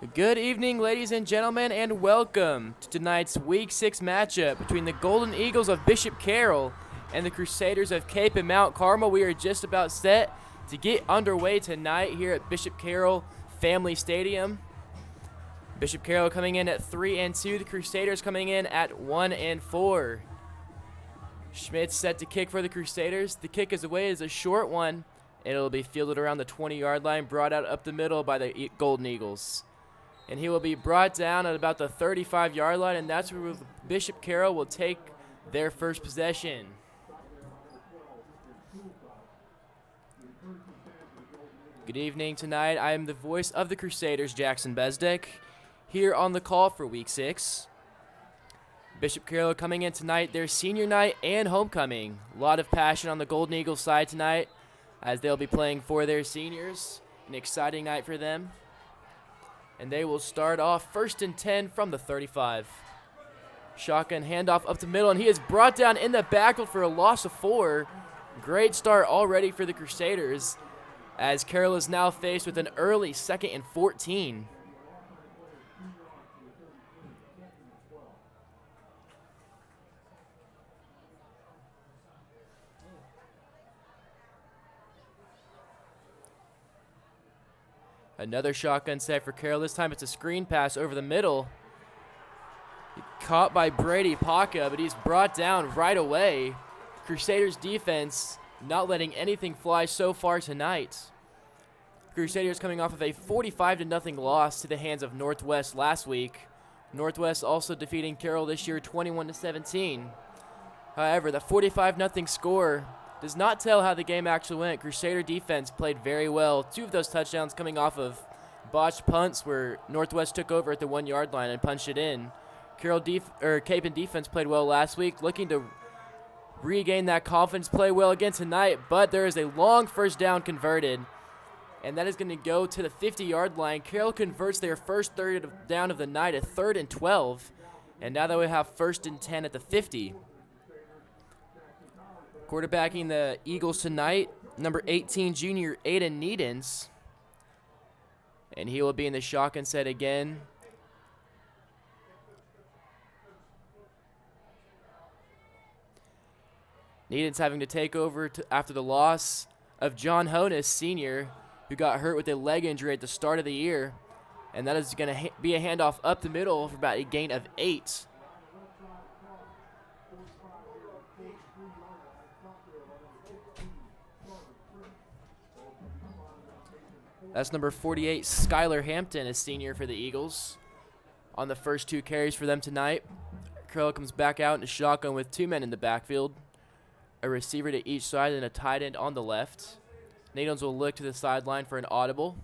Good evening, ladies and gentlemen, and welcome to tonight's Week 6 matchup between the Golden Eagles of Bishop Carroll and the Crusaders of Kapaun Mt Carmel. We are just about set to get underway tonight here at Bishop Carroll Family Stadium. Bishop Carroll coming in at 3-2, the Crusaders coming in at 1-4. Schmidt's set to kick for the Crusaders. The kick is away is a short one. It'll be fielded around the 20-yard line, brought out up the middle by the Golden Eagles. And he will be brought down at about the 35-yard line, and that's where Bishop Carroll will take their first possession. Good evening tonight. I am the voice of the Crusaders, Jackson Bezdek, here on the call for Week 6. Bishop Carroll coming in tonight, their senior night and homecoming. A lot of passion on the Golden Eagles side tonight as they'll be playing for their seniors. An exciting night for them. And they will start off 1st and 10 from the 35. Shotgun handoff up the middle, and he is brought down in the backfield for a loss of 4. Great start already for the Crusaders as Carroll is now faced with an early 2nd and 14. Another shotgun set for Carroll. This time it's a screen pass over the middle. Caught by Brady Paca, but he's brought down right away. Crusaders defense not letting anything fly so far tonight. Crusaders coming off of a 45-0 loss to the hands of Northwest last week. Northwest also defeating Carroll this year 21-17. However, the 45-0 score does not tell how the game actually went. Crusader defense played very well. 2 of those touchdowns coming off of botched punts where Northwest took over at the 1-yard line and punched it in. Kapaun defense played well last week, looking to regain that confidence, play well again tonight, but there is a long first down converted, and that is going to go to the 50-yard line. Carroll converts their first third down of the night at 3rd and 12, and now they will have 1st and 10 at the 50. Quarterbacking the Eagles tonight, number 18, junior Aiden Needens. And he will be in the shotgun set again. Needens having to take over after the loss of John Honus, senior, who got hurt with a leg injury at the start of the year. And that is going to be a handoff up the middle for about a gain of 8. That's number 48, Skylar Hampton, a senior for the Eagles. On the first 2 carries for them tonight, Carroll comes back out in a shotgun with 2 men in the backfield, a receiver to each side and a tight end on the left. Nadons will look to the sideline for an audible.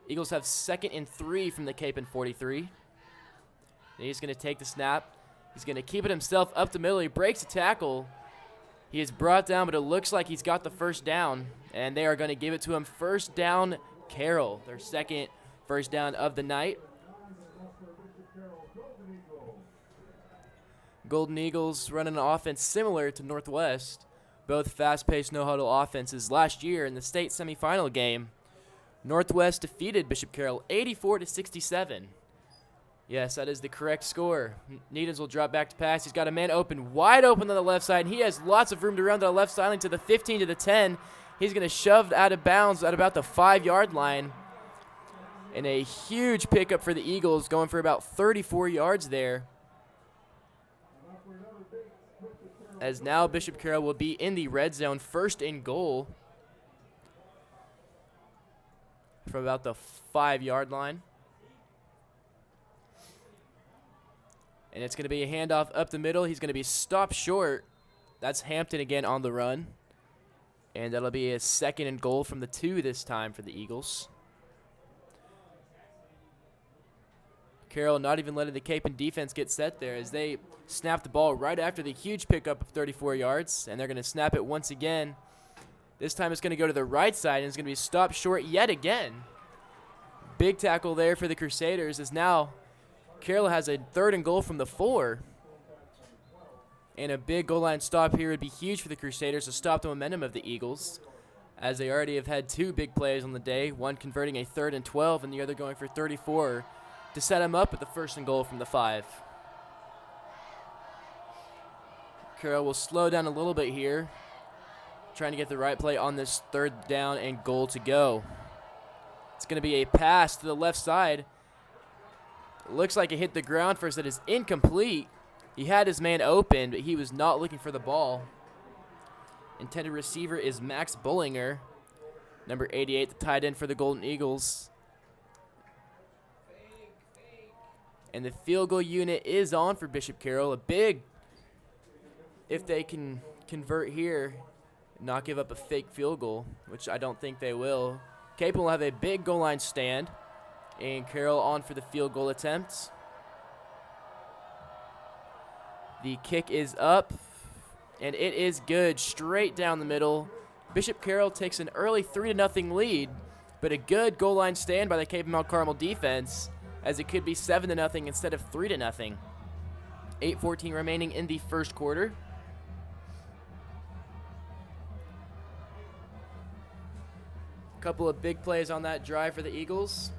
Eagles have 2nd and 3 from the Kapaun 43. And he's going to take the snap. He's going to keep it himself up the middle. He breaks a tackle. He is brought down, but it looks like he's got the first down, and they are going to give it to him. First down, Carroll, their 2nd first down of the night. Golden Eagles running an offense similar to Northwest, both fast-paced no-huddle offenses. Last year in the state semifinal game, Northwest defeated Bishop Carroll 84-67. Yes, that is the correct score. Needens will drop back to pass. He's got a man wide open on the left side, and he has lots of room to run to the left sideline to the 15 to the 10. He's going to shove out of bounds at about the 5-yard line. And a huge pickup for the Eagles, going for about 34 yards there. As now Bishop Carroll will be in the red zone, 1st and goal from about the 5-yard line. And it's going to be a handoff up the middle. He's going to be stopped short. That's Hampton again on the run. And that'll be a 2nd and goal from the 2 this time for the Eagles. Carroll not even letting the Kapaun defense get set there as they snap the ball right after the huge pickup of 34 yards. And they're going to snap it once again. This time it's going to go to the right side, and it's going to be stopped short yet again. Big tackle there for the Crusaders as now Carroll has a 3rd and goal from the 4. And a big goal line stop here would be huge for the Crusaders to stop the momentum of the Eagles, as they already have had 2 big plays on the day, one converting a 3rd and 12 and the other going for 34 to set him up with the 1st and goal from the 5. Carroll will slow down a little bit here, trying to get the right play on this 3rd down and goal to go. It's going to be a pass to the left side. It looks like it hit the ground first. That is incomplete. He had his man open, but he was not looking for the ball. Intended receiver is Max Bullinger, number 88, the tight end for the Golden Eagles. And the field goal unit is on for Bishop Carroll. A big, if they can convert here, not give up a fake field goal, which I don't think they will. Kapaun will have a big goal line stand, and Carroll on for the field goal attempt. The kick is up, and it is good, straight down the middle. Bishop Carroll takes an early 3-0 lead, but a good goal line stand by the Kapaun Mt Carmel defense, as it could be 7-0 instead of 3-0. 8:14 remaining in the first quarter. Couple of big plays on that drive for the Eagles.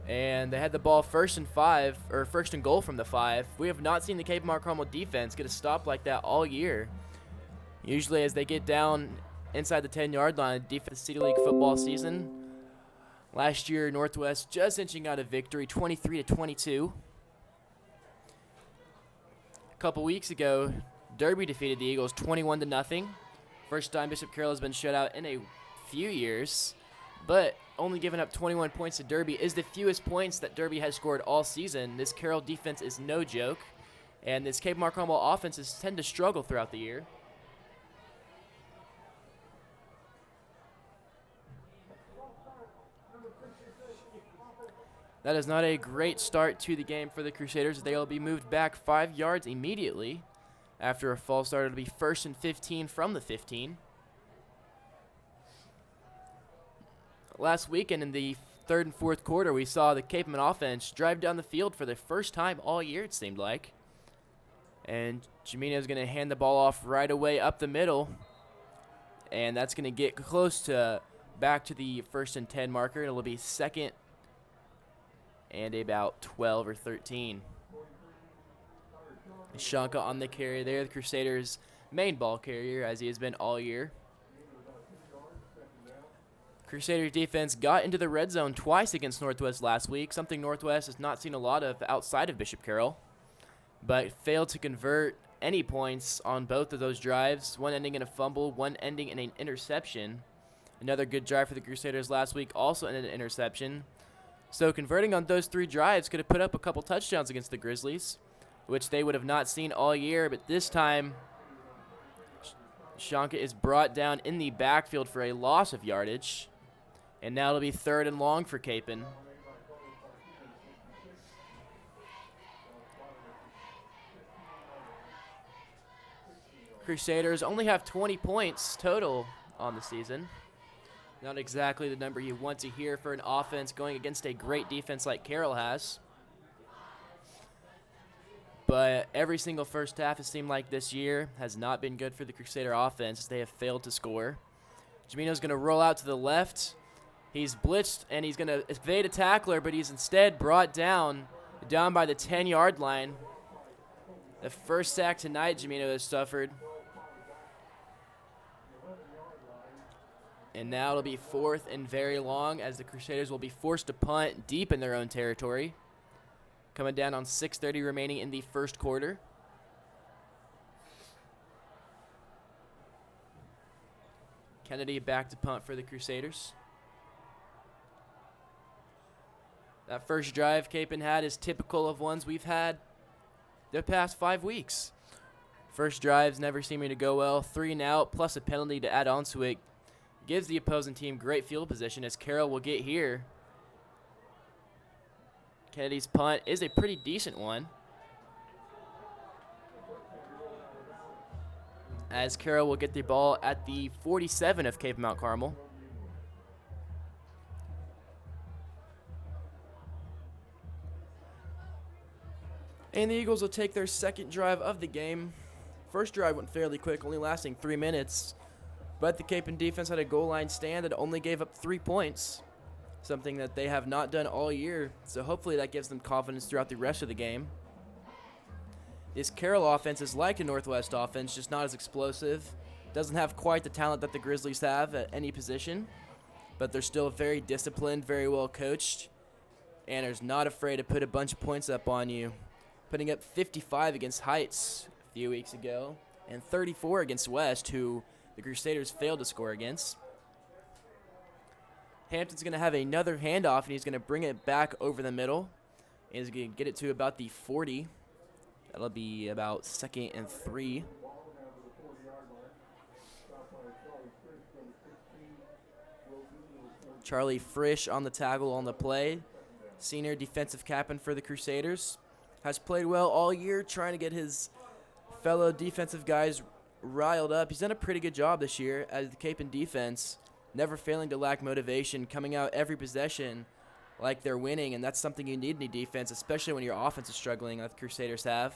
And they had the ball 1st and 5, or 1st and goal from the 5. We have not seen the Kapaun Mt Carmel defense get a stop like that all year. Usually as they get down inside the 10-yard line, defense City League football season. Last year, Northwest just inching out a victory, 23-22. A couple weeks ago, Derby defeated the Eagles 21-0. First time Bishop Carroll has been shut out in a few years, but only giving up 21 points to Derby is the fewest points that Derby has scored all season. This Carroll defense is no joke, and this Kapaun Mt Carmel offenses tend to struggle throughout the year. That is not a great start to the game for the Crusaders. They will be moved back 5 yards immediately after a false start. It'll be 1st and 15 from the 15. Last weekend in the 3rd and 4th quarter, we saw the Kapaun offense drive down the field for the first time all year, it seemed like. And Jamino's going to hand the ball off right away up the middle. And that's going to get close to back to the 1st and 10 marker. It'll be 2nd and about 12 or 13. Shanka on the carry there, the Crusaders' main ball carrier, as he has been all year. Crusaders defense got into the red zone twice against Northwest last week, something Northwest has not seen a lot of outside of Bishop Carroll, but failed to convert any points on both of those drives, one ending in a fumble, one ending in an interception. Another good drive for the Crusaders last week also ended in an interception. So converting on those 3 drives could have put up a couple touchdowns against the Grizzlies, which they would have not seen all year, but this time Shanka is brought down in the backfield for a loss of yardage, and now it'll be 3rd and long for Kapaun. Crusaders only have 20 points total on the season. Not exactly the number you want to hear for an offense going against a great defense like Carroll has. But every single first half, it seemed like this year, has not been good for the Crusader offense as they have failed to score. Jamino's going to roll out to the left. He's blitzed, and he's going to evade a tackler, but he's instead brought down by the 10-yard line. The first sack tonight Jamino has suffered. And now it'll be 4th and very long as the Crusaders will be forced to punt deep in their own territory. Coming down on 6:30 remaining in the first quarter. Kennedy back to punt for the Crusaders. That first drive Kapaun had is typical of ones we've had the past 5 weeks. First drives never seeming to go well. 3 and out plus a penalty to add on to it gives the opposing team great field position as Carroll will get here. Kennedy's punt is a pretty decent one, as Carroll will get the ball at the 47 of Kapaun Mt Carmel. And the Eagles will take their second drive of the game. First drive went fairly quick, only lasting 3 minutes. But the Kapaun defense had a goal line stand that only gave up 3 points, something that they have not done all year. So hopefully that gives them confidence throughout the rest of the game. This Carroll offense is like a Northwest offense, just not as explosive. Doesn't have quite the talent that the Grizzlies have at any position, but they're still very disciplined, very well coached, and are not afraid to put a bunch of points up on you. Putting up 55 against Heights a few weeks ago, and 34 against West, who the Crusaders failed to score against. Hampton's going to have another handoff, and he's going to bring it back over the middle. And he's going to get it to about the 40. That'll be about 2nd and 3. Charlie Frisch on the tackle on the play. Senior defensive captain for the Crusaders. Has played well all year, trying to get his fellow defensive guys riled up. He's done a pretty good job this year as the Kapaun defense, never failing to lack motivation, coming out every possession like they're winning, and that's something you need in a defense, especially when your offense is struggling like the Crusaders have.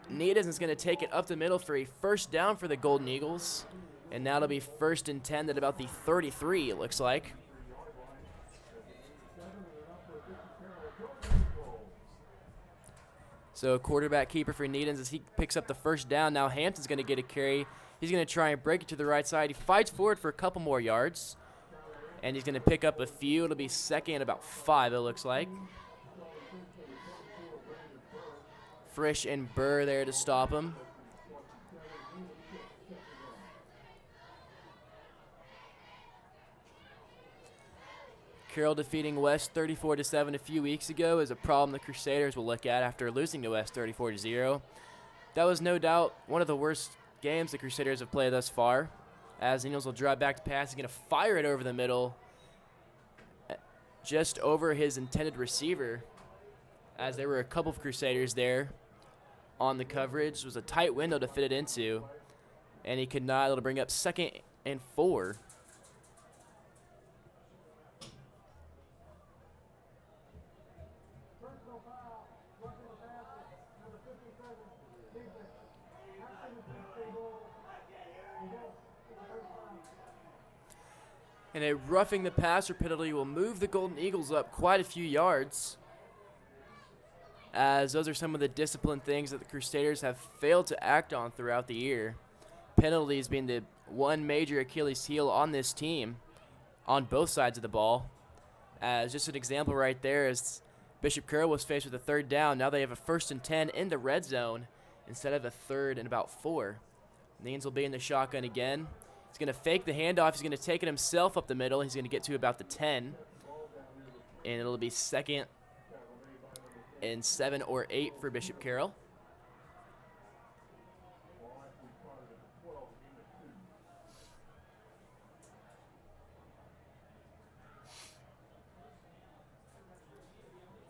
Needham is going to take it up the middle for a first down for the Golden Eagles, and now it'll be 1st and 10 at about the 33, it looks like. So quarterback keeper for Needham as he picks up the first down. Now Hampton's going to get a carry. He's going to try and break it to the right side. He fights forward for a couple more yards, and he's going to pick up a few. It'll be 2nd and about 5, it looks like. Frisch and Burr there to stop him. Carroll defeating West 34-7 a few weeks ago is a problem the Crusaders will look at after losing to West 34-0. That was no doubt one of the worst games the Crusaders have played thus far. As Eagles will drive back to pass, he's going to fire it over the middle, just over his intended receiver, as there were a couple of Crusaders there on the coverage. It was a tight window to fit it into, and he could not. It'll bring up 2nd and 4. And a roughing the passer penalty will move the Golden Eagles up quite a few yards, as those are some of the discipline things that the Crusaders have failed to act on throughout the year. Penalties being the one major Achilles heel on this team on both sides of the ball. As just an example right there, as Bishop Carroll was faced with a 3rd down, now they have a 1st and 10 in the red zone instead of a 3rd and about 4. Neens will be in the shotgun again. He's going to fake the handoff. He's going to take it himself up the middle. He's going to get to about the 10. And it'll be 2nd and 7 or 8 for Bishop Carroll.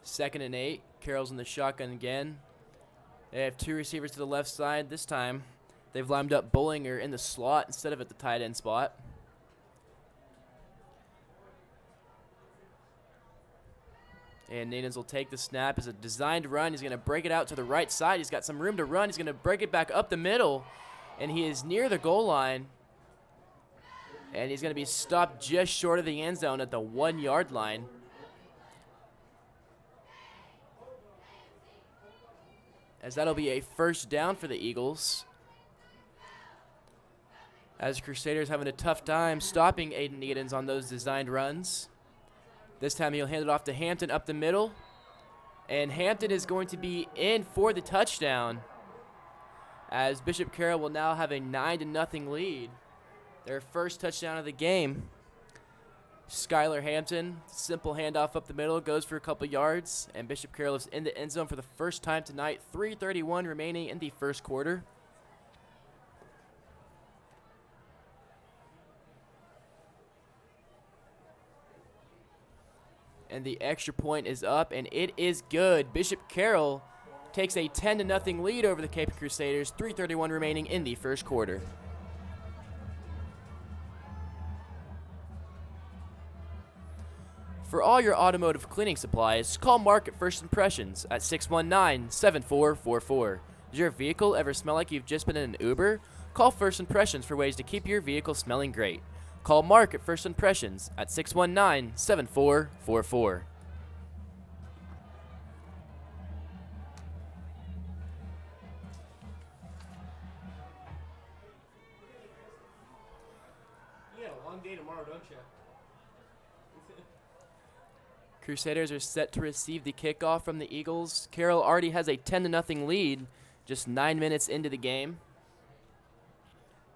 Second and 8. Carroll's in the shotgun again. They have 2 receivers to the left side this time. They've lined up Bollinger in the slot instead of at the tight end spot. And Needhams will take the snap as a designed run. He's going to break it out to the right side. He's got some room to run. He's going to break it back up the middle, and he is near the goal line. And he's going to be stopped just short of the end zone at the 1-yard line. As that'll be a first down for the Eagles. As Crusaders having a tough time stopping Aiden Needhams on those designed runs. This time he'll hand it off to Hampton up the middle. And Hampton is going to be in for the touchdown, as Bishop Carroll will now have a 9-0 lead. Their first touchdown of the game. Skylar Hampton, simple handoff up the middle, goes for a couple yards, and Bishop Carroll is in the end zone for the first time tonight. 3:31 remaining in the first quarter. And the extra point is up, and it is good. Bishop Carroll takes a 10-0 lead over the Kapaun Crusaders. 3:31 remaining in the first quarter. For all your automotive cleaning supplies, call Mark at First Impressions at 619-7444. Does your vehicle ever smell like you've just been in an Uber? Call First Impressions for ways to keep your vehicle smelling great. Call Mark at First Impressions at 619-7444. You got a long day tomorrow, don't you? Crusaders are set to receive the kickoff from the Eagles. Carroll already has a 10-0 lead just 9 minutes into the game.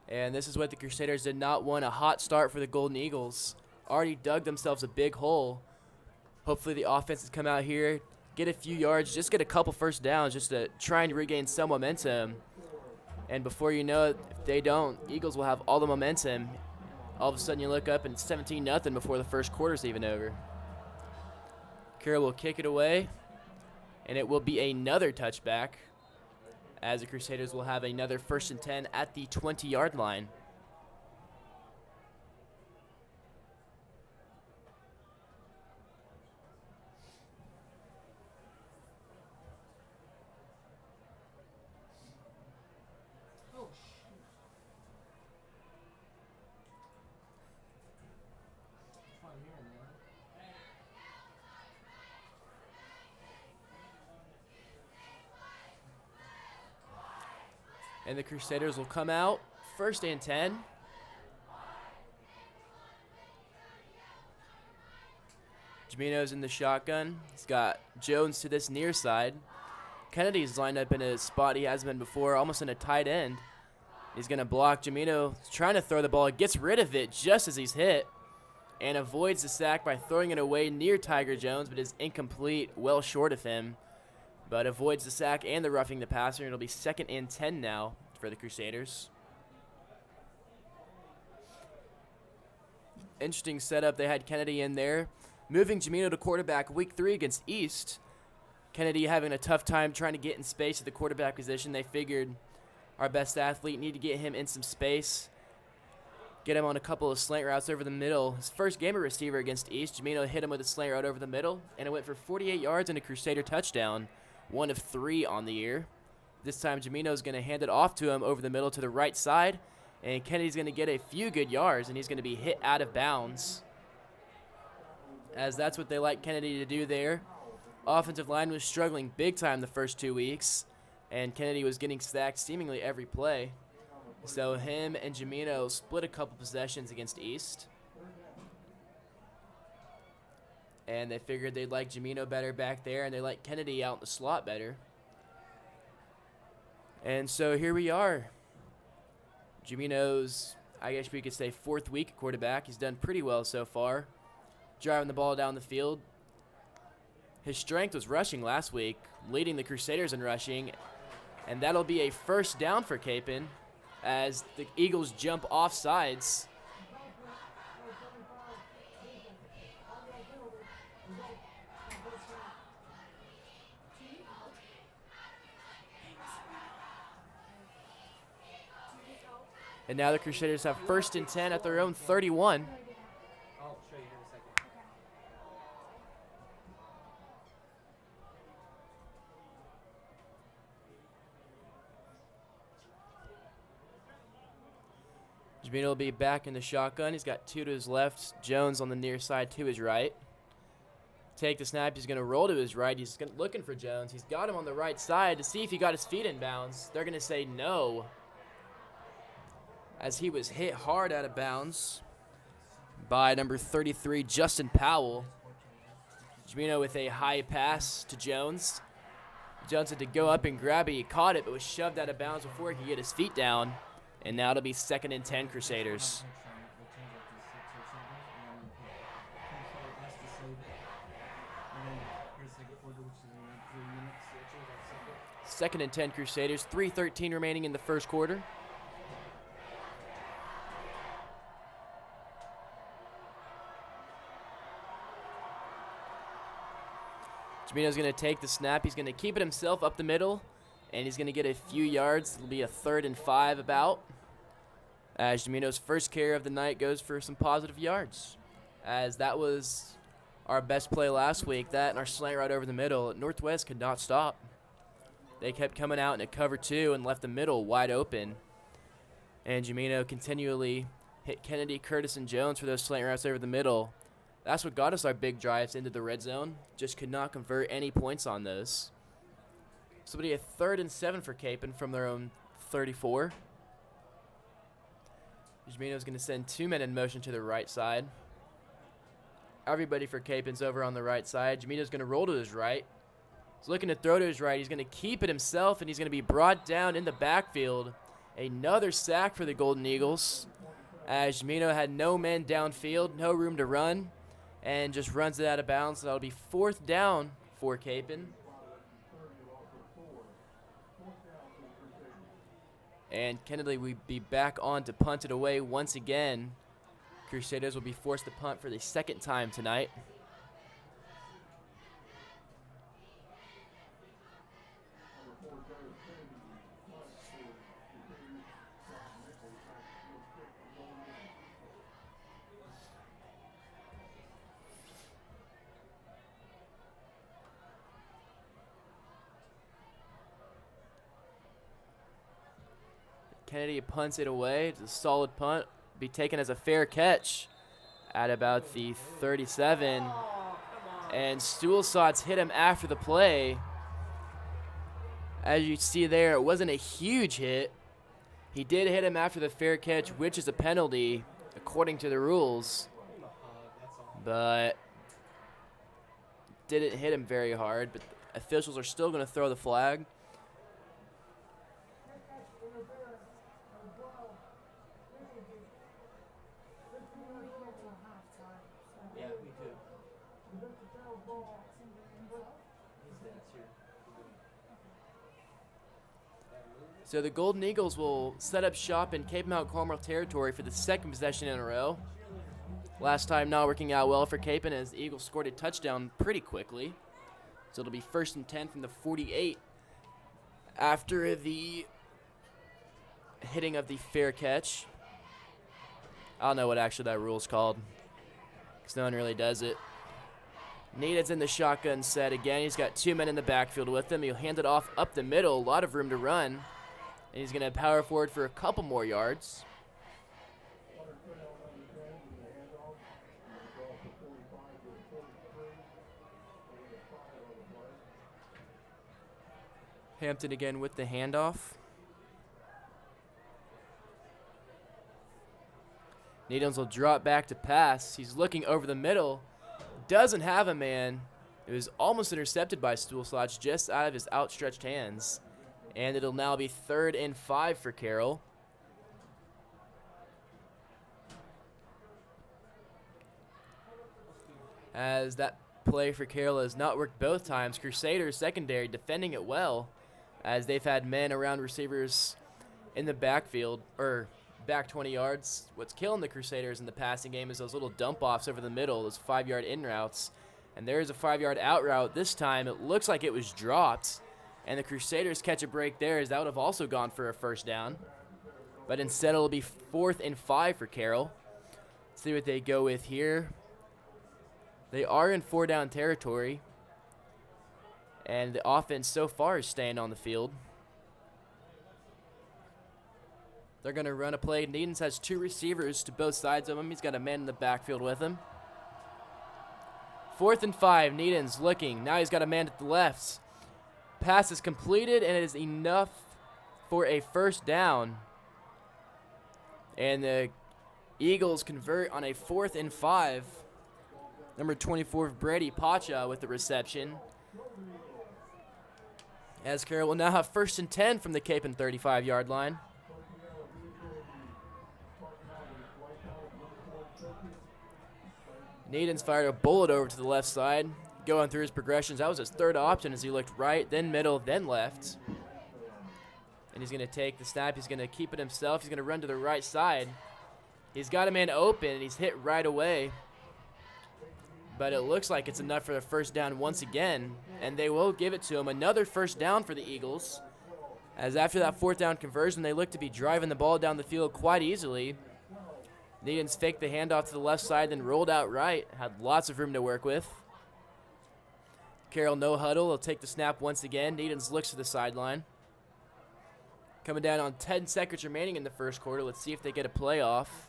And this is what the Crusaders did not want, a hot start for the Golden Eagles. Already dug themselves a big hole. Hopefully the offense has come out here, get a few yards, just get a couple first downs just to try and regain some momentum. And before you know it, if they don't, Eagles will have all the momentum. All of a sudden you look up and it's 17-0 before the first quarter's even over. Carroll will kick it away, and it will be another touchback, as the Crusaders will have another 1st and 10 at the 20-yard line. Oh, And the Crusaders will come out 1st and 10. Jamino's in the shotgun. He's got Jones to this near side. Kennedy's lined up in a spot he hasn't been before, almost in a tight end. He's going to block. Jamino trying to throw the ball, gets rid of it just as he's hit, and avoids the sack by throwing it away near Tiger Jones, but is incomplete, well short of him. But avoids the sack and the roughing the passer. It'll be 2nd and 10 now for the Crusaders. Interesting setup. They had Kennedy in there, moving Jamino to quarterback week 3 against East. Kennedy having a tough time trying to get in space at the quarterback position. They figured our best athlete need to get him in some space, get him on a couple of slant routes over the middle. His first game of receiver against East, Jamino hit him with a slant route over the middle, and it went for 48 yards and a Crusader touchdown. 1 of 3 on the year. This time Jamino's going to hand it off to him over the middle to the right side, and Kennedy's going to get a few good yards, and he's going to be hit out of bounds, as that's what they like Kennedy to do there. Offensive line was struggling big time the first 2 weeks, and Kennedy was getting sacked seemingly every play. So him and Jamino split a couple possessions against East. And they figured they'd like Jamino better back there, and they like Kennedy out in the slot better. And so here we are. Jamino's, I guess we could say, 4th week at quarterback. He's done pretty well so far, driving the ball down the field. His strength was rushing last week, leading the Crusaders in rushing, and that'll be a 1st down for Kapaun as the Eagles jump off sides. And now the Crusaders have 1st and 10 at their own 31. I'll show you here in a second. Jamino will be back in the shotgun. He's got 2 to his left, Jones on the near side to his right. Take the snap. He's going to roll to his right. He's looking for Jones. He's got him on the right side to see if he got his feet in bounds. They're going to say no, as he was hit hard out of bounds by number 33, Justin Powell. Jamino with a high pass to Jones. Jones had to go up and grab it. He caught it, but was shoved out of bounds before he could get his feet down. And now it'll be 2nd and 10 Crusaders. 2nd and 10 Crusaders. 3:13 remaining in the first quarter. Jamino's going to take the snap. He's going to keep it himself up the middle, and he's going to get a few yards. It'll be a 3rd and 5 about, as Jamino's first carry of the night goes for some positive yards, as that was our best play last week, that and our slant right over the middle, Northwest could not stop. They kept coming out in a cover 2 and left the middle wide open. And Jamino continually hit Kennedy, Curtis, and Jones for those slant routes over the middle. That's what got us our big drives into the red zone. Just could not convert any points on those. So it'll be a 3rd and 7 for Kapaun from their own 34. Jamino's going to send 2 men in motion to the right side. Everybody for Kapaun's over on the right side. Jamino's going to roll to his right. He's looking to throw to his right. He's going to keep it himself, and he's going to be brought down in the backfield. Another sack for the Golden Eagles, as Jamino had no men downfield, no room to run, and just runs it out of bounds. So that'll be 4th down for Kapaun. And Kennedy will be back on to punt it away once again. Crusaders will be forced to punt for the 2nd time tonight. Kennedy punts it away. It's a solid punt. Be taken as a fair catch at about the 37. And Stuhlsatz hit him after the play. As you see there, it wasn't a huge hit. He did hit him after the fair catch, which is a penalty according to the rules. But didn't hit him very hard. But officials are still going to throw the flag. So the Golden Eagles will set up shop in Kapaun Mt Carmel territory for the 2nd possession in a row. Last time not working out well for Kapaun as the Eagles scored a touchdown pretty quickly. So it'll be 1st and 10 from the 48 after the hitting of the fair catch. I don't know what actually that rule is called because no one really does it. Needed's in the shotgun set again. He's got 2 men in the backfield with him. He'll hand it off up the middle, a lot of room to run. And he's going to power forward for a couple more yards. Hampton again with the handoff. Needhams will drop back to pass. He's looking over the middle. Doesn't have a man. It was almost intercepted by Stuhlsatz just out of his outstretched hands. And it'll now be 3rd and 5 for Carroll. As that play for Carroll has not worked both times. Crusaders secondary defending it well as they've had men around receivers in the backfield, or back 20 yards. What's killing the Crusaders in the passing game is those little dump-offs over the middle, those 5-yard in routes. And there's a 5-yard out route. This time it looks like it was dropped. And the Crusaders catch a break there, as that would have also gone for a 1st down. But instead it'll be 4th and 5 for Carroll. Let's see what they go with here. They are in 4-down territory. And the offense so far is staying on the field. They're going to run a play. Needens has 2 receivers to both sides of him. He's got a man in the backfield with him. 4th and 5. Needens looking. Now he's got a man at the left. Pass is completed, and it is enough for a 1st down. And the Eagles convert on a 4th and 5. Number 24, Brady Pacha with the reception. As Carroll will now have 1st and 10 from the Kapaun 35-yard line. Needens fired a bullet over to the left side, going through his progressions. That was his 3rd option as he looked right, then middle, then left. And he's going to take the snap. He's going to keep it himself. He's going to run to the right side. He's got a man open, and he's hit right away. But it looks like it's enough for the 1st down once again, and they will give it to him. Another 1st down for the Eagles, as after that 4th down conversion, they look to be driving the ball down the field quite easily. Needens faked the handoff to the left side, then rolled out right. Had lots of room to work with. Carroll no huddle. He'll take the snap once again. Needens looks to the sideline. Coming down on 10 seconds remaining in the first quarter. Let's see if they get a play off.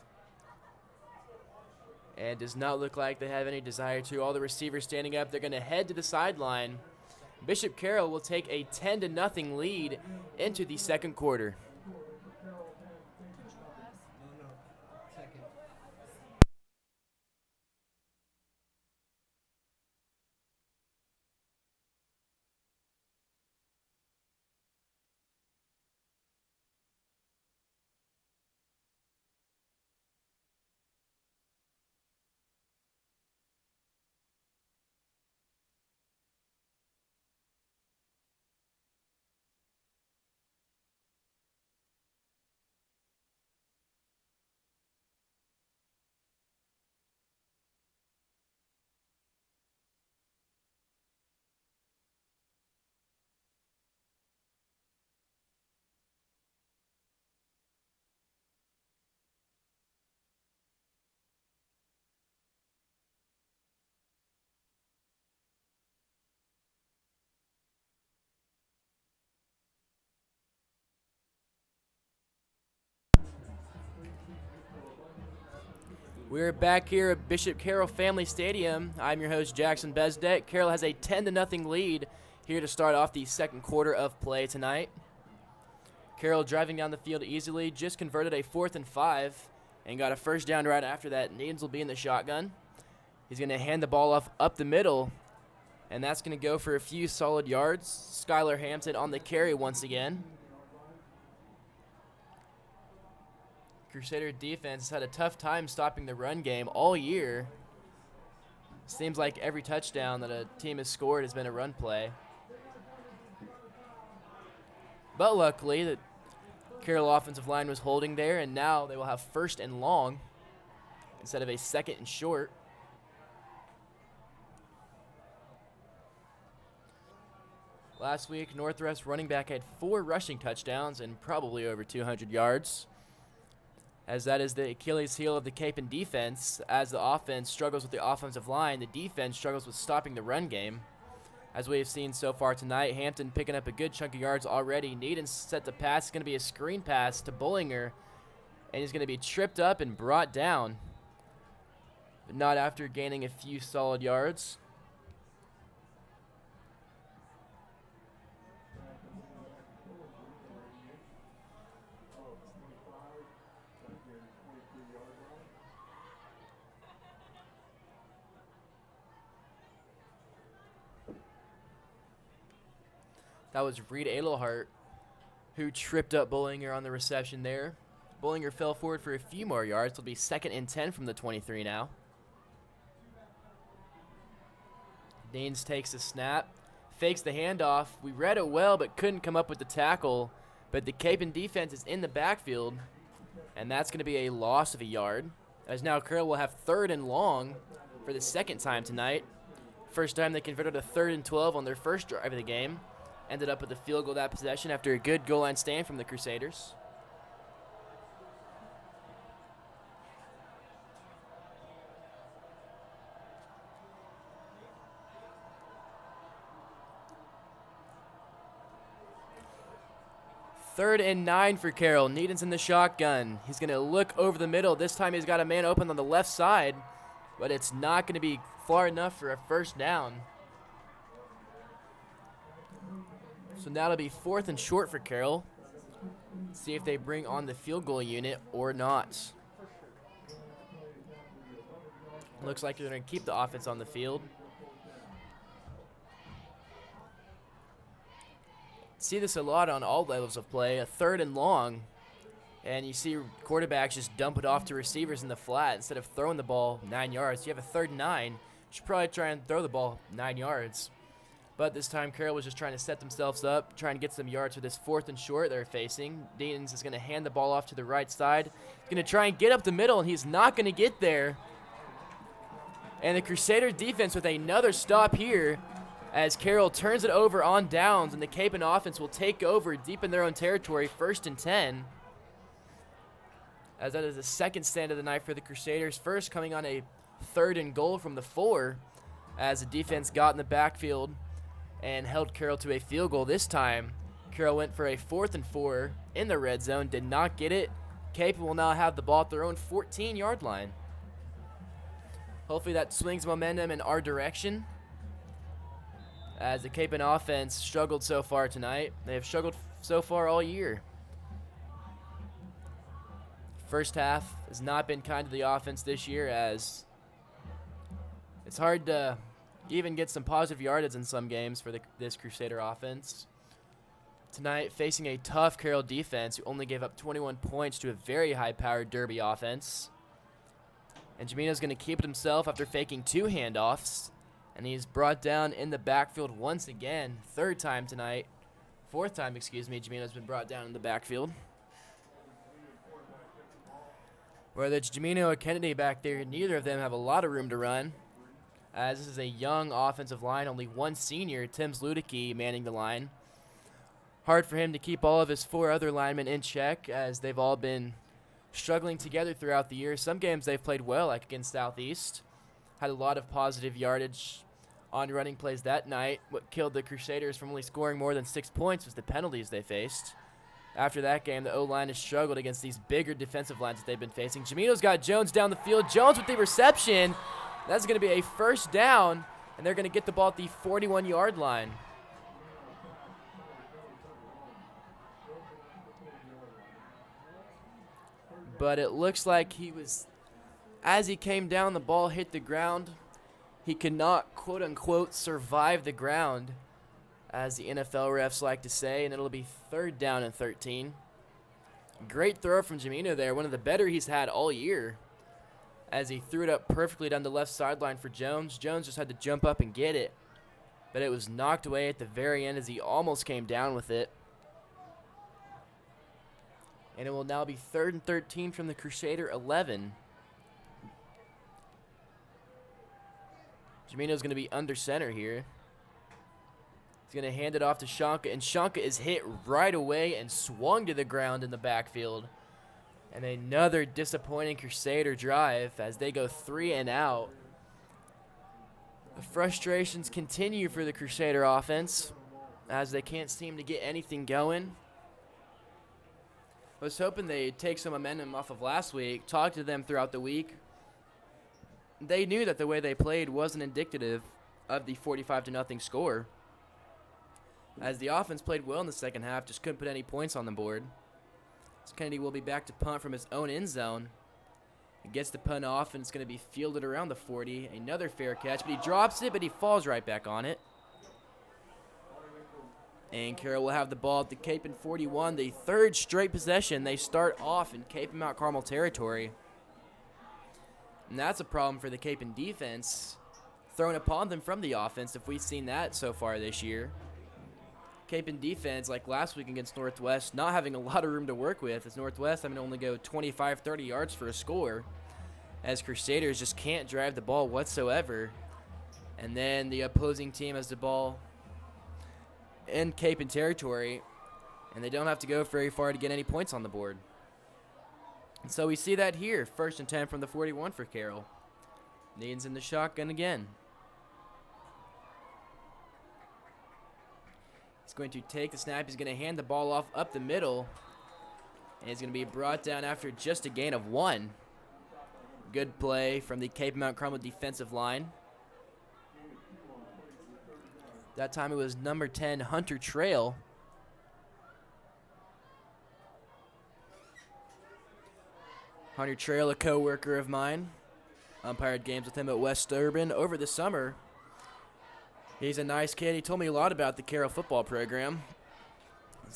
And does not look like they have any desire to. All the receivers standing up. They're going to head to the sideline. Bishop Carroll will take a 10-0 lead into the second quarter. Second. We're back here at Bishop Carroll Family Stadium. I'm your host, Jackson Bezdek. Carroll has a 10-0 lead here to start off the second quarter of play tonight. Carroll driving down the field easily, just converted a 4th and 5 and got a first down right after that. Needens will be in the shotgun. He's going to hand the ball off up the middle, and that's going to go for a few solid yards. Skylar Hampton on the carry once again. Crusader defense has had a tough time stopping the run game all year. Seems like every touchdown that a team has scored has been a run play. But luckily, the Carroll offensive line was holding there, and now they will have 1st and long instead of a 2nd and short. Last week, Northwest running back had 4 rushing touchdowns and probably over 200 yards. As that is the Achilles heel of the Kapaun defense. As the offense struggles with the offensive line, the defense struggles with stopping the run game. As we have seen so far tonight, Hampton picking up a good chunk of yards already. Needens set the pass. It's going to be a screen pass to Bullinger, and he's going to be tripped up and brought down, but not after gaining a few solid yards. That was Reed Adelhart who tripped up Bullinger on the reception there. Bullinger fell forward for a few more yards. It'll be 2nd and 10 from the 23 now. Daines takes the snap, fakes the handoff. We read it well but couldn't come up with the tackle. But the Kapaun defense is in the backfield, and that's going to be a loss of a yard. As now Carroll will have 3rd and long for the 2nd time tonight. First time they converted a 3rd and 12 on their first drive of the game. Ended up with a field goal that possession after a good goal line stand from the Crusaders. Third and 9 for Carroll. Needens in the shotgun. He's going to look over the middle. This time he's got a man open on the left side, but it's not going to be far enough for a first down. So now it'll be 4th and short for Carroll. See if they bring on the field goal unit or not. Looks like they're going to keep the offense on the field. See this a lot on all levels of play. A 3rd and long, and you see quarterbacks just dump it off to receivers in the flat instead of throwing the ball 9 yards. You have a 3rd and 9. You should probably try and throw the ball 9 yards. But this time, Carroll was just trying to set themselves up, trying to get some yards for this 4th and short they're facing. Deans is going to hand the ball off to the right side. He's going to try and get up the middle, and he's not going to get there. And the Crusader defense with another stop here as Carroll turns it over on downs, and the Kapaun offense will take over deep in their own territory, 1st and 10. as that is the second stand of the night for the Crusaders. First coming on a 3rd and goal from the 4, as the defense got in the backfield and held Carroll to a field goal. This time, Carroll went for a 4th and 4 in the red zone, did not get it. Cape will now have the ball at their own 14-yard line. Hopefully that swings momentum in our direction, as the Cape offense struggled so far tonight. They have struggled so far all year. First half has not been kind to the offense this year, as it's hard to even get some positive yardage in some games for this Crusader offense. Tonight, facing a tough Carroll defense who only gave up 21 points to a very high-powered Derby offense. And Jamino's going to keep it himself after faking 2 handoffs. And he's brought down in the backfield once again. 4th time, Jamino's been brought down in the backfield. Whether it's Jamino or Kennedy back there, neither of them have a lot of room to run, as this is a young offensive line, only one senior, Tim Ludicky, manning the line. Hard for him to keep all of his 4 other linemen in check, as they've all been struggling together throughout the year. Some games they've played well, like against Southeast. Had a lot of positive yardage on running plays that night. What killed the Crusaders from only scoring more than 6 points was the penalties they faced. After that game, the O-line has struggled against these bigger defensive lines that they've been facing. Jamino's got Jones down the field. Jones with the reception. That's going to be a 1st down, and they're going to get the ball at the 41-yard line. But it looks like as he came down, the ball hit the ground. He could not, quote-unquote, survive the ground, as the NFL refs like to say, and it'll be 3rd down and 13. Great throw from Jamino there, one of the better he's had all year, as he threw it up perfectly down the left sideline for Jones. Jones just had to jump up and get it, but it was knocked away at the very end as he almost came down with it. And it will now be 3rd and 13 from the Crusader 11. Jamino's going to be under center here. He's going to hand it off to Shanka, and Shanka is hit right away and swung to the ground in the backfield. And another disappointing Crusader drive as they go 3 and out. The frustrations continue for the Crusader offense as they can't seem to get anything going. I was hoping they'd take some momentum off of last week, talk to them throughout the week. They knew that the way they played wasn't indicative of the 45-0 score, as the offense played well in the second half, just couldn't put any points on the board. So Kennedy will be back to punt from his own end zone. He gets the punt off, and it's going to be fielded around the 40. Another fair catch, but he drops it, but he falls right back on it. And Carroll will have the ball at the Kapaun 41, the 3rd straight possession. They start off in Kapaun Mt Carmel territory. And that's a problem for the Kapaun defense, thrown upon them from the offense, if we've seen that so far this year. Kapaun defense, like last week against Northwest, not having a lot of room to work with, as Northwest having to only go 25, 30 yards for a score, as Crusaders just can't drive the ball whatsoever. And then the opposing team has the ball in Kapaun territory, and they don't have to go very far to get any points on the board. And so we see that here, 1st and 10 from the 41 for Carroll. Needens in the shotgun again. He's going to take the snap. He's going to hand the ball off up the middle, and he's going to be brought down after just a gain of 1. Good play from the Kapaun Mt Carmel defensive line. That time it was number 10, Hunter Trail. Hunter Trail, a co-worker of mine. Umpired games with him at West Urban over the summer. He's a nice kid. He told me a lot about the Carroll football program.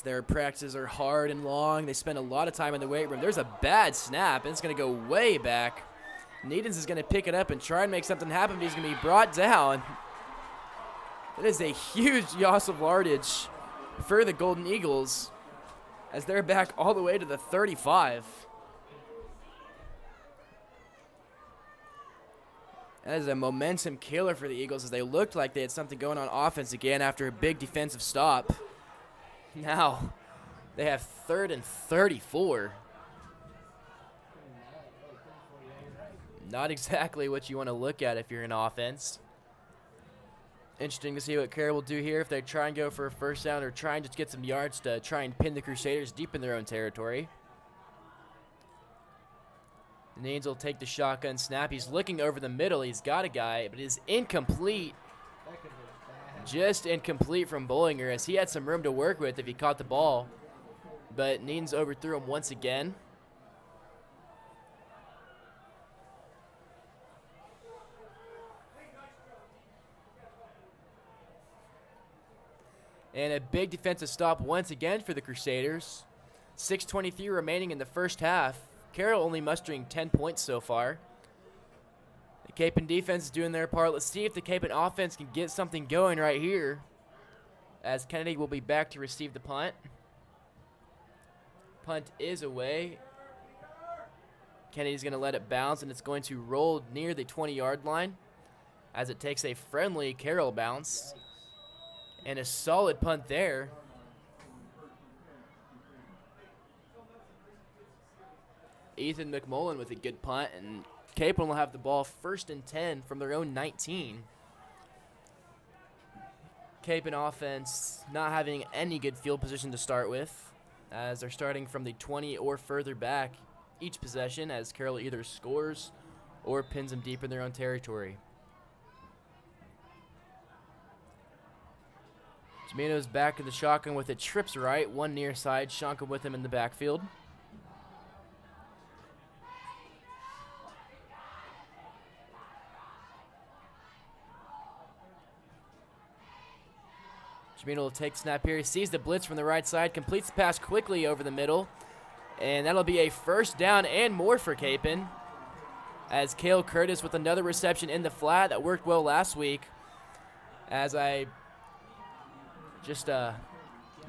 Their practices are hard and long. They spend a lot of time in the weight room. There's a bad snap, and it's going to go way back. Needens is going to pick it up and try and make something happen, but he's going to be brought down. That is a huge loss of yardage for the Golden Eagles, as they're back all the way to the 35. That is a momentum killer for the Eagles, as they looked like they had something going on offense again after a big defensive stop. Now they have 3rd and 34. Not exactly what you want to look at if you're in offense. Interesting to see what Carroll will do here if they try and go for a first down or try and just get some yards to try and pin the Crusaders deep in their own territory. Nanes will take the shotgun snap. He's looking over the middle. He's got a guy, but it is incomplete. That could have been bad. Just incomplete from Bollinger, as he had some room to work with if he caught the ball. But Nanes overthrew him once again. And a big defensive stop once again for the Crusaders. 6:23 remaining in the first half. Carroll only mustering 10 points so far. The Kapaun defense is doing their part. Let's see if the Kapaun offense can get something going right here, as Kennedy will be back to receive the punt. Punt is away. Kennedy's going to let it bounce, and it's going to roll near the 20-yard line as it takes a friendly Carroll bounce. And a solid punt there. Ethan McMullen with a good punt, and Kapaun will have the ball 1st and 10 from their own 19. Kapaun offense not having any good field position to start with, as they're starting from the 20 or further back each possession, as Carroll either scores or pins them deep in their own territory. Jimeno's back in the shotgun with it, trips right, one near side, Shanka with him in the backfield. Jimeno will take the snap here. He sees the blitz from the right side, completes the pass quickly over the middle, and that'll be a first down and more for Kapaun, as Cale Curtis with another reception in the flat that worked well last week. As I just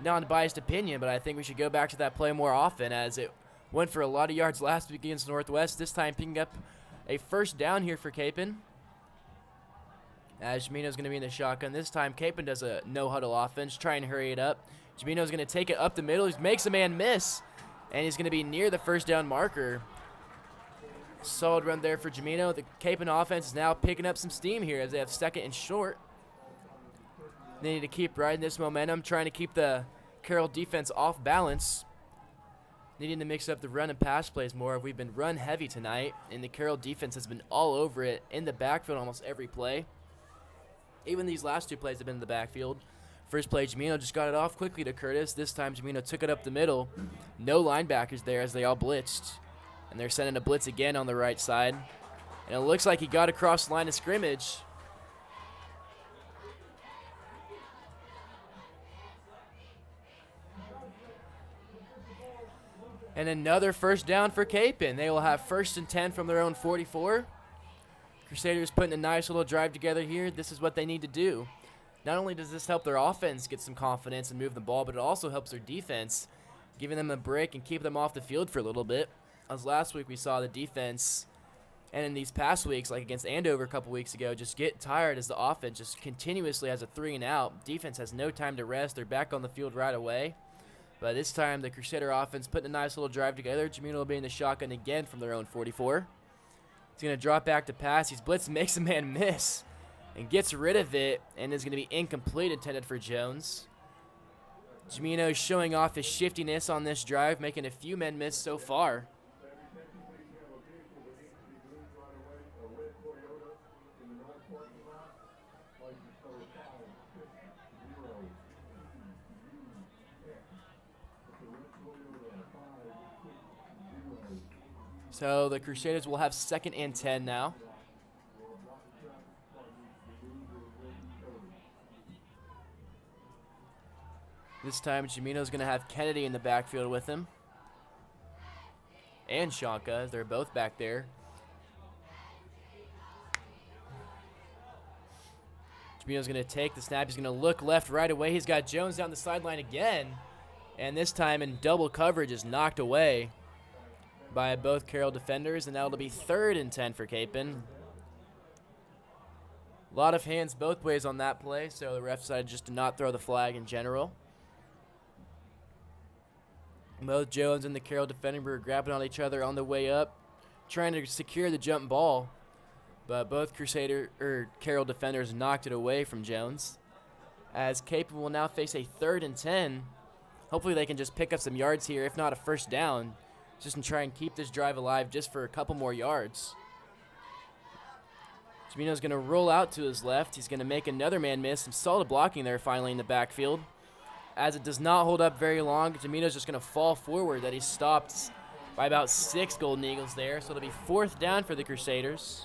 non-biased opinion, but I think we should go back to that play more often, as it went for a lot of yards last week against Northwest, this time picking up a first down here for Kapaun. As Jimeno's going to be in the shotgun. This time, Kapaun does a no-huddle offense, try and hurry it up. Jimeno's going to take it up the middle. He makes a man miss, and he's going to be near the first down marker. Solid run there for Jimeno. The Kapaun offense is now picking up some steam here as they have 2nd and short. They need to keep riding this momentum, trying to keep the Carroll defense off balance. Needing to mix up the run and pass plays more. We've been run heavy tonight, and the Carroll defense has been all over it in the backfield almost every play. Even these last 2 plays have been in the backfield. First play, Jimeno just got it off quickly to Curtis. This time, Jimeno took it up the middle. No linebackers there as they all blitzed. And they're sending a blitz again on the right side. And it looks like he got across the line of scrimmage. And another first down for Kapaun. They will have 1st and 10 from their own 44. Crusaders putting a nice little drive together here. This is what they need to do. Not only does this help their offense get some confidence and move the ball, but it also helps their defense, giving them a break and keep them off the field for a little bit. As last week we saw the defense, and in these past weeks, like against Andover a couple weeks ago, just get tired as the offense just continuously has a 3 and out. Defense has no time to rest. They're back on the field right away. But this time, the Crusader offense putting a nice little drive together. Jimeno will be in the shotgun again from their own 44. He's going to drop back to pass. He's blitzed, makes a man miss, and gets rid of it, and is going to be incomplete, intended for Jones. Jimeno showing off his shiftiness on this drive, making a few men miss so far. So the Crusaders will have 2nd and 10 now. This time, Jimeno's going to have Kennedy in the backfield with him. And Shanka. They're both back there. Jimeno's going to take the snap. He's going to look left right away. He's got Jones down the sideline again. And this time in double coverage is knocked away by both Carroll defenders, and that'll be 3rd and 10 for Kapaun. A lot of hands both ways on that play, so the ref decided just to not throw the flag in general. Both Jones and the Carroll defender were grabbing on each other on the way up. trying to secure the jump ball, but both Carroll defenders knocked it away from Jones. As Kapaun will now face a 3rd and 10. Hopefully they can just pick up some yards here, if not a first down, just to try and keep this drive alive just for a couple more yards. Jamino's going to roll out to his left. He's going to make another man miss. Some solid blocking there finally in the backfield. As it does not hold up very long, Jamino's just going to fall forward. That he stopped by about 6 Golden Eagles there. So it'll be 4th down for the Crusaders.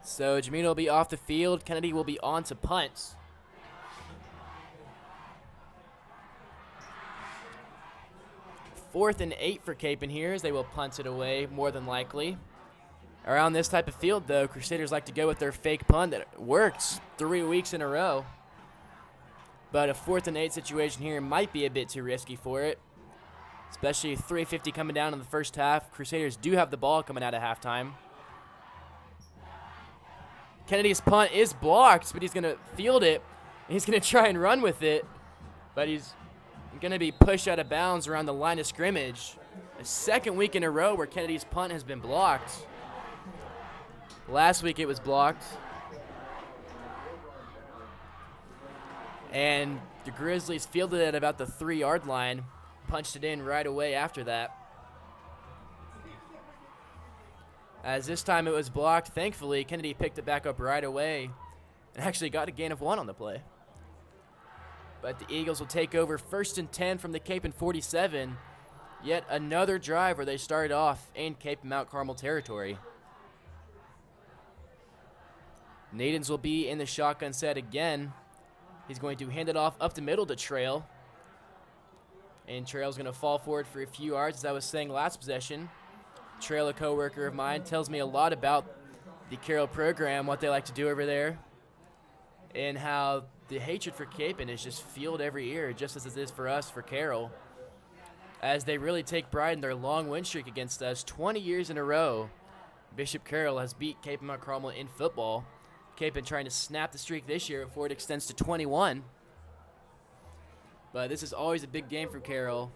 So Jamino will be off the field. Kennedy will be on to punt. Fourth and 8 for Kapaun here as they will punt it away more than likely. Around this type of field, though, Crusaders like to go with their fake punt that works 3 weeks in a row. But a 4th and 8 situation here might be a bit too risky for it, especially 3:50 coming down in the first half. Crusaders do have the ball coming out of halftime. Kennedy's punt is blocked, but he's going to field it, and he's going to try and run with it, but he's going to be pushed out of bounds around the line of scrimmage. A 2nd week in a row where Kennedy's punt has been blocked. Last week it was blocked. And the Grizzlies fielded it at about the 3-yard line, punched it in right away after that. As this time it was blocked, thankfully, Kennedy picked it back up right away and actually got a gain of 1 on the play. But the Eagles will take over 1st and 10 from the Kapaun 47. Yet another drive where they started off in Kapaun Mt Carmel territory. Nadens will be in the shotgun set again. He's going to hand it off up the middle to Trail. And Trail's going to fall forward for a few yards, as I was saying last possession. Trail, a coworker of mine, tells me a lot about the Carroll program, what they like to do over there, and how the hatred for Kapaun is just fueled every year, just as it is for us, for Carroll, as they really take pride in their long win streak against us. 20 years in a row, Bishop Carroll has beat Kapaun Mt Carmel in football. Kapaun trying to snap the streak this year before it extends to 21. But this is always a big game for Carroll.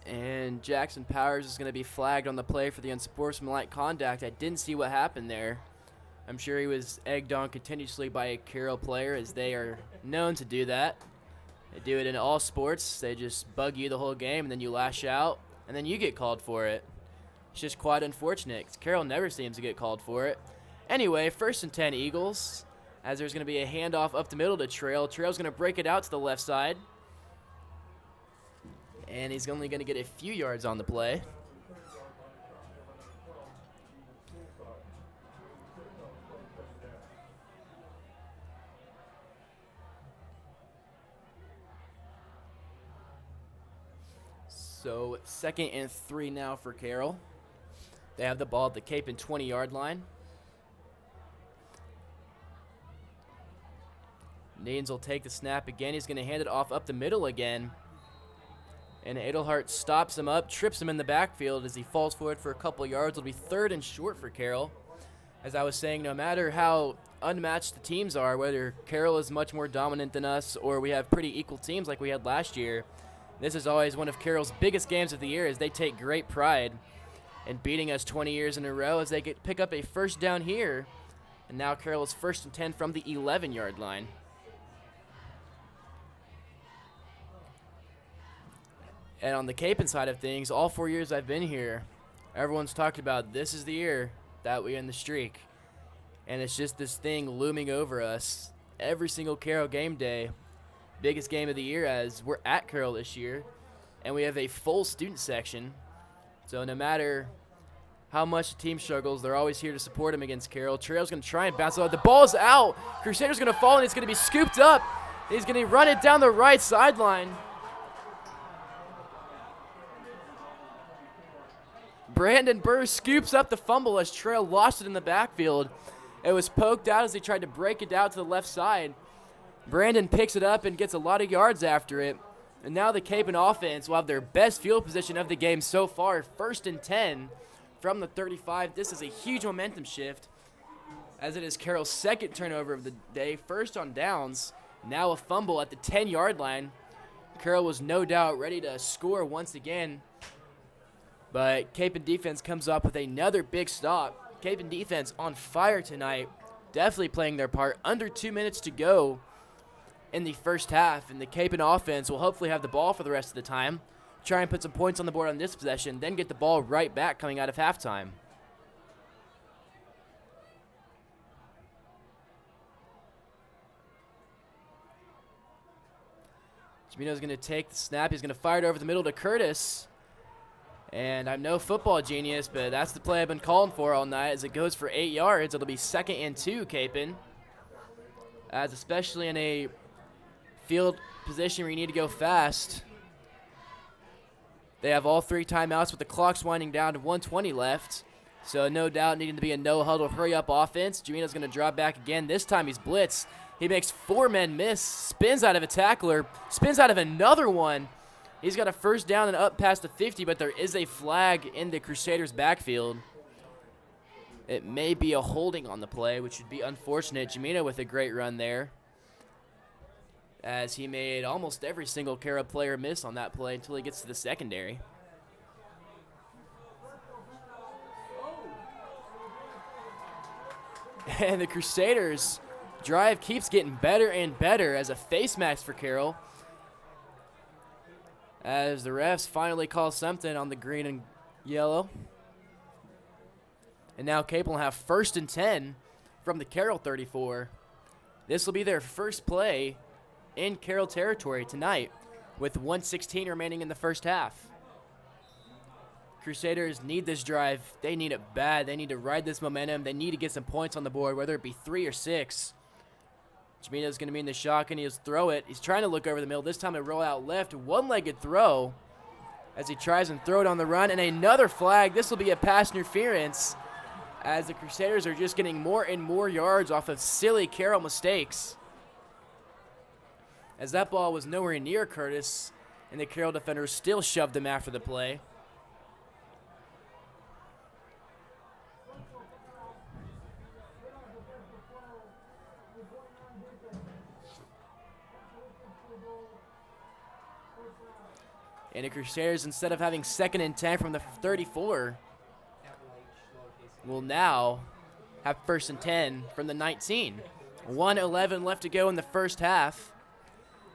And Jackson Powers is going to be flagged on the play for the unsportsmanlike conduct. I didn't see what happened there. I'm sure he was egged on continuously by a Carroll player, as they are known to do that. They do it in all sports. They just bug you the whole game, and then you lash out, and then you get called for it. It's just quite unfortunate, 'cause Carroll never seems to get called for it. Anyway, 1st and 10 Eagles, as there's going to be a handoff up the middle to Trail. Trail's going to break it out to the left side. And he's only going to get a few yards on the play. So 2nd and 3 now for Carroll. They have the ball at the Kapaun 20-yard line. Nadens will take the snap again. He's going to hand it off up the middle again. And Edelhart stops him up, trips him in the backfield as he falls forward for a couple yards. It'll be 3rd and short for Carroll. As I was saying, no matter how unmatched the teams are, whether Carroll is much more dominant than us or we have pretty equal teams like we had last year, this is always one of Carroll's biggest games of the year, as they take great pride in beating us 20 years in a row, as they pick up a first down here. And now Carroll is 1st and 10 from the 11-yard line. And on the Kapaun side of things, all 4 years I've been here, everyone's talked about this is the year that we end the streak. And it's just this thing looming over us every single Carroll game day. Biggest game of the year, as we're at Carroll this year, and we have a full student section. So no matter how much the team struggles, they're always here to support him against Carroll. Trail's going to try and bounce it out. The ball's out. Crusader's going to fall, and it's going to be scooped up. He's going to run it down the right sideline. Brandon Burr scoops up the fumble as Trail lost it in the backfield. It was poked out as he tried to break it out to the left side. Brandon picks it up and gets a lot of yards after it. And now the Kapaun offense will have their best field position of the game so far, 1st and 10 from the 35. This is a huge momentum shift, as it is Carroll's second turnover of the day, first on downs. Now a fumble at the 10-yard line. Carroll was no doubt ready to score once again, but Kapaun defense comes up with another big stop. Kapaun defense on fire tonight, definitely playing their part. Under 2 minutes to go in the first half, and the Kapaun offense will hopefully have the ball for the rest of the time, try and put some points on the board on this possession, then get the ball right back coming out of halftime. Jamino's going to take the snap. He's going to fire it over the middle to Curtis. And I'm no football genius, but that's the play I've been calling for all night. As it goes for 8 yards, it'll be 2nd and 2, Kapaun. As especially in a field position where you need to go fast. They have all 3 timeouts with the clock's winding down to 1:20 left. So no doubt needing to be a no-huddle, hurry-up offense. Jamino's going to drop back again. This time he's blitzed. He makes 4 men miss, spins out of a tackler, spins out of another one. He's got a first down and up past the 50, but there is a flag in the Crusaders' backfield. It may be a holding on the play, which would be unfortunate. Jamino with a great run there, as he made almost every single Carroll player miss on that play until he gets to the secondary. And the Crusaders' drive keeps getting better and better as a face mask for Carroll, as the refs finally call something on the green and yellow. And now Kapaun will have 1st and 10 from the Carroll 34. This will be their first play in Carroll territory tonight, with 1:16 remaining in the first half. Crusaders need this drive. They need it bad. They need to ride this momentum. They need to get some points on the board, whether it be 3 or 6. Jamino's going to be in the shotgun. He'll throw it. He's trying to look over the middle. This time a roll out left, one-legged throw as he tries and throw it on the run. And another flag. This will be a pass interference, as the Crusaders are just getting more and more yards off of silly Carroll mistakes, as that ball was nowhere near Curtis, and the Carroll defenders still shoved him after the play. And the Crusaders, instead of having 2nd and 10 from the 34, will now have 1st and 10 from the 19. 1:11 left to go in the first half,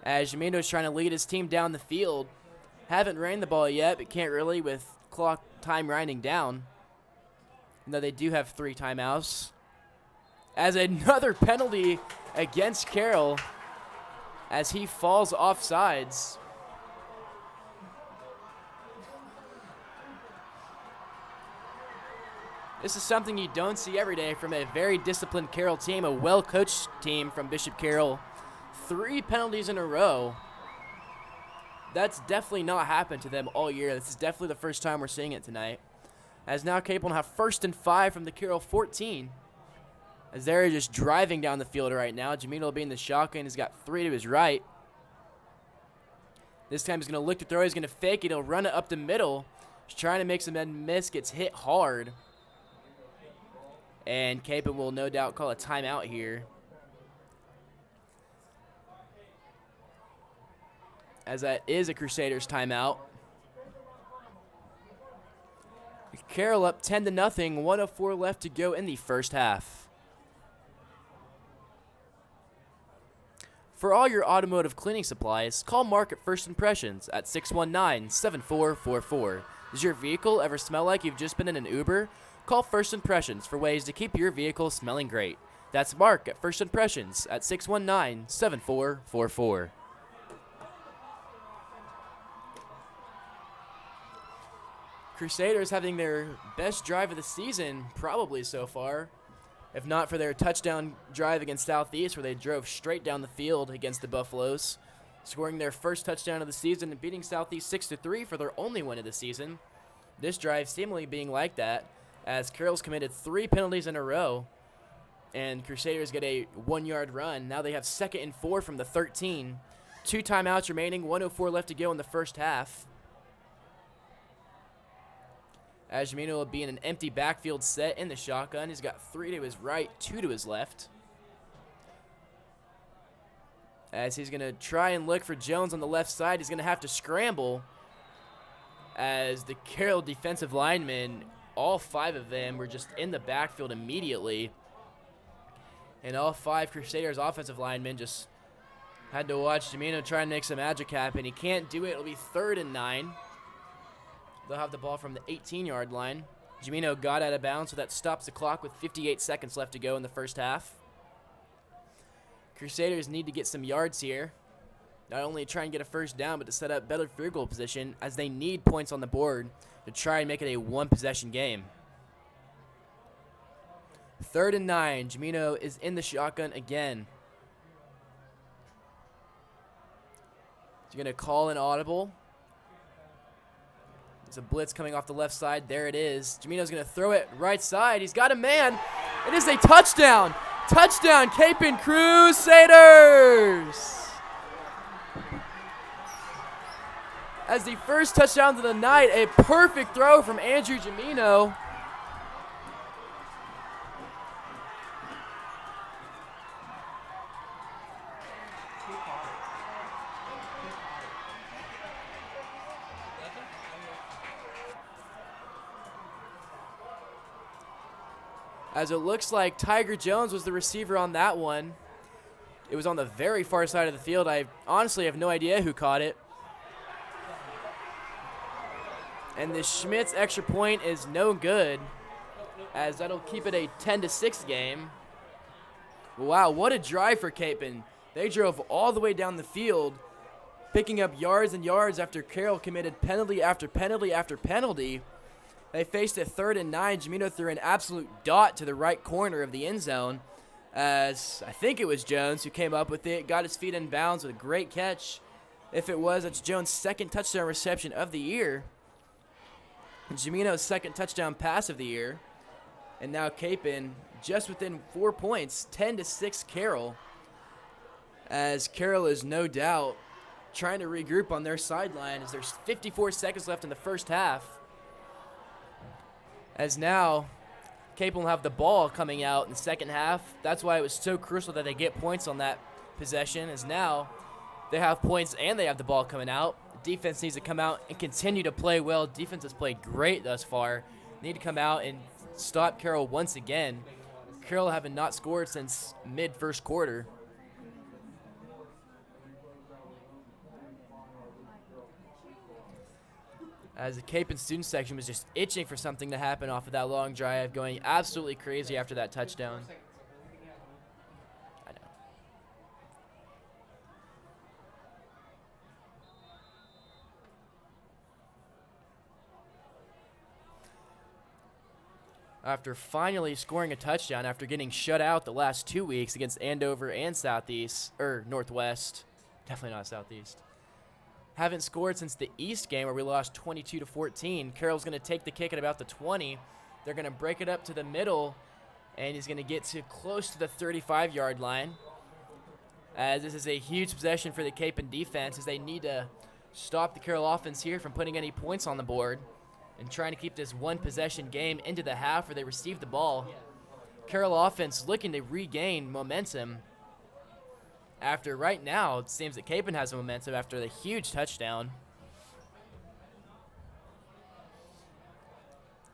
as Jamino's trying to lead his team down the field. Haven't ran the ball yet, but can't really with clock time winding down. No, they do have 3 timeouts. As another penalty against Carroll, as he falls off sides. This is something you don't see every day from a very disciplined Carroll team, a well-coached team from Bishop Carroll. 3 penalties in a row. That's definitely not happened to them all year. This is definitely the first time we're seeing it tonight. As now Kapaun will have 1st and 5 from the Carroll 14. As they're just driving down the field right now. Jamino will be in the shotgun. He's got 3 to his right. This time he's going to look to throw. He's going to fake it. He'll run it up the middle. He's trying to make some men miss. Gets hit hard. And Kapaun will no doubt call a timeout here, as that is a Crusaders timeout. Carroll up 10-0, 1:04 left to go in the first half. For all your automotive cleaning supplies, call Mark at First Impressions at 619-7444. Does your vehicle ever smell like you've just been in an Uber? Call First Impressions for ways to keep your vehicle smelling great. That's Mark at First Impressions at 619-7444. Crusaders having their best drive of the season, probably so far, if not for their touchdown drive against Southeast, where they drove straight down the field against the Buffaloes, scoring their first touchdown of the season and beating Southeast 6-3 for their only win of the season. This drive seemingly being like that, as Carroll's committed 3 penalties in a row, and Crusaders get a 1-yard run. Now they have 2nd and 4 from the 13. 2 timeouts remaining, 1:04 left to go in the first half. As Jimino will be in an empty backfield set in the shotgun. He's got 3 to his right, 2 to his left. As he's going to try and look for Jones on the left side. He's going to have to scramble as the Carroll defensive linemen, all 5 of them were just in the backfield immediately. And all 5 Crusaders offensive linemen just had to watch Jimino try and make some magic happen. He can't do it. It'll be 3rd and 9. They'll have the ball from the 18-yard line. Jimino got out of bounds, so that stops the clock with 58 seconds left to go in the first half. Crusaders need to get some yards here. Not only try and get a first down, but to set up better field goal position as they need points on the board to try and make it a 1-possession game. 3rd and 9. Jimino is in the shotgun again. He's going to call an audible. There's a blitz coming off the left side. There it is. Jimino's going to throw it right side. He's got a man. It is a touchdown. Touchdown, Kapaun Crusaders. As the first touchdown of the night, a perfect throw from Andrew Jimino. As it looks like Tiger Jones was the receiver on that one. It was on the very far side of the field. I honestly have no idea who caught it. And the Schmitz extra point is no good, as that'll keep it a 10-6 game. Wow, what a drive for Kapaun. They drove all the way down the field, picking up yards and yards after Carroll committed penalty after penalty after penalty. They faced a 3rd and 9. Jimino threw an absolute dot to the right corner of the end zone, as I think it was Jones who came up with it, got his feet in bounds with a great catch. If it was, it's Jones' 2nd touchdown reception of the year. Jimino's 2nd touchdown pass of the year. And now Kapaun just within 4 points, 10-6 Carroll. As Carroll is no doubt trying to regroup on their sideline as there's 54 seconds left in the first half. As now, Kapaun will have the ball coming out in the second half. That's why it was so crucial that they get points on that possession, as now they have points and they have the ball coming out. The defense needs to come out and continue to play well. Defense has played great thus far. They need to come out and stop Carroll once again. Carroll having not scored since mid-first quarter. As the Kapaun student section was just itching for something to happen off of that long drive, going absolutely crazy after that touchdown. I know. After finally scoring a touchdown after getting shut out the last 2 weeks against Andover and Northwest, definitely not Southeast. Haven't scored since the East game where we lost 22-14. Carroll's going to take the kick at about the 20. They're going to break it up to the middle, and he's going to get to close to the 35-yard line. As this is a huge possession for the Kapaun defense, as they need to stop the Carroll offense here from putting any points on the board and trying to keep this 1-possession game into the half where they receive the ball. Carroll offense looking to regain momentum. After right now, it seems that Kapaun has momentum after the huge touchdown.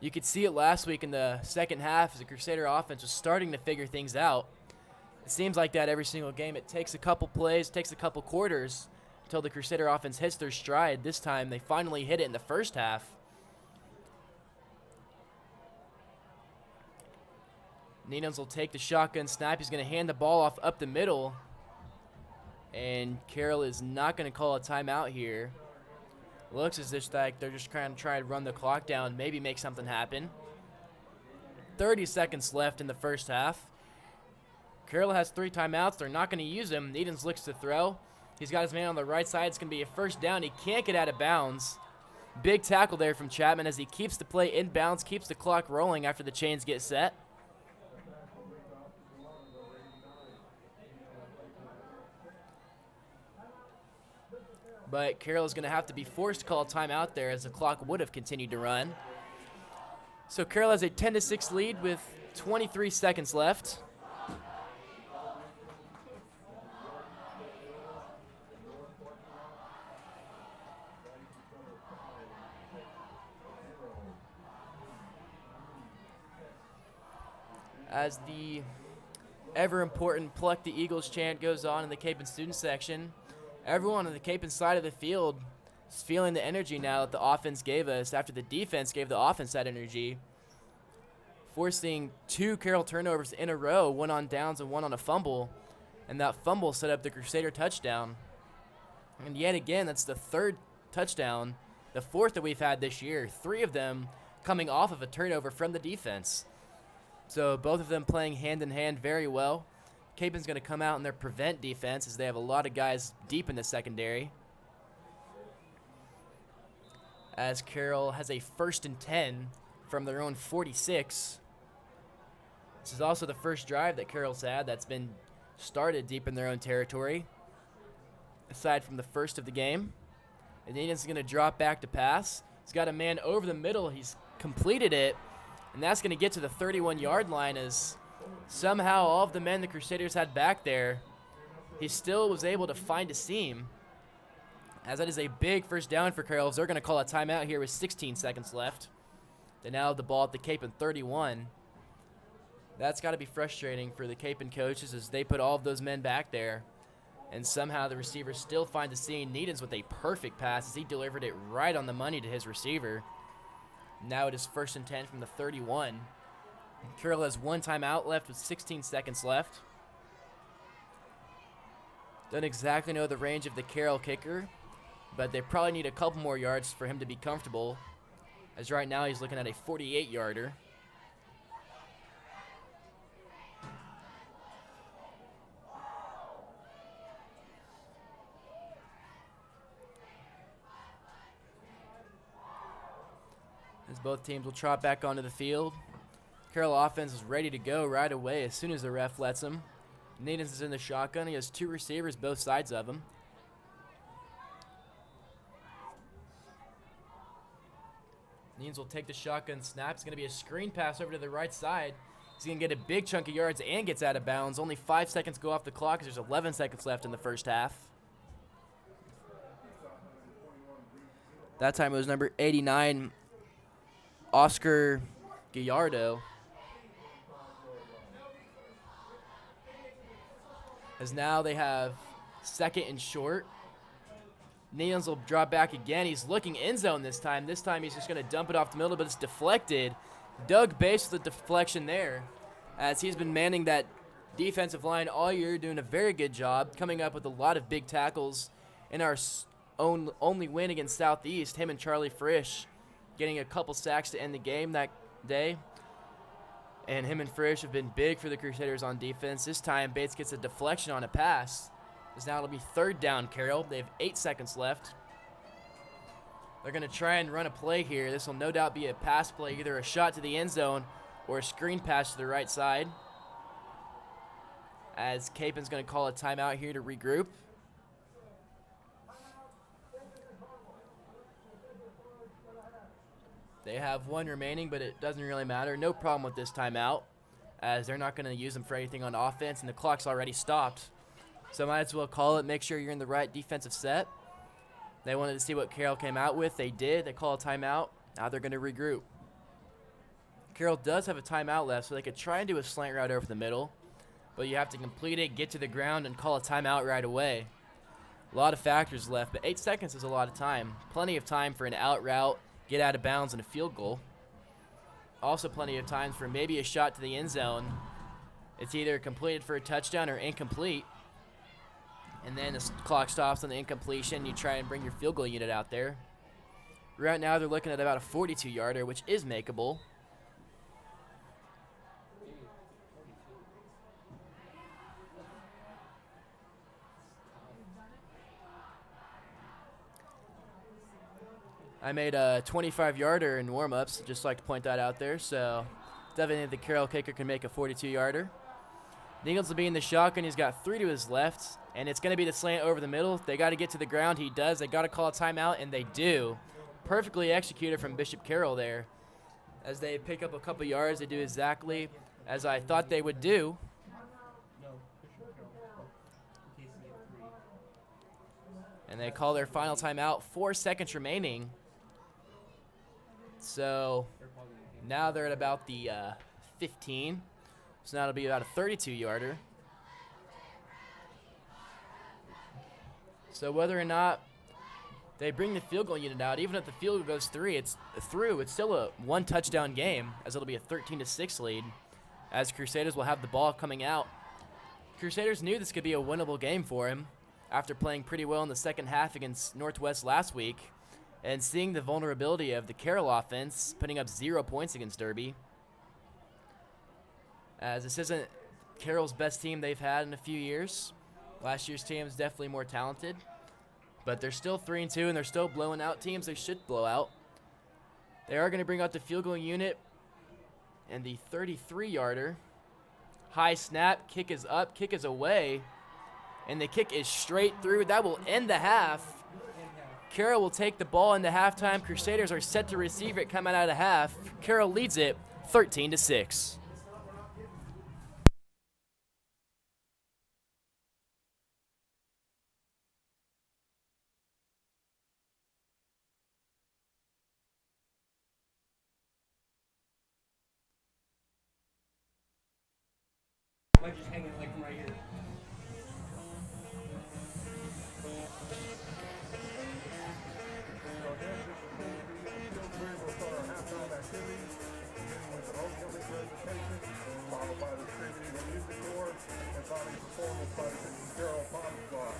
You could see it last week in the second half as the Crusader offense was starting to figure things out. It seems like that every single game. It takes a couple plays, takes a couple quarters until the Crusader offense hits their stride. This time, they finally hit it in the first half. Nenons will take the shotgun snap. He's going to hand the ball off up the middle. And Carroll is not going to call a timeout here. Looks as if they're just trying to run the clock down, maybe make something happen. 30 seconds left in the first half. Carroll has 3 timeouts. They're not going to use them. Needhams looks to throw. He's got his man on the right side. It's going to be a first down. He can't get out of bounds. Big tackle there from Chapman as he keeps the play in bounds, keeps the clock rolling after the chains get set. but Carroll is going to have to be forced to call a timeout there as the clock would have continued to run. So Carroll has a 10-6 lead with 23 seconds left. As the ever-important Pluck the Eagles chant goes on in the Kapaun student section, everyone on the Kapaun side of the field is feeling the energy now that the offense gave us after the defense gave the offense that energy, forcing 2 Carroll turnovers in a row, 1 on downs and 1 on a fumble, and that fumble set up the Crusader touchdown. And yet again, that's the 3rd touchdown, the 4th that we've had this year, 3 of them coming off of a turnover from the defense. So both of them playing hand-in-hand very well. Kapaun's going to come out in their prevent defense as they have a lot of guys deep in the secondary. As Carroll has a 1st and 10 from their own 46. This is also the first drive that Carroll's had that's been started deep in their own territory, aside from the first of the game. And Eden's going to drop back to pass. He's got a man over the middle. He's completed it. And that's going to get to the 31-yard line as somehow all of the men the Crusaders had back there, he still was able to find a seam. As that is a big first down for Carroll. They're going to call a timeout here with 16 seconds left. They now have the ball at the Kapaun 31. That's got to be frustrating for the Kapaun coaches as they put all of those men back there. And somehow the receivers still find the seam. Needens with a perfect pass as he delivered it right on the money to his receiver. Now it is 1st and 10 from the 31. Carroll has 1 timeout left with 16 seconds left. Don't exactly know the range of the Carroll kicker, but they probably need a couple more yards for him to be comfortable, as right now he's looking at a 48-yarder. As both teams will trot back onto the field. Carroll offense is ready to go right away as soon as the ref lets him. Needens is in the shotgun. He has 2 receivers both sides of him. Needens will take the shotgun snap. It's going to be a screen pass over to the right side. He's going to get a big chunk of yards and gets out of bounds. Only 5 seconds go off the clock as there's 11 seconds left in the first half. That time it was number 89, Oscar Gallardo. As now they have 2nd and short. Needens will drop back again. He's looking end zone this time. This time he's just going to dump it off the middle, but it's deflected. Doug Bates with the deflection there, as he's been manning that defensive line all year, doing a very good job, coming up with a lot of big tackles. In our only win against Southeast, him and Charlie Frisch getting a couple sacks to end the game that day. And him and Frisch have been big for the Crusaders on defense. This time, Bates gets a deflection on a pass. As now it'll be 3rd down, Carroll. They have 8 seconds left. They're going to try and run a play here. This will no doubt be a pass play, either a shot to the end zone or a screen pass to the right side. As Kapaun's going to call a timeout here to regroup. They have 1 remaining, but it doesn't really matter. No problem with this timeout, as they're not going to use them for anything on offense, and the clock's already stopped. So might as well call it, make sure you're in the right defensive set. They wanted to see what Carroll came out with. They did. They call a timeout. Now they're going to regroup. Carroll does have a timeout left, so they could try and do a slant route over the middle, but you have to complete it, get to the ground, and call a timeout right away. A lot of factors left, but 8 seconds is a lot of time. Plenty of time for an out route, get out of bounds, and a field goal. Also plenty of time for maybe a shot to the end zone. It's either completed for a touchdown or incomplete. And then the clock stops on the incompletion. You try and bring your field goal unit out there. Right now they're looking at about a 42-yarder, which is makeable. I made a 25-yarder in warm-ups, just like to point that out there. So definitely the Carroll kicker can make a 42-yarder. Needles will be in the shotgun. He's got 3 to his left. And it's going to be the slant over the middle. They got to get to the ground. He does. They got to call a timeout, and they do. Perfectly executed from Bishop Carroll there. As they pick up a couple yards, they do exactly as I thought they would do. And they call their final timeout. 4 seconds remaining. So now they're at about the 15. So now it'll be about a 32-yarder. So whether or not they bring the field goal unit out, even if the field goal goes it's still a one-touchdown game, as it'll be a 13-6 lead, as Crusaders will have the ball coming out. Crusaders knew this could be a winnable game for him after playing pretty well in the second half against Northwest last week and seeing the vulnerability of the Carroll offense, putting up 0 points against Derby. As this isn't Carroll's best team they've had in a few years. Last year's team is definitely more talented, but they're still 3-2 and they're still blowing out teams they should blow out. They are going to bring out the field goal unit and the 33-yarder. High snap, kick is up, kick is away, and the kick is straight through. That will end the half. Carroll will take the ball into halftime. Crusaders are set to receive it coming out of half. Carroll leads it 13-6. Might just hang it like from right here. Followed by the tribute and music corps, and finally performance by Bishop Carroll Squad.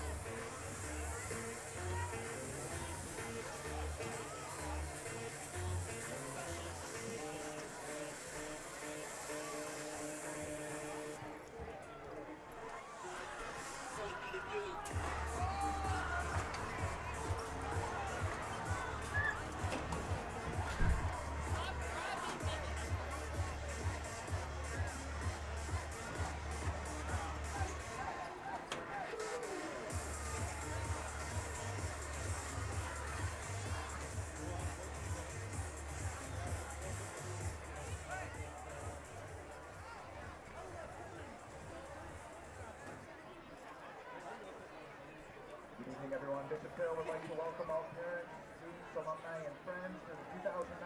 Good evening, everyone. Bishop Carroll would like to welcome all parents, students, alumni, and friends to the 2019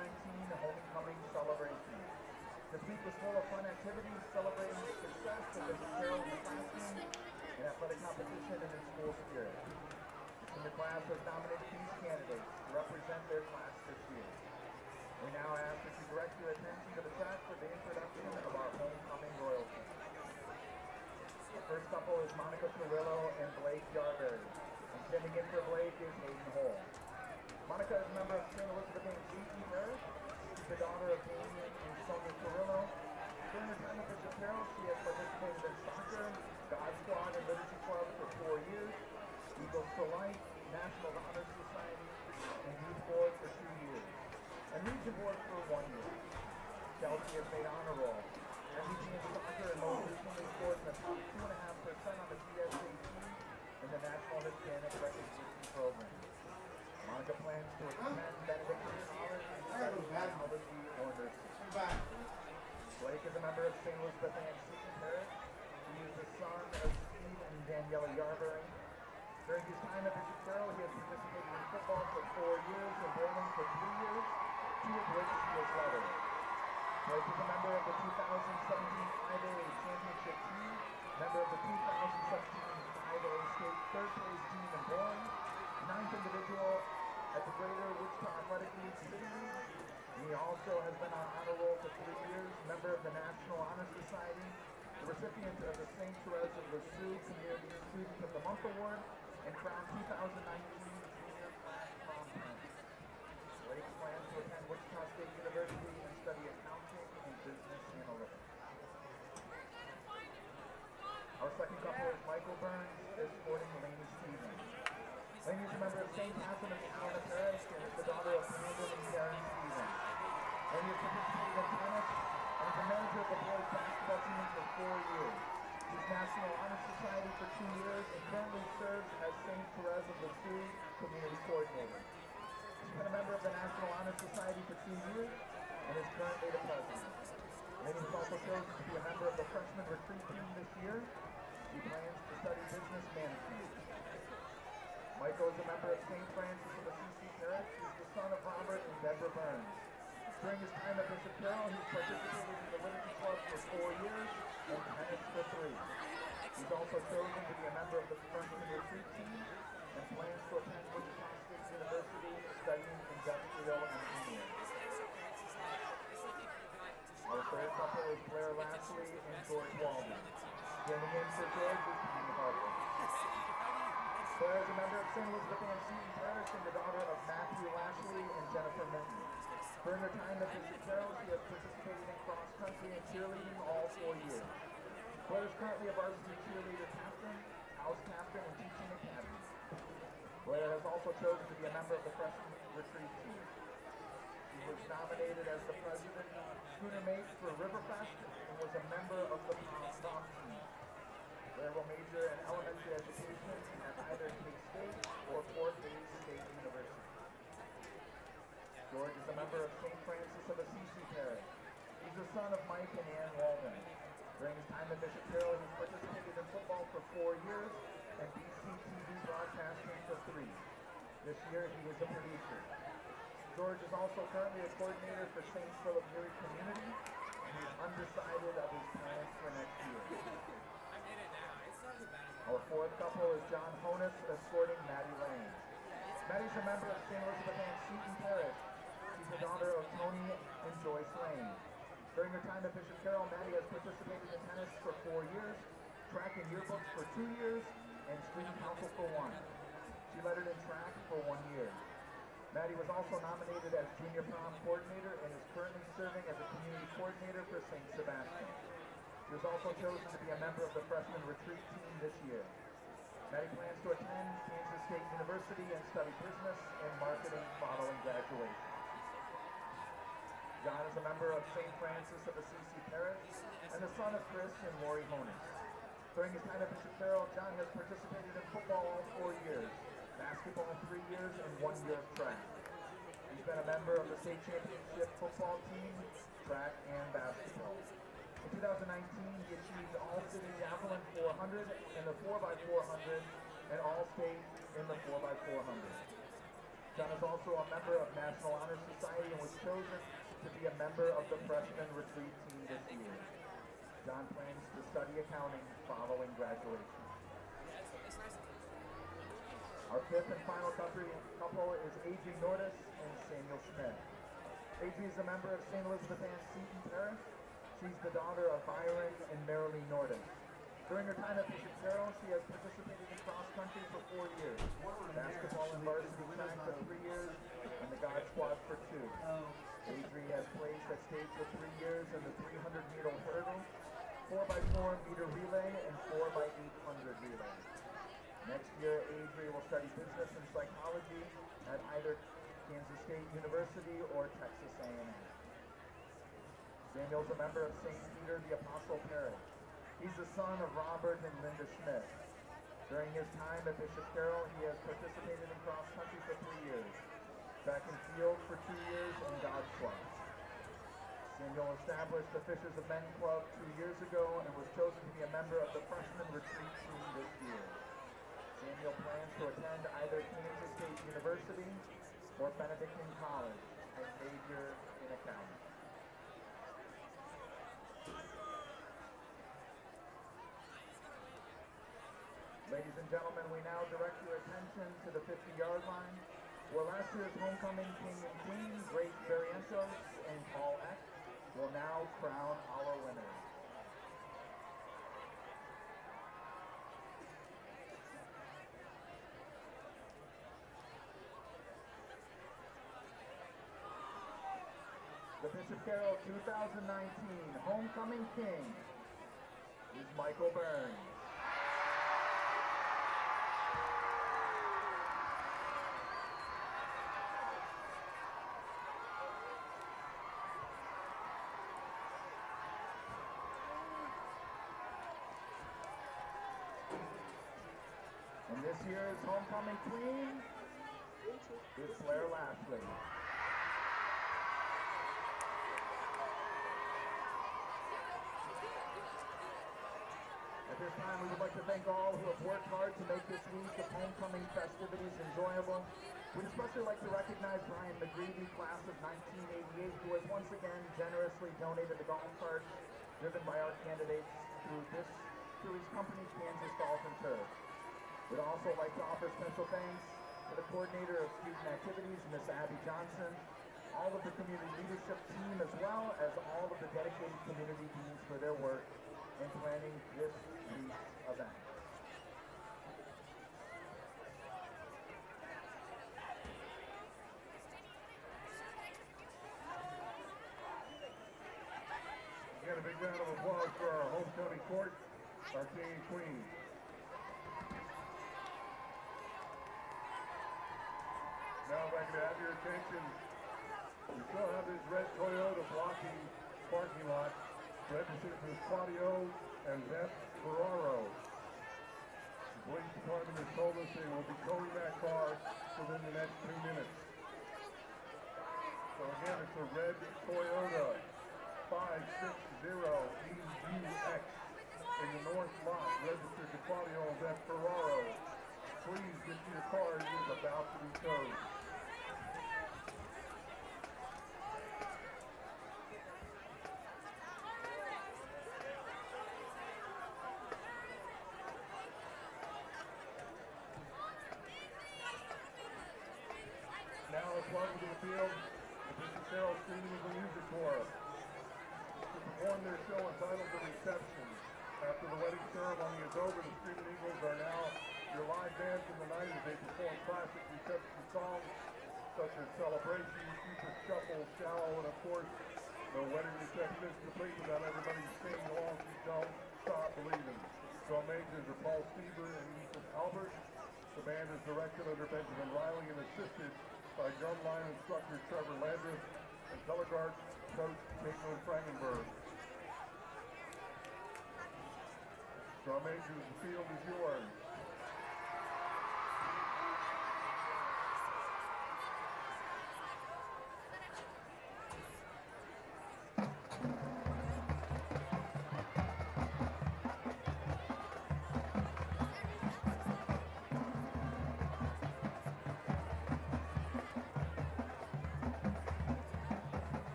Homecoming Celebration. This week was full of fun activities celebrating the success of Bishop Carroll in the classroom and athletic competition in his school spirit. The senior class has nominated these candidates to represent their class this year. We now ask that you direct your attention to the track for the introduction of our homecoming royalty. The first couple is Monica Carrillo and Blake Jarberry. Standing in for Blake is Hayden Hall. Monica is a member of St. Elizabeth and G.E. Parish. She's the daughter of Damien and Sonia Carrillo. During her time at Bishop Carroll, she has participated in soccer, God Squad, and Literacy Club for 4 years, Eagles for Life, National Honor Society, and Youth Board for 2 years, and Region Board for 1 year. Chelsea has made honor roll. MVP in soccer and most recently scored in the top 2.5% on the GSAT in the National Hispanic Recognition Program. Monica plans to attend Benedictine College and study psychology or nursing. Blake is a member of St. Elizabeth and Seton Parish. He is the son of Steve and Daniela Yarberry. During his time at Bishop Carroll, he has participated in football for 4 years and bowling for 3 years, 2 of which he has led. Blake is a member of the 2017 5A Championship team, member of the 2017 5A State third place team in bowling, 9th individual at the Greater Wichita Athletic League City League. He also has been on honor roll for 3 years, member of the National Honor Society, the recipient of the St. Therese of Lisieux Community Student of the Month Award, and crowned 2019 Junior Class Prom Parent. Blake plans to attend Wichita State University and study accounting and business analytics. Our second couple is Michael Burns, escorting Lainey Stevens. Lainey is a member of St. Catherine of Indiana Parish and is the daughter of Brandon and Karen Stevens. Lainey has participated in tennis and is the manager of the boys basketball team for 4 years. She's National Honor Society for 2 years and currently currently the president. Laney was also chosen to be a member of the freshman retreat team this year. He plans to study business management. Michael is a member of St. Francis of Assisi Parish. He's the son of Robert and Deborah Burns. During his time at Bishop Carroll, he's participated in the Liturgy Club for 4 years and tennis for 3. He's also chosen to be a member of the freshman retreat team and plans to attend Wichita State University studying industrial engineering. Our third couple is Blair Lashley and George Walden. Standing in for George is Penny Harper. Blair is a member of St. Elizabeth Ann Seton Parish and the daughter of Matthew Lashley and Jennifer Minton. During her time at Bishop Carroll, she has participated in cross-country and cheerleading all 4 years. Blair is currently a varsity cheerleader captain, house captain, and teaching academy. Blair has also chosen to be a member of the freshman retreat team. She was nominated as the president schooner mate for Riverfest and was a member of the prom team. Blair will major in elementary education at either K-State or Fort Hays State University. George is a member of St. Francis of Assisi Parish. He's the son of Mike and Ann Walden. During his time at Bishop Carroll, he's participated in football for 4 years and BCTV broadcasting for 3. This year, he is a producer. George is also currently a coordinator for St. Philip Neri Community, and he's undecided of his plans for next year. Our fourth couple is John Honus escorting Maddie Lane. Maddie's a member of St. Elizabeth Ann Seton Parish. She's the daughter of Tony and Joyce Lane. During her time at Bishop Carroll, Maddie has participated in tennis for 4 years, track and yearbooks for 2 years, and student council for 1. She lettered in track for 1 year. Maddie was also nominated as junior prom coordinator and is currently serving as a community coordinator for St. Sebastian. She was also chosen to be a member of the freshman retreat team this year. Maddie plans to attend Kansas State University and study business and marketing following graduation. John is a member of St. Francis of Assisi Parish and the son of Chris and Lori Honus. During his time at Bishop Carroll, John has participated in football all 4 years, basketball 3 years, and 1 year of track. He's been a member of the state championship football team, track, and basketball. In 2019, he achieved All-City Javelin 400 in the 4x400 and All-State in the 4x400. John is also a member of National Honor Society and was chosen to be a member of the freshman retreat team this year. John plans to study accounting following graduation. Our fifth and final couple is Adri Nordis and Samuel Smith. Adri is a member of St. Elizabeth Ann Seton Parish. She's the daughter of Byron and Marilee Nordis. During her time at Bishop Carroll, she has participated in cross country for 4 years, basketball and varsity track for 3 years, and the God Squad for 2. Adri has placed at state for 3 years in the 300-meter hurdle, 4x4 meter relay, and 4x800 relay. Next year, Adri will study business and psychology at either Kansas State University or Texas A&M. Samuel's a member of St. Peter the Apostle Parish. He's the son of Robert and Linda Smith. During his time at Bishop Carroll, he has participated in cross country for 3 years, track and field for 2 years, and God Club. Samuel established the Fishers of Men Club 2 years ago and was chosen to be a member of the freshman retreat team this year. Samuel plans to attend either Kansas State University or Benedictine College and major in accounting. Ladies and gentlemen, we now direct your attention to the 50-yard line, where last year's homecoming king and queen, Grace Barrientos and Paul Eck, will now crown our winners. The Bishop Carroll 2019 homecoming king is Michael Burns. And this year's homecoming queen is Blair Lashley. this time, we would like to thank all who have worked hard to make this week of homecoming festivities enjoyable. We'd especially like to recognize Brian McGreevy, class of 1988, who has once again generously donated the golf carts driven by our candidates through his company, Kansas Golf and Turf. We'd also like to offer special thanks to the coordinator of student activities, Miss Abby Johnson, all of the community leadership team, as well as all of the dedicated community teams for their work in planning this week's event. Again, a big round of applause for our homecoming court, our king and queen. Now, if I could have your attention, we still have this red Toyota blocking parking lot, registered to Claudio and Beth Ferraro. The police department has told us they will be towing that car within the next 2 minutes. So again, it's a red Toyota 560EUX in the north lot, registered to Claudio and Beth Ferraro. Please get to your car, it is about to be towed. Now let's welcome to the field the Bishop Carroll Streaming Eagle Music Corps to perform their show entitled The Reception. After the wedding ceremony is over, the Streaming Eagles are now your live band from the night as they perform classic reception songs such as Celebration, Cupid Shuffle, Shallow, and of course, the wedding reception is complete without everybody singing along to Don't Stop Believing. Drum majors are Paul Stieber and Ethan Albert. The band is directed under Benjamin Riley and assisted by drumline instructor Trevor Landreth and color guard coach Caitlin Frankenberg. Drum majors, the field is yours.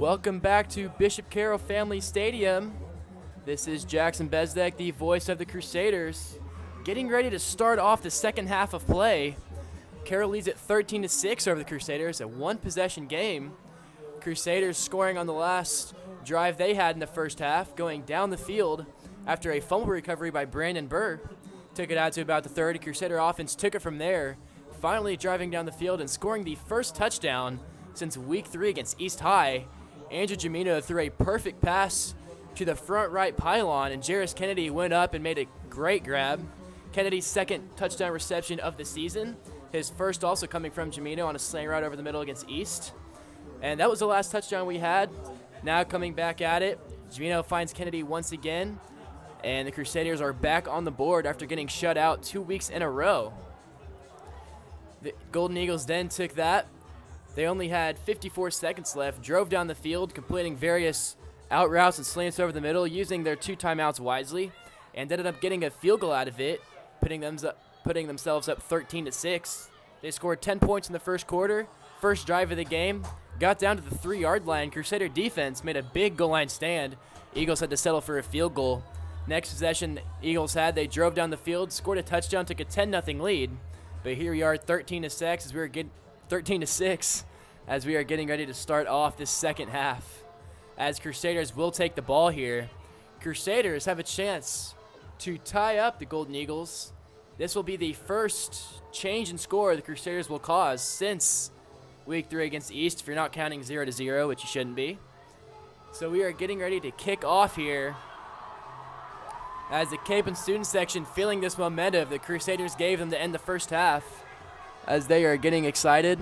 Welcome back to Bishop Carroll Family Stadium. This is Jackson Bezdek, the voice of the Crusaders, getting ready to start off the second half of play. Carroll leads at 13-6 over the Crusaders, a one-possession game. Crusaders scoring on the last drive they had in the first half, going down the field after a fumble recovery by Brandon Burr. Took it out to about the 30. Crusader offense took it from there, finally driving down the field and scoring the first touchdown since week 3 against East High. Andrew Jamino threw a perfect pass to the front right pylon, and Jarris Kennedy went up and made a great grab. Kennedy's second touchdown reception of the season, his first also coming from Jamino on a slant route over the middle against East. And that was the last touchdown we had. Now coming back at it, Jamino finds Kennedy once again, and the Crusaders are back on the board after getting shut out 2 weeks in a row. The Golden Eagles then took that. They only had 54 seconds left, drove down the field, completing various out routes and slants over the middle, using their 2 timeouts wisely, and ended up getting a field goal out of it, putting themselves up 13-6. They scored 10 points in the first quarter, first drive of the game, got down to the 3-yard line. Crusader defense made a big goal line stand. Eagles had to settle for a field goal. Next possession Eagles had, they drove down the field, scored a touchdown, took a 10-0 lead. But here we are, 13-6 as we are getting 13-6 as we are getting ready to start off this second half. As Crusaders will take the ball here, Crusaders have a chance to tie up the Golden Eagles. This will be the first change in score the Crusaders will cause since week 3 against East, if you're not counting 0-0, which you shouldn't be. So we are getting ready to kick off here as the Kapaun student section feeling this momentum the Crusaders gave them to end the first half, as they are getting excited.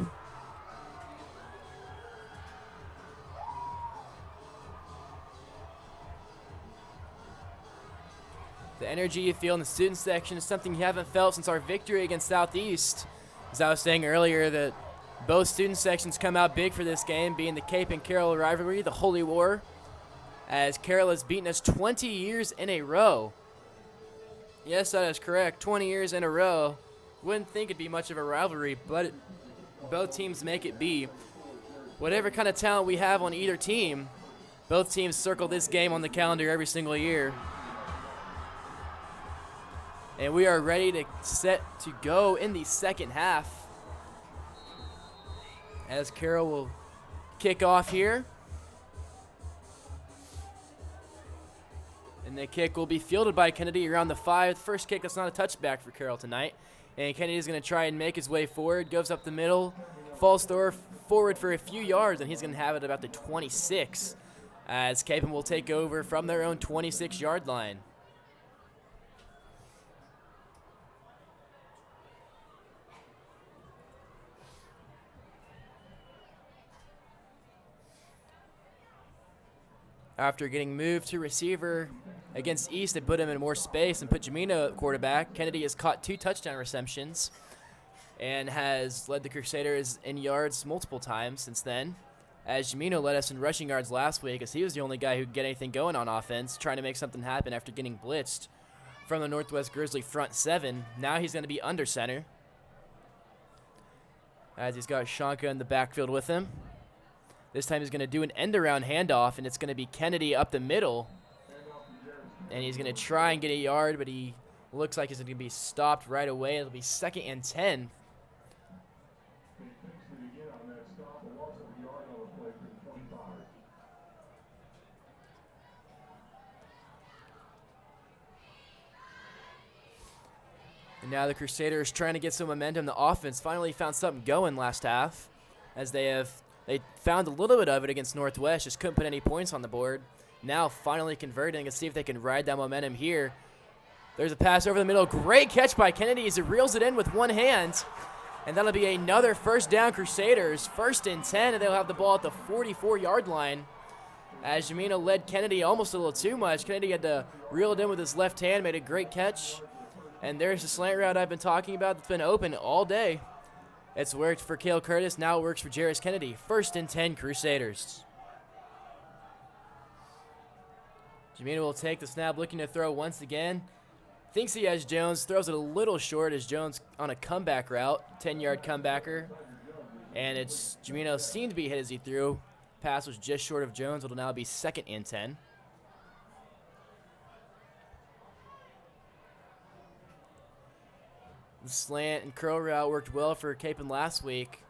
The energy you feel in the student section is something you haven't felt since our victory against Southeast. As I was saying earlier, that both student sections come out big for this game, being the Kapaun Carroll rivalry, the Holy War, as Carroll has beaten us 20 years in a row. Yes, that is correct, 20 years in a row. Wouldn't think it'd be much of a rivalry, but both teams make it be. Whatever kind of talent we have on either team, both teams circle this game on the calendar every single year. And we are ready to set to go in the second half, as Carroll will kick off here. And the kick will be fielded by Kennedy around the 5. The first kick, that's not a touchback for Carroll tonight. And Kennedy is going to try and make his way forward, goes up the middle, falls forward for a few yards, and he's going to have it about the 26, as Kapaun will take over from their own 26-yard line. After getting moved to receiver against East, they put him in more space and put Jamino at quarterback. Kennedy has caught 2 touchdown receptions and has led the Crusaders in yards multiple times since then, as Jamino led us in rushing yards last week, as he was the only guy who could get anything going on offense, trying to make something happen after getting blitzed from the Northwest Grizzly front 7. Now he's going to be under center, as he's got Shanka in the backfield with him. This time he's going to do an end-around handoff, and it's going to be Kennedy up the middle. And he's going to try and get a yard, but he looks like he's going to be stopped right away. It'll be 2nd and 10. And now the Crusaders trying to get some momentum. The offense finally found something going last half, as they found a little bit of it against Northwest, just couldn't put any points on the board. Now finally converting and see if they can ride that momentum here. There's a pass over the middle. Great catch by Kennedy as he reels it in with one hand. And that'll be another first down Crusaders. 1st and 10, and they'll have the ball at the 44-yard line. As Jamino led Kennedy almost a little too much. Kennedy had to reel it in with his left hand, made a great catch. And there's the slant route I've been talking about that's been open all day. It's worked for Cale Curtis, now it works for Jarris Kennedy. 1st and 10 Crusaders. Jamino will take the snap, looking to throw once again. Thinks he has Jones, throws it a little short as Jones on a comeback route, 10-yard comebacker. And it's Jamino seemed to be hit as he threw. pass was just short of Jones. It'll now be 2nd and 10. The slant and curl route worked well for Kapaun last week.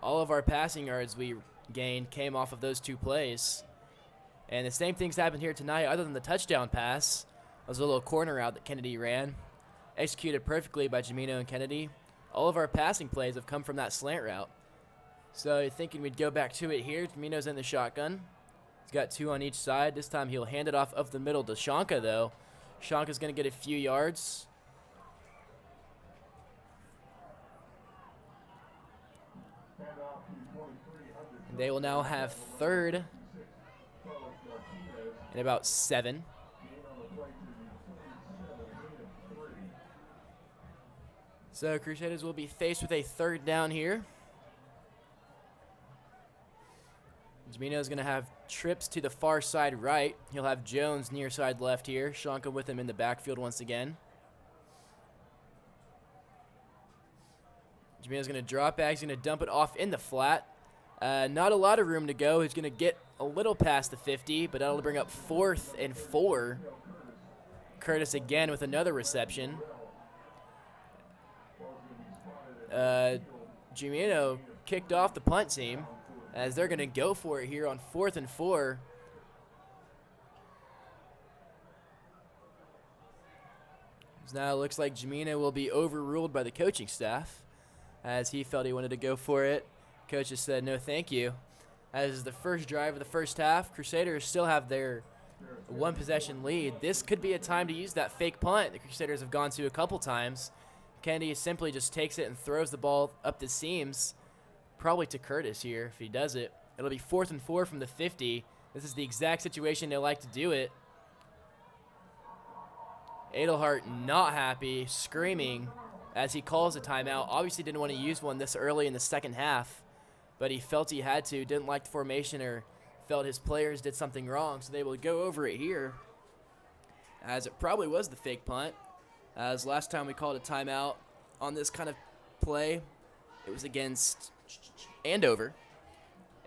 All of our passing yards we gained came off of those 2 plays. And the same things happened here tonight other than the touchdown pass. It was a little corner route that Kennedy ran. Executed perfectly by Jamino and Kennedy. All of our passing plays have come from that slant route. So you're thinking we'd go back to it here. Jamino's in the shotgun. He's got 2 on each side. This time he'll hand it off of the middle to Shanka, though. Shanka's going to get a few yards. And they will now have 3rd and about 7. So Crusaders will be faced with a 3rd down here. Jamino's going to have trips to the far side right. He'll have Jones near side left here. Shanka with him in the backfield once again. Jamino's going to drop back. He's going to dump it off in the flat. Not a lot of room to go. He's going to get a little past the 50, but that'll bring up 4th and 4. Curtis again with another reception. Jamino kicked off the punt team as they're going to go for it here on 4th and 4. Now it looks like Jamino will be overruled by the coaching staff as he felt he wanted to go for it. Coach just said no thank you. As the first drive of the first half, Crusaders still have their 1 possession lead. This could be a time to use that fake punt the Crusaders have gone to a couple times. Kennedy simply just takes it and throws the ball up the seams, probably to Curtis here if he does it. It'll be 4th and 4 from the 50. This is the exact situation they like to do it. Adelhart not happy, screaming as he calls a timeout. Obviously didn't want to use one this early in the second half, but he felt he had to, didn't like the formation or felt his players did something wrong, so they will go over it here as it probably was the fake punt. As last time we called a timeout on this kind of play, it was against Andover.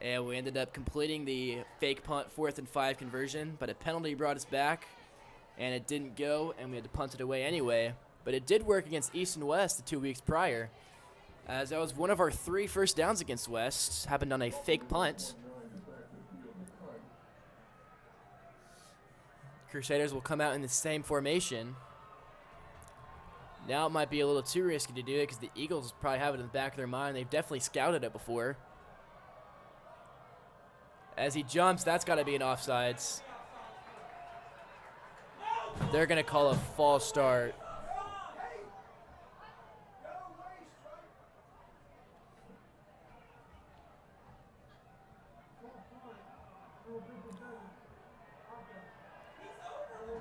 And we ended up completing the fake punt 4th and 5 conversion, but a penalty brought us back, and it didn't go, and we had to punt it away anyway. But it did work against East and West the 2 weeks prior, as that was one of our 3 first downs against West, happened on a fake punt. Crusaders will come out in the same formation. Now it might be a little too risky to do it because the Eagles probably have it in the back of their mind. They've definitely scouted it before. As he jumps, that's got to be an offsides. They're going to call a false start.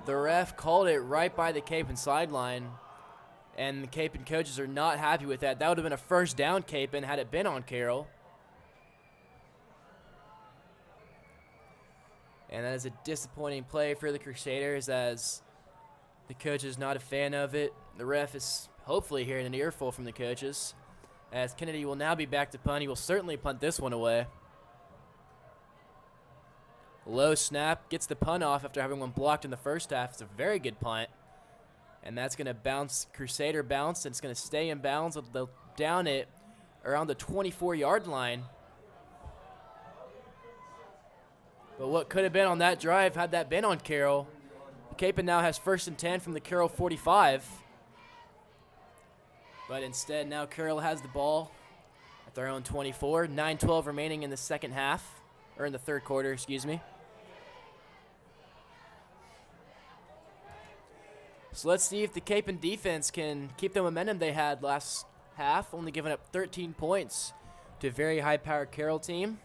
The ref called it right by the Kapaun sideline. And the Kapaun coaches are not happy with that. That would have been a first down, Kapaun, had it been on Carroll. And that is a disappointing play for the Crusaders as the coach is not a fan of it. The ref is hopefully hearing an earful from the coaches. As Kennedy will now be back to punt. He will certainly punt this one away. Low snap, gets the punt off after having one blocked in the first half. It's a very good punt. And that's going to bounce, Crusader bounce, and it's going to stay in bounds. They'll down it around the 24-yard line. But what could have been on that drive had that been on Carroll? Kapaun now has 1st and 10 from the Carroll 45. But instead, now Carroll has the ball at their own 24. 9:12 remaining in the second half, or in the third quarter, excuse me. So let's see if the Kapaun defense can keep the momentum they had last half, only giving up 13 points to a very high-powered Carroll team.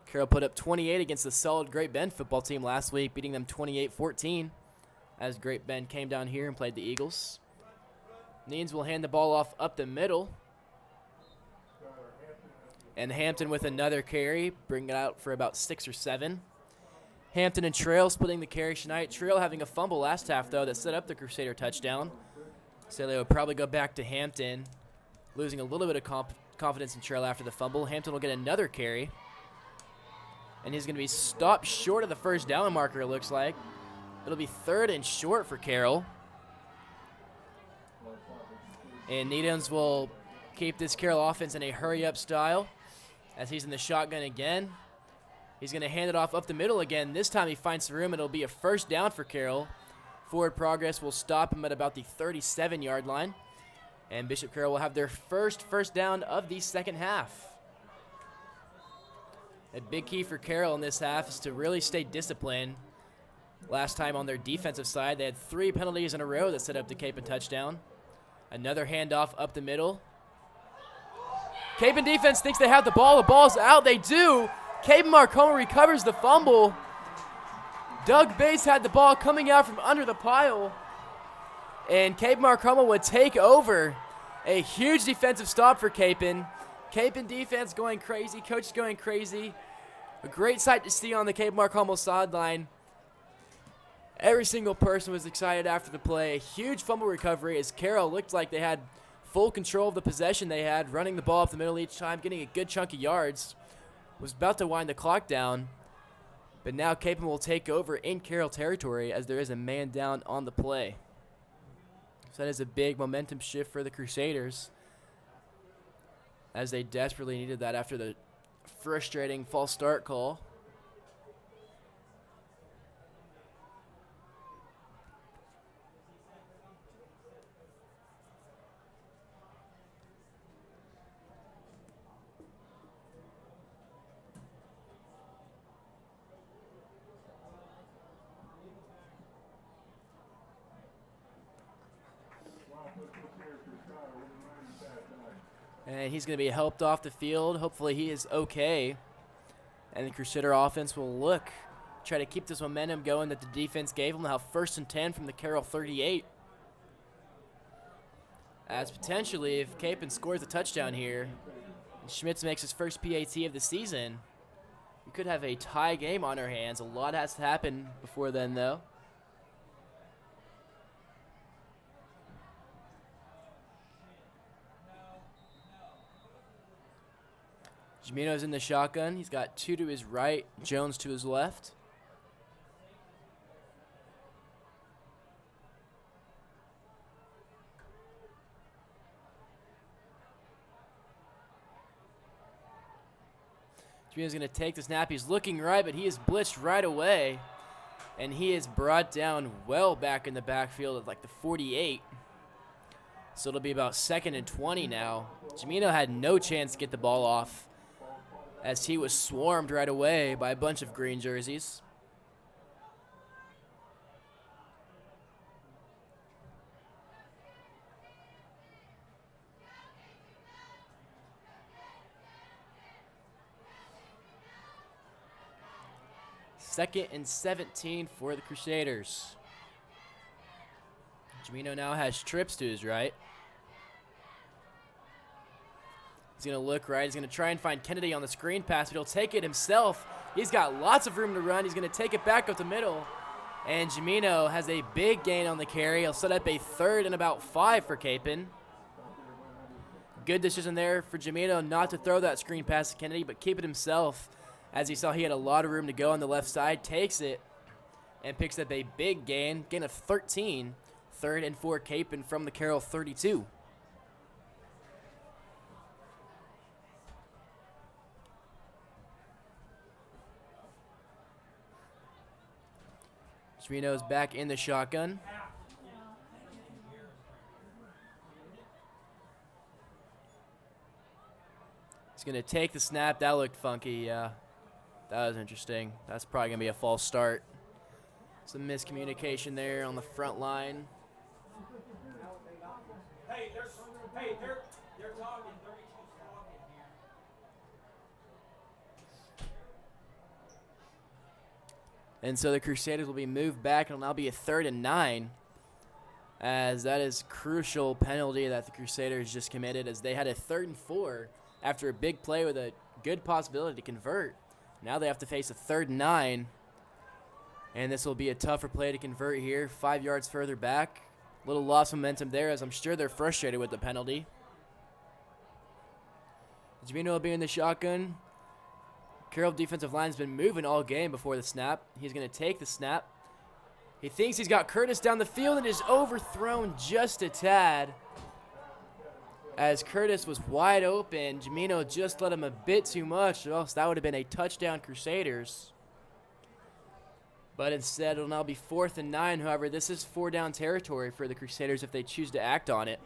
Carroll put up 28 against the solid Great Bend football team last week, beating them 28-14 as Great Bend came down here and played the Eagles. Neens will hand the ball off up the middle. And Hampton with another carry, bring it out for about 6 or 7. Hampton and Trail splitting the carry tonight. Trail having a fumble last half, though, that set up the Crusader touchdown. So they will probably go back to Hampton, losing a little bit of confidence in Trail after the fumble. Hampton will get another carry. And he's going to be stopped short of the first down marker, it looks like. It'll be 3rd and short for Carroll. And Needhams will keep this Carroll offense in a hurry-up style as he's in the shotgun again. He's going to hand it off up the middle again. This time he finds the room. It'll be a first down for Carroll. Forward progress will stop him at about the 37-yard line. And Bishop Carroll will have their first down of the second half. A big key for Carroll in this half is to really stay disciplined. Last time on their defensive side, they had 3 penalties in a row that set up the Kapaun touchdown. Another handoff up the middle. Kapaun defense thinks they have the ball. The ball's out. They do. Kapaun Mt Carmel recovers the fumble. Doug Bates had the ball coming out from under the pile. And Kapaun Mt Carmel would take over. A huge defensive stop for Kapaun. Kapaun defense going crazy. Coach going crazy. A great sight to see on the Kapaun Mt Carmel sideline. Every single person was excited after the play. A huge fumble recovery as Carroll looked like they had full control of the possession they had, running the ball up the middle each time, getting a good chunk of yards. Was about to wind the clock down. But now Kapaun will take over in Carroll territory as there is a man down on the play. So that is a big momentum shift for the Crusaders, as they desperately needed that after the frustrating false start call. And he's going to be helped off the field. Hopefully he is okay. And the Crusader offense will try to keep this momentum going that the defense gave them. They'll have 1st and 10 from the Carroll 38. As potentially, if Kapaun scores a touchdown here, and Schmitz makes his first PAT of the season, we could have a tie game on our hands. A lot has to happen before then, though. Jimino's in the shotgun. He's got 2 to his right, Jones to his left. Jimino's going to take the snap. He's looking right, but he is blitzed right away. And he is brought down well back in the backfield at like the 48. So it'll be about 2nd and 20 now. Jimino had no chance to get the ball off, as he was swarmed right away by a bunch of green jerseys. Second and 17 for the Crusaders. Jimino now has trips to his right. He's going to look right. He's going to try and find Kennedy on the screen pass, but he'll take it himself. He's got lots of room to run. He's going to take it back up the middle. And Jimino has a big gain on the carry. He'll set up a 3rd and about 5 for Kapaun. Good decision there for Jimino not to throw that screen pass to Kennedy, but keep it himself, as he saw he had a lot of room to go on the left side. Takes it and picks up a big gain of 13. 3rd and 4 Kapaun from the Carroll 32. Jimino's back in the shotgun. He's going to take the snap. That looked funky, yeah. That was interesting. That's probably going to be a false start. Some miscommunication there on the front line. Hey, they're talking. They're talking here. And so the Crusaders will be moved back. It'll now be a 3rd and 9, as that is crucial penalty that the Crusaders just committed, as they had a 3rd and 4 after a big play with a good possibility to convert. Now they have to face a 3rd and 9, and this will be a tougher play to convert here. 5 yards further back. A little lost momentum there, as I'm sure they're frustrated with the penalty. Jimino will be in the shotgun. Carroll defensive line's been moving all game before the snap. He's going to take the snap. He thinks he's got Curtis down the field and is overthrown just a tad. As Curtis was wide open, Jamino just let him a bit too much, or else that would have been a touchdown Crusaders. But instead, it'll now be 4th and 9. However, this is 4-down territory for the Crusaders if they choose to act on it.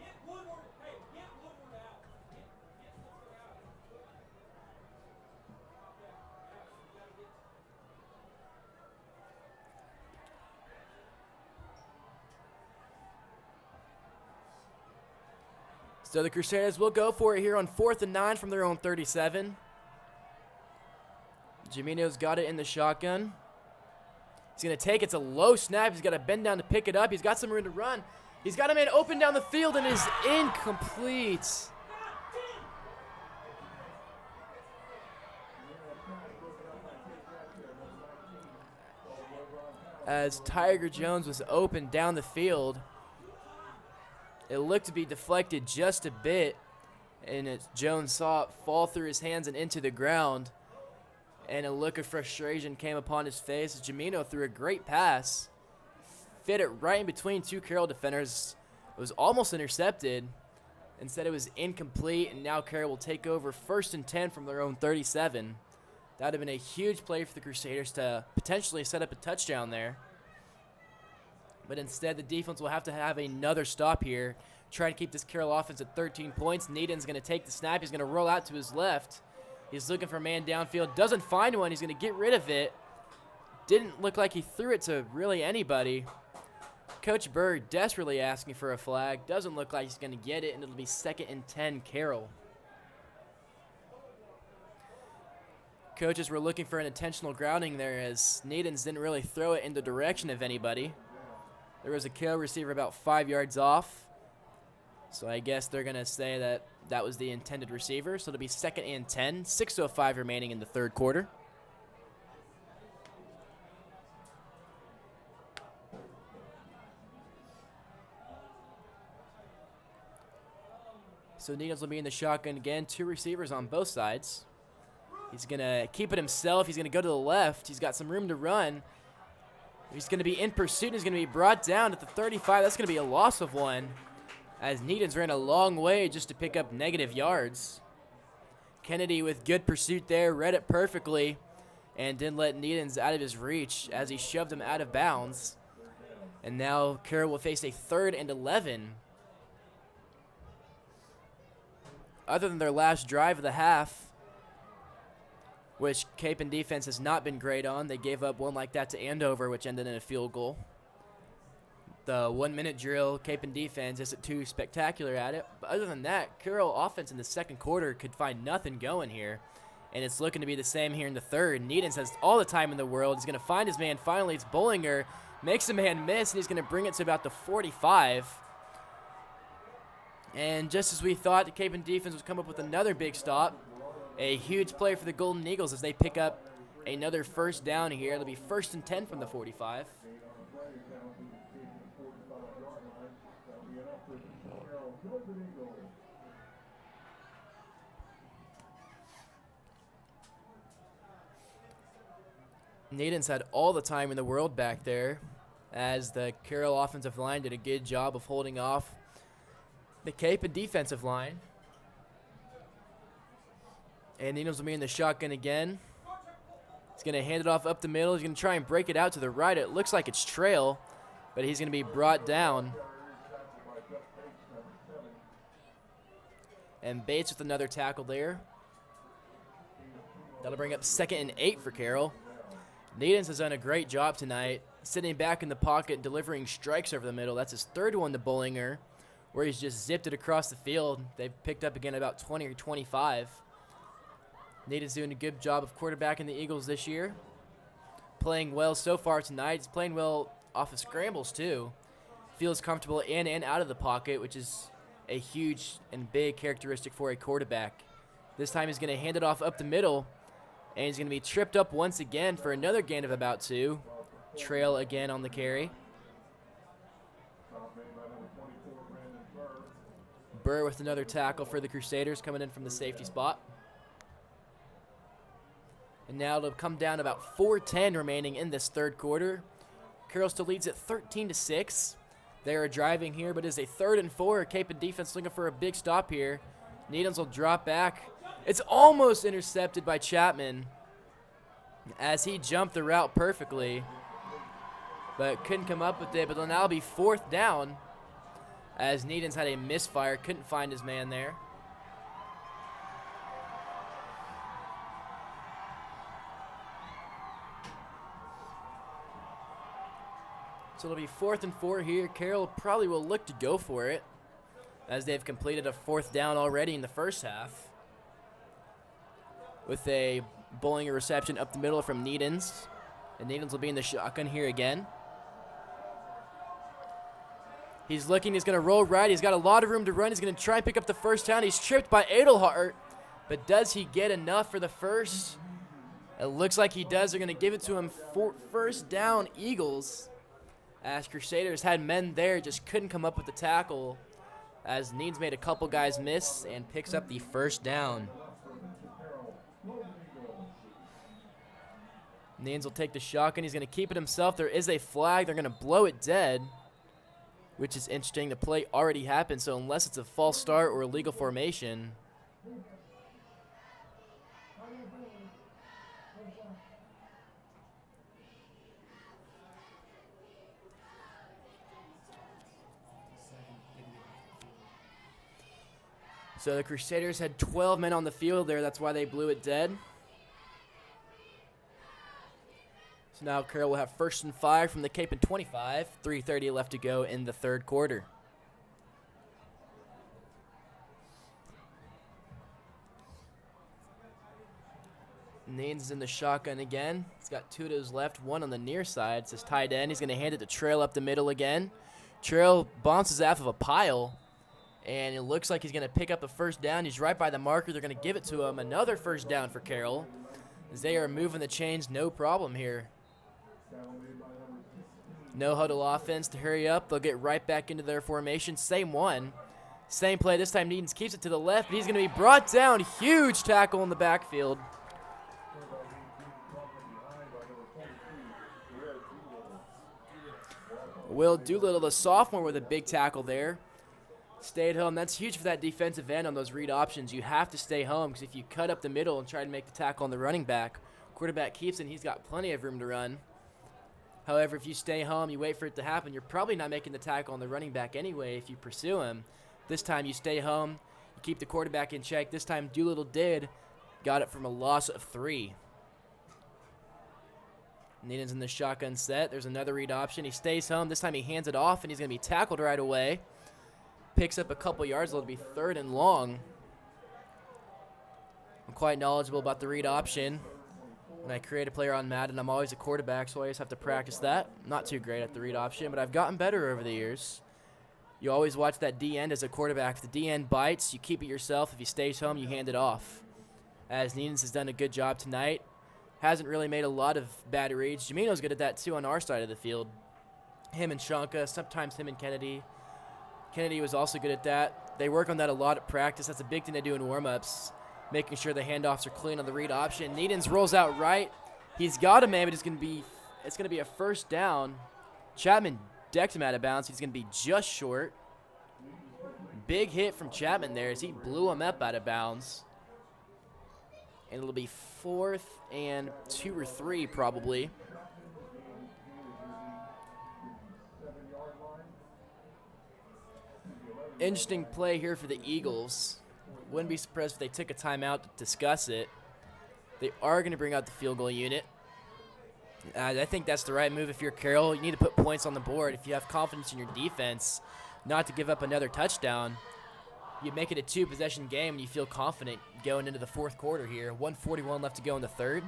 So the Crusaders will go for it here on 4th and 9 from their own 37. Jamino's got it in the shotgun. He's going to take it. It's a low snap. He's got to bend down to pick it up. He's got some room to run. He's got a man open down the field and is incomplete. As Tiger Jones was open down the field, it looked to be deflected just a bit, and Jones saw it fall through his hands and into the ground, and a look of frustration came upon his face as Jamino threw a great pass, fit it right in between two Carroll defenders. It was almost intercepted. Instead, it was incomplete, and now Carroll will take over 1st and 10 from their own 37. That would have been a huge play for the Crusaders to potentially set up a touchdown there. But instead, the defense will have to have another stop here. Try to keep this Carroll offense at 13 points. Needham's going to take the snap. He's going to roll out to his left. He's looking for a man downfield. Doesn't find one. He's going to get rid of it. Didn't look like he threw it to really anybody. Coach Burr desperately asking for a flag. Doesn't look like he's going to get it, and it'll be 2nd and 10 Carroll. Coaches were looking for an intentional grounding there as Needham's didn't really throw it in the direction of anybody. There was a Carroll receiver about 5 yards off. So I guess they're going to say that that was the intended receiver. So it'll be 2nd and 10, 6:05 remaining in the third quarter. So Needles will be in the shotgun again. 2 receivers on both sides. He's going to keep it himself. He's going to go to the left. He's got some room to run. He's going to be in pursuit, and he's going to be brought down at the 35. That's going to be a loss of 1, as Needham's ran a long way just to pick up negative yards. Kennedy with good pursuit there, read it perfectly, and didn't let Needham's out of his reach as he shoved him out of bounds. And now Carroll will face a 3rd and 11. Other than their last drive of the half, which Kapaun defense has not been great on. They gave up one like that to Andover, which ended in a field goal. The 1-minute drill, Kapaun defense isn't too spectacular at it. But other than that, Carroll offense in the second quarter could find nothing going here. And it's looking to be the same here in the third. Needhams has all the time in the world. He's going to find his man. Finally, it's Bollinger. Makes a man miss, and he's going to bring it to about the 45. And just as we thought, the Kapaun defense would come up with another big stop. A huge play for the Golden Eagles as they pick up another 1st down here. It'll be 1st and 10 from the 45. Needham's had all the time in the world back there as the Carroll offensive line did a good job of holding off the Kapaun defensive line. And Needham's will be in the shotgun again. He's going to hand it off up the middle. He's going to try and break it out to the right. It looks like it's trail, but he's going to be brought down. And Bates with another tackle there. That'll bring up 2nd and 8 for Carroll. Needham's has done a great job tonight, sitting back in the pocket, delivering strikes over the middle. That's his 3rd one to Bollinger, where he's just zipped it across the field. They've picked up again about 20 or 25. Needham's doing a good job of quarterbacking the Eagles this year. Playing well so far tonight. He's playing well off of scrambles, too. Feels comfortable in and out of the pocket, which is a huge and big characteristic for a quarterback. This time he's going to hand it off up the middle, and he's going to be tripped up once again for another gain of about 2. Trail again on the carry. Burr with another tackle for the Crusaders coming in from the safety spot. And now it'll come down to about 4:10 remaining in this third quarter. Carroll still leads at 13-6. They are driving here, but it's a 3rd and 4. Kapaun defense looking for a big stop here. Needhams will drop back. It's almost intercepted by Chapman as he jumped the route perfectly, but couldn't come up with it. But it'll now be 4th down as Needhams had a misfire, couldn't find his man there. So it'll be 4th and 4 here. Carroll probably will look to go for it as they've completed a 4th down already in the first half with a bowling reception up the middle from Needhams. And Needhams will be in the shotgun here again. He's looking, he's going to roll right. He's got a lot of room to run. He's going to try and pick up the first down. He's tripped by Edelhart, but does he get enough for the first? It looks like he does. They're going to give it to him for 1st down, Eagles, as Crusaders had men there, just couldn't come up with the tackle as Needs made a couple guys miss and picks up the 1st down. Needs will take the shotgun. He's going to keep it himself. There is a flag. They're going to blow it dead, which is interesting. The play already happened, so unless it's a false start or illegal formation, so the Crusaders had 12 men on the field there. That's why they blew it dead. So now Carroll will have 1st and 5 from the Kapaun 25. 3:30 left to go in the third quarter. Naines is in the shotgun again. He's got 2 to his left, 1 on the near side. It's his tight end. He's going to hand it to Trail up the middle again. Trail bounces off of a pile, and it looks like he's going to pick up the 1st down. He's right by the marker. They're going to give it to him. Another 1st down for Carroll as they are moving the chains. No problem here. No huddle offense to hurry up. They'll get right back into their formation. Same one. Same play. This time Needhams keeps it to the left, but he's going to be brought down. Huge tackle in the backfield. Will Doolittle, the sophomore, with a big tackle there. Stay at home. That's huge for that defensive end on those read options. You have to stay home because if you cut up the middle and try to make the tackle on the running back, quarterback keeps it and he's got plenty of room to run. However, if you stay home, you wait for it to happen, you're probably not making the tackle on the running back anyway if you pursue him. This time you stay home, you keep the quarterback in check. This time Doolittle did. Got it from a loss of 3. Needham's in the shotgun set. There's another read option. He stays home. This time he hands it off, and he's going to be tackled right away. Picks up a couple yards. It'll be 3rd and long. I'm quite knowledgeable about the read option. When I create a player on Madden, I'm always a quarterback, so I always have to practice that. Not too great at the read option, but I've gotten better over the years. You always watch that D end as a quarterback. If the D end bites, you keep it yourself. If he stays home, you hand it off. As Needhams has done a good job tonight. Hasn't really made a lot of bad reads. Jamino's good at that, too, on our side of the field. Him and Shanka, sometimes him and Kennedy. Kennedy was also good at that. They work on that a lot at practice. That's a big thing they do in warm-ups, making sure the handoffs are clean on the read option. Needhams rolls out right. He's got a man, but it's going to be a 1st down. Chapman decked him out of bounds. He's going to be just short. Big hit from Chapman there as he blew him up out of bounds. And it'll be 4th and 2 or 3 probably. Interesting play here for the Eagles. Wouldn't be surprised if they took a timeout to discuss it. They are going to bring out the field goal unit. I think that's the right move if you're Carroll. You need to put points on the board. If you have confidence in your defense, not to give up another touchdown, you make it a 2-possession game and you feel confident going into the 4th quarter here. 1:41 left to go in the 3rd.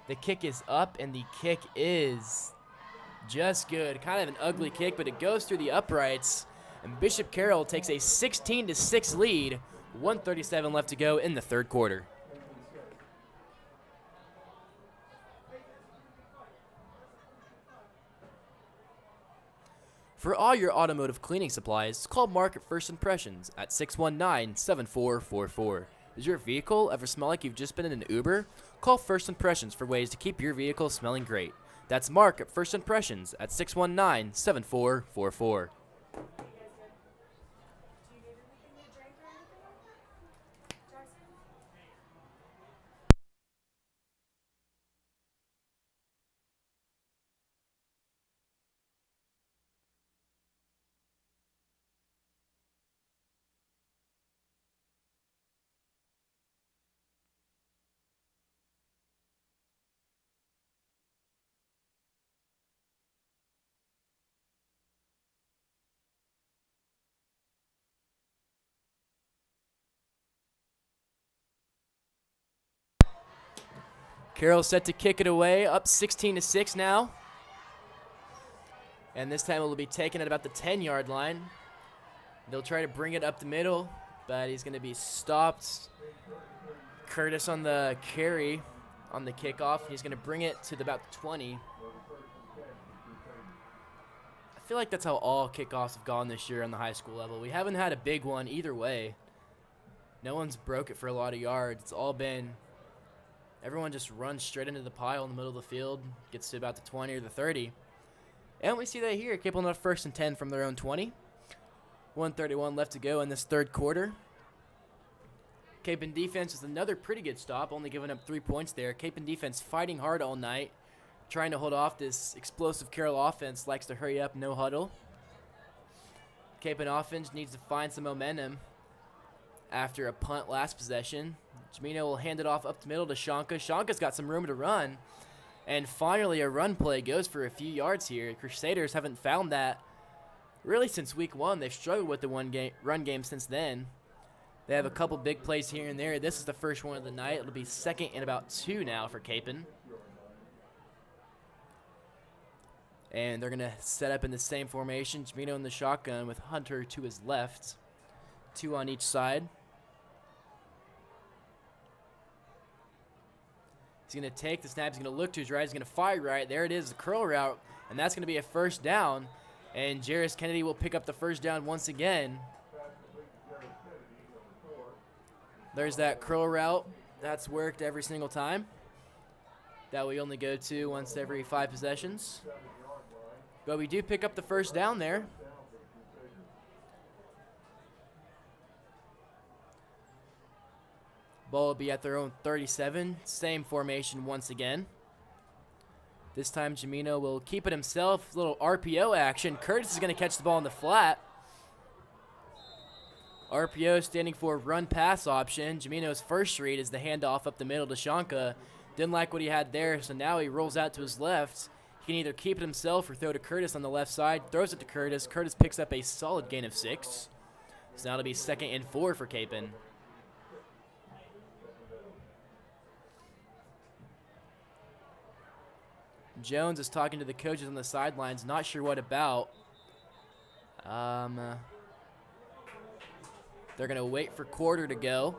The kick is up, and the kick is just good. Kind of an ugly kick, but it goes through the uprights, and Bishop Carroll takes a 16-6 lead. 1:37 left to go in the 3rd quarter. For all your automotive cleaning supplies, call Mark at First Impressions at 619-7444. Does your vehicle ever smell like you've just been in an Uber? Call First Impressions for ways to keep your vehicle smelling great. That's Mark at First Impressions at 619-7444. Carroll set to kick it away, up 16-6 now. And this time it will be taken at about the 10-yard line. They'll try to bring it up the middle, but he's going to be stopped. Curtis on the carry on the kickoff. He's going to bring it to about the 20. I feel like that's how all kickoffs have gone this year on the high school level. We haven't had a big one either way. No one's broke it for a lot of yards. It's all been everyone just runs straight into the pile in the middle of the field, gets to about the 20 or the 30. And we see that here, Kapaun Mt 1st and 10 from their own 20. 1:31 left to go in this third quarter. Kapaun defense is another pretty good stop, only giving up 3 points there. Kapaun defense fighting hard all night, trying to hold off this explosive Carroll offense, likes to hurry up, no huddle. Kapaun offense needs to find some momentum after a punt last possession. Jamino will hand it off up the middle to Shanka. Shanka's got some room to run. And finally a run play goes for a few yards here. Crusaders haven't found that really since week 1. They've struggled with the run game since then. They have a couple big plays here and there. This is the first one of the night. It'll be second and about 2 now for Kapaun. And they're going to set up in the same formation. Jamino in the shotgun with Hunter to his left. 2 on each side. He's going to take the snap. He's going to look to his right. He's going to fire right. There it is, the curl route. And that's going to be a first down. And Jarris Kennedy will pick up the first down once again. There's that curl route. That's worked every single time. That we only go to once every 5 possessions. But we do pick up the first down there. Ball will be at their own 37. Same formation once again. This time Jamino will keep it himself. Little RPO action. Curtis is going to catch the ball in the flat. RPO standing for run pass option. Jamino's first read is the handoff up the middle to Shanka. Didn't like what he had there, so now he rolls out to his left. He can either keep it himself or throw to Curtis on the left side. Throws it to Curtis. Curtis picks up a solid gain of 6. So now it'll be 2nd and 4 for Kapaun. Jones is talking to the coaches on the sidelines, not sure what about. They're going to wait for quarter to go.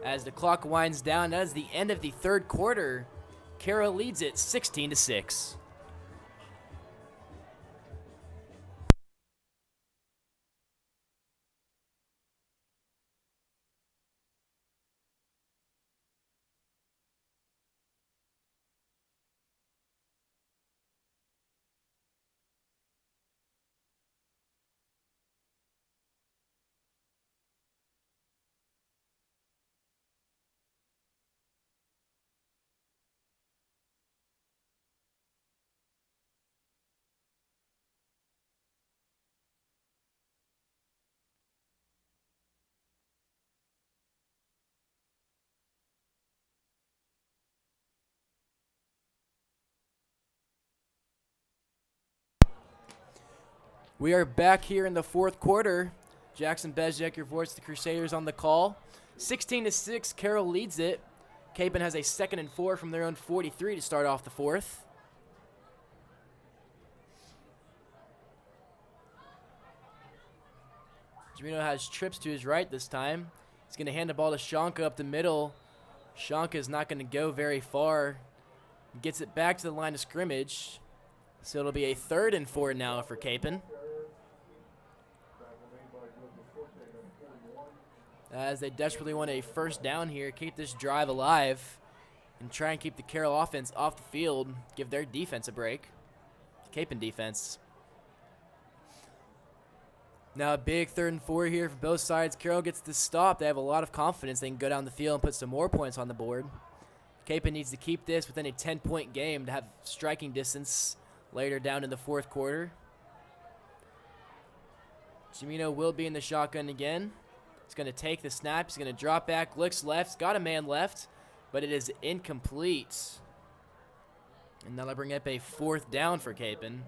As the clock winds down, that is the end of the third quarter. Carroll leads it 16-6. We are back here in the fourth quarter. Jackson Bezjak, your voice, the Crusaders on the call. 16-6, Carroll leads it. Kapaun has a 2nd and 4 from their own 43 to start off the fourth. Jamino has trips to his right this time. He's going to hand the ball to Shanka up the middle. Shanka is not going to go very far. Gets it back to the line of scrimmage. So it'll be a 3rd and 4 now for Kapaun. as they desperately want a first down here, keep this drive alive, and try and keep the Carroll offense off the field, give their defense a break. Kapaun defense. Now a big 3rd and 4 here for both sides. Carroll gets the stop. They have a lot of confidence they can go down the field and put some more points on the board. Kapaun needs to keep this within a 10-point game to have striking distance later down in the 4th quarter. Jimeno will be in the shotgun again. He's going to take the snap. He's going to drop back, looks left. He's got a man left, but it is incomplete. And that'll bring up a 4th down for Kapaun.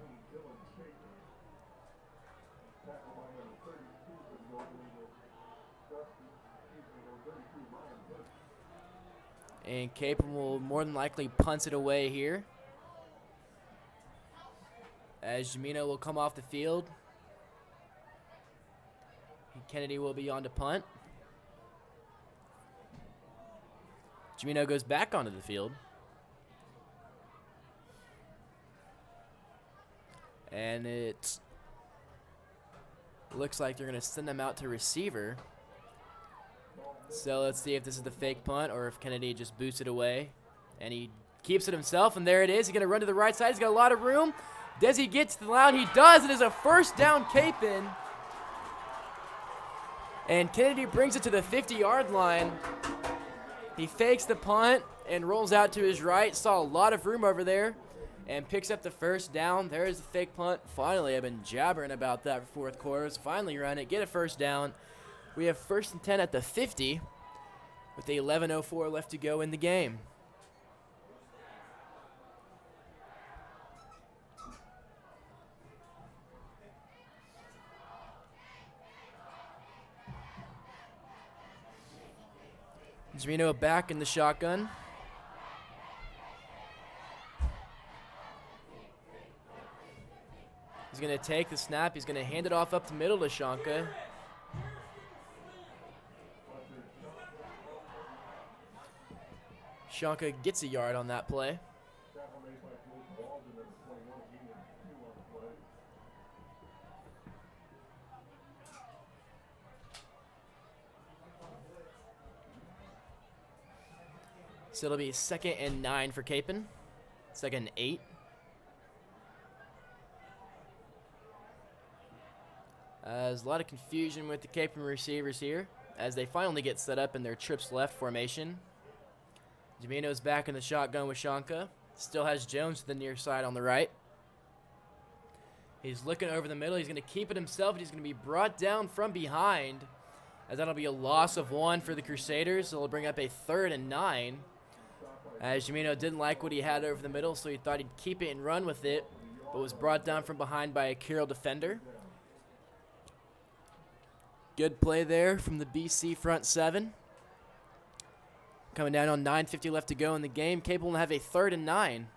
And Kapaun will more than likely punt it away here, as Jimeno will come off the field. And Kennedy will be on to punt. Jimeno goes back onto the field. And it looks like they're going to send them out to receiver. So let's see if this is the fake punt or if Kennedy just boots it away. And he keeps it himself, and there it is. He's going to run to the right side. He's got a lot of room. Does he get to the line? He does. It is a first down Kapaun. And Kennedy brings it to the 50-yard line. He fakes the punt and rolls out to his right. Saw a lot of room over there and picks up the first down. There's the fake punt. Finally, I've been jabbering about that for 4th quarter. So finally run it, get a first down. We have 1st and 10 at the 50 with 11:04 left to go in the game. Jimeno back in the shotgun. He's going to take the snap. He's going to hand it off up the middle to Shanka. Shanka gets a yard on that play. So it'll be 2nd and 9 for Kapaun. 2nd and 8. There's a lot of confusion with the Kapaun receivers here as they finally get set up in their trips left formation. Jimeno's back in the shotgun with Shanka. Still has Jones to the near side on the right. He's looking over the middle. He's going to keep it himself, and he's going to be brought down from behind, as that'll be a loss of 1 for the Crusaders. So it'll bring up a 3rd and 9. As Jimeno didn't like what he had over the middle, so he thought he'd keep it and run with it, but was brought down from behind by a Carroll defender. Good play there from the BC front 7. Coming down on 9:50 left to go in the game. Kapaun will have a 3rd and 9.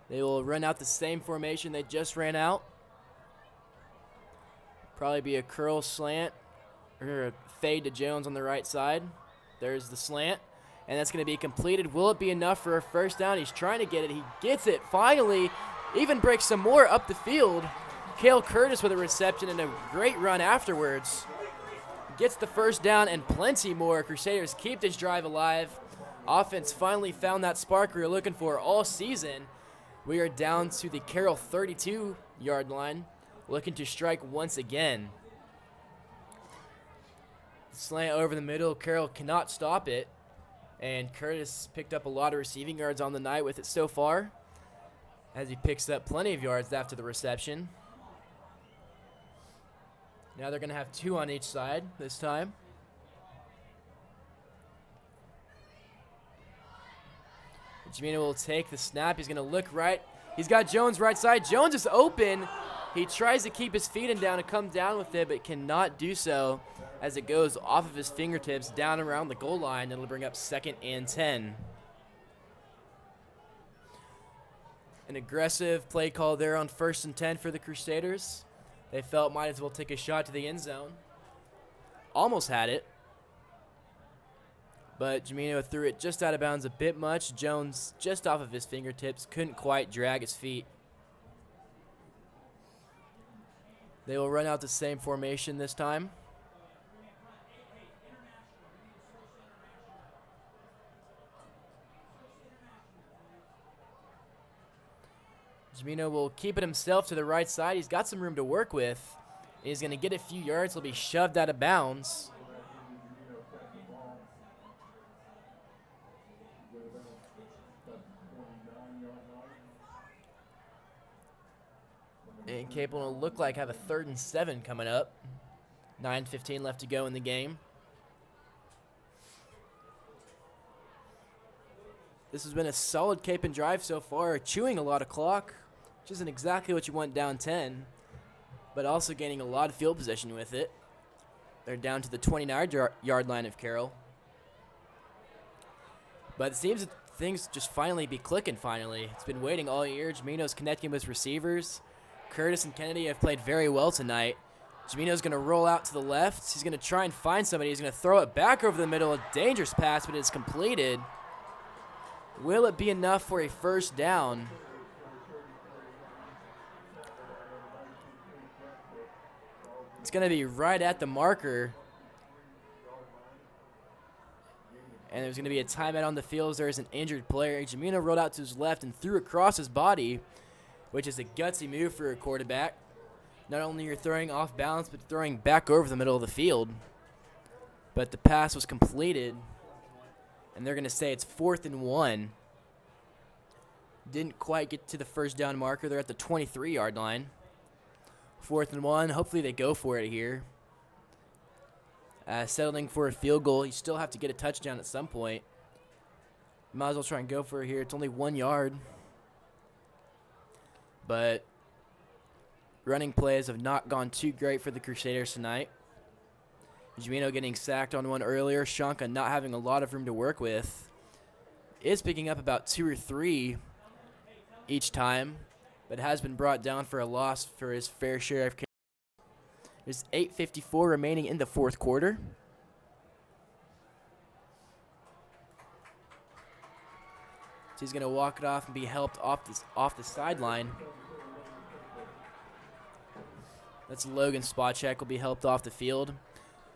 They will run out the same formation they just ran out. Probably be a curl slant or a fade to Jones on the right side. There's the slant, and that's going to be completed. Will it be enough for a first down? He's trying to get it. He gets it finally. Even breaks some more up the field. Cale Curtis with a reception and a great run afterwards. Gets the first down and plenty more. Crusaders keep this drive alive. Offense finally found that spark we were looking for all season. We are down to the Carroll 32-yard line, looking to strike once again. Slant over the middle. Carroll cannot stop it. And Curtis picked up a lot of receiving yards on the night with it so far, as he picks up plenty of yards after the reception. Now they're going to have 2 on each side this time. Jimeno will take the snap. He's going to look right. He's got Jones right side. Jones is open. He tries to keep his feet down and come down with it, but cannot do so as it goes off of his fingertips down around the goal line. It'll bring up 2nd and 10. An aggressive play call there on 1st and 10 for the Crusaders. They felt might as well take a shot to the end zone. Almost had it, but Jimeno threw it just out of bounds a bit much. Jones just off of his fingertips, couldn't quite drag his feet. They will run out the same formation this time. Jamino will keep it himself to the right side. He's got some room to work with. He's going to get a few yards. He'll be shoved out of bounds. And Kapaun will look like have a 3rd and 7 coming up. 9:15 left to go in the game. This has been a solid Kapaun drive so far, chewing a lot of clock, which isn't exactly what you want down 10, but also gaining a lot of field position with it. They're down to the 29-yard line of Carroll. But it seems that things just finally be clicking finally. It's been waiting all year. Jamino's connecting with receivers. Curtis and Kennedy have played very well tonight. Jamino's going to roll out to the left. He's going to try and find somebody. He's going to throw it back over the middle. A dangerous pass, but it's completed. Will it be enough for a 1st down? It's going to be right at the marker. And there's going to be a timeout on the field as there is an injured player. Jamino rolled out to his left and threw across his body, which is a gutsy move for a quarterback. Not only you're throwing off balance, but throwing back over the middle of the field. But the pass was completed, and they're going to say it's 4th and 1. Didn't quite get to the 1st down marker. They're at the 23-yard line. 4th and 1. Hopefully they go for it here. Settling for a field goal. You still have to get a touchdown at some point. Might as well try and go for it here. It's only 1 yard. But running plays have not gone too great for the Crusaders tonight. Jamino getting sacked on one earlier. Shanka not having a lot of room to work with. Is picking up about 2 or 3 each time, but has been brought down for a loss for his fair share of carries. There's 8:54 remaining in the 4th quarter. So he's going to walk it off and be helped off the sideline. That's Logan Spacek will be helped off the field.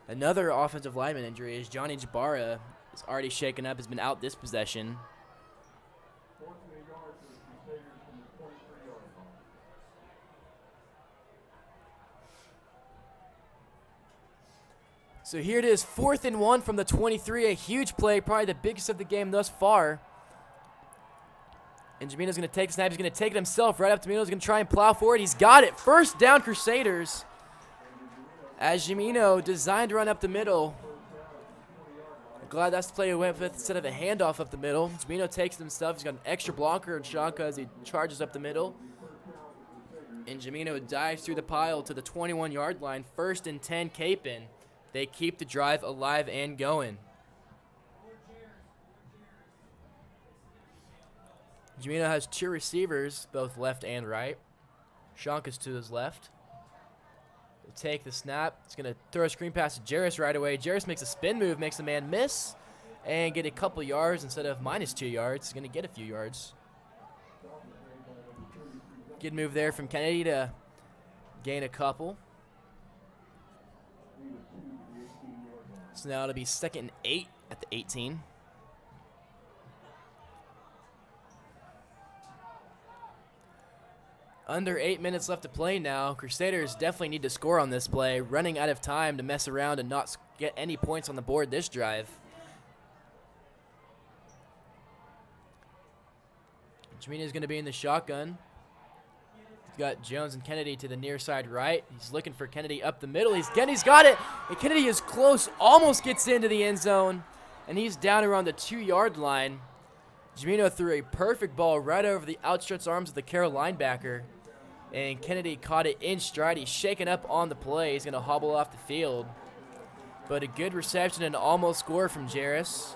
Another offensive lineman injury is Johnny Jabara is already shaken up, has been out this possession. So here it is, 4th and 1 from the 23, a huge play, probably the biggest of the game thus far. And Jamino's going to take a snap. He's going to take it himself right up to Jamino. He's going to try and plow forward. He's got it. 1st down, Crusaders. As Jamino designed to run up the middle. I'm glad that's the play he went with instead of a handoff up the middle. Jamino takes it himself. He's got an extra blocker and Shanka as he charges up the middle. And Jamino dives through the pile to the 21-yard line. 1st and 10, Kapaun. They keep the drive alive and going. Jamino has 2 receivers, both left and right. Shanka's to his left. He'll take the snap. He's going to throw a screen pass to Jarris right away. Jarris makes a spin move, makes the man miss, and get a couple yards instead of -2 yards. He's going to get a few yards. Good move there from Kennedy to gain a couple. So now it'll be 2nd and 8 at the 18. Under 8 minutes left to play now. Crusaders definitely need to score on this play. Running out of time to mess around and not get any points on the board this drive. Jamino's going to be in the shotgun. He's got Jones and Kennedy to the near side right. He's looking for Kennedy up the middle. He's got it. And Kennedy is close, almost gets into the end zone. And he's down around the 2-yard line. Jamino threw a perfect ball right over the outstretched arms of the Carroll linebacker. And Kennedy caught it in stride. He's shaken up on the play. He's going to hobble off the field. But a good reception and almost score from Jarris.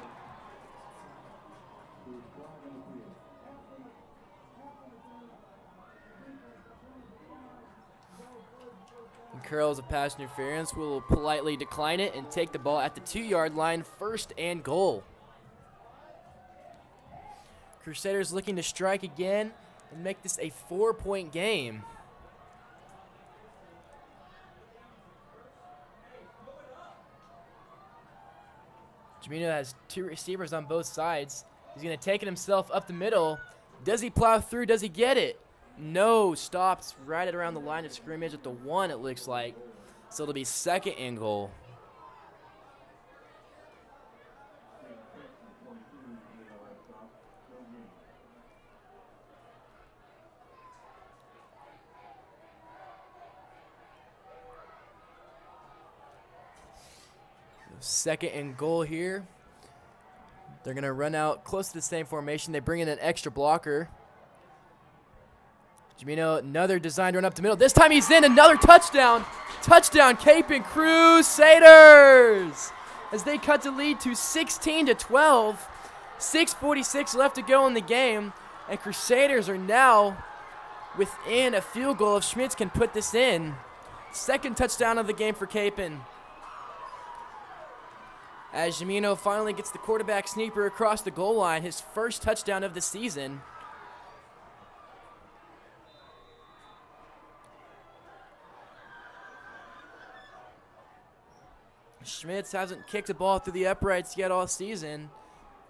And Carroll's a pass interference. Will politely decline it and take the ball at the 2-yard line. 1st and goal. Crusaders looking to strike again and make this a 4-point game. Jamino has 2 receivers on both sides. He's going to take it himself up the middle. Does he plow through? Does he get it? No, stops right at around the line of scrimmage at the 1, it looks like. So it'll be 2nd and goal. Second and goal here. They're going to run out close to the same formation. They bring in an extra blocker. Jamino, another designed run up the middle. This time he's in. Another touchdown. Touchdown, Kapaun Crusaders. As they cut the lead to 16-12. 6:46 left to go in the game. And Crusaders are now within a field goal if Schmitz can put this in. 2nd touchdown of the game for Kapaun. As Jamino finally gets the quarterback sneaker across the goal line, his first touchdown of the season. Schmitz hasn't kicked a ball through the uprights yet all season.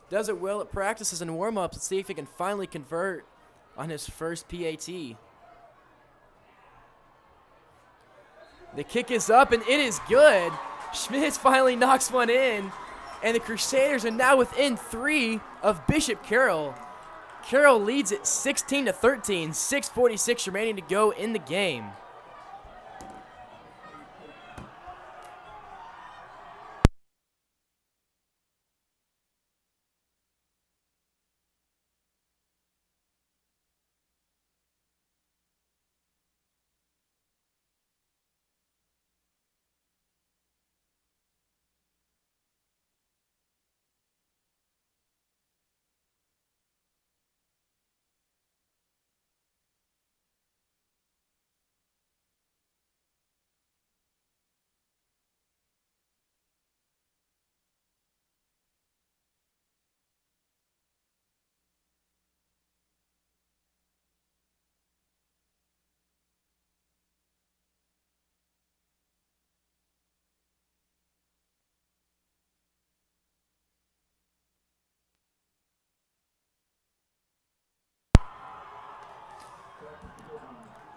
Does it well at practices and warm-ups. Let's see if he can finally convert on his first PAT. The kick is up, and it is good. Schmitz finally knocks one in, and the Crusaders are now within 3 of Bishop Carroll. Carroll leads it 16-13, 6:46 remaining to go in the game.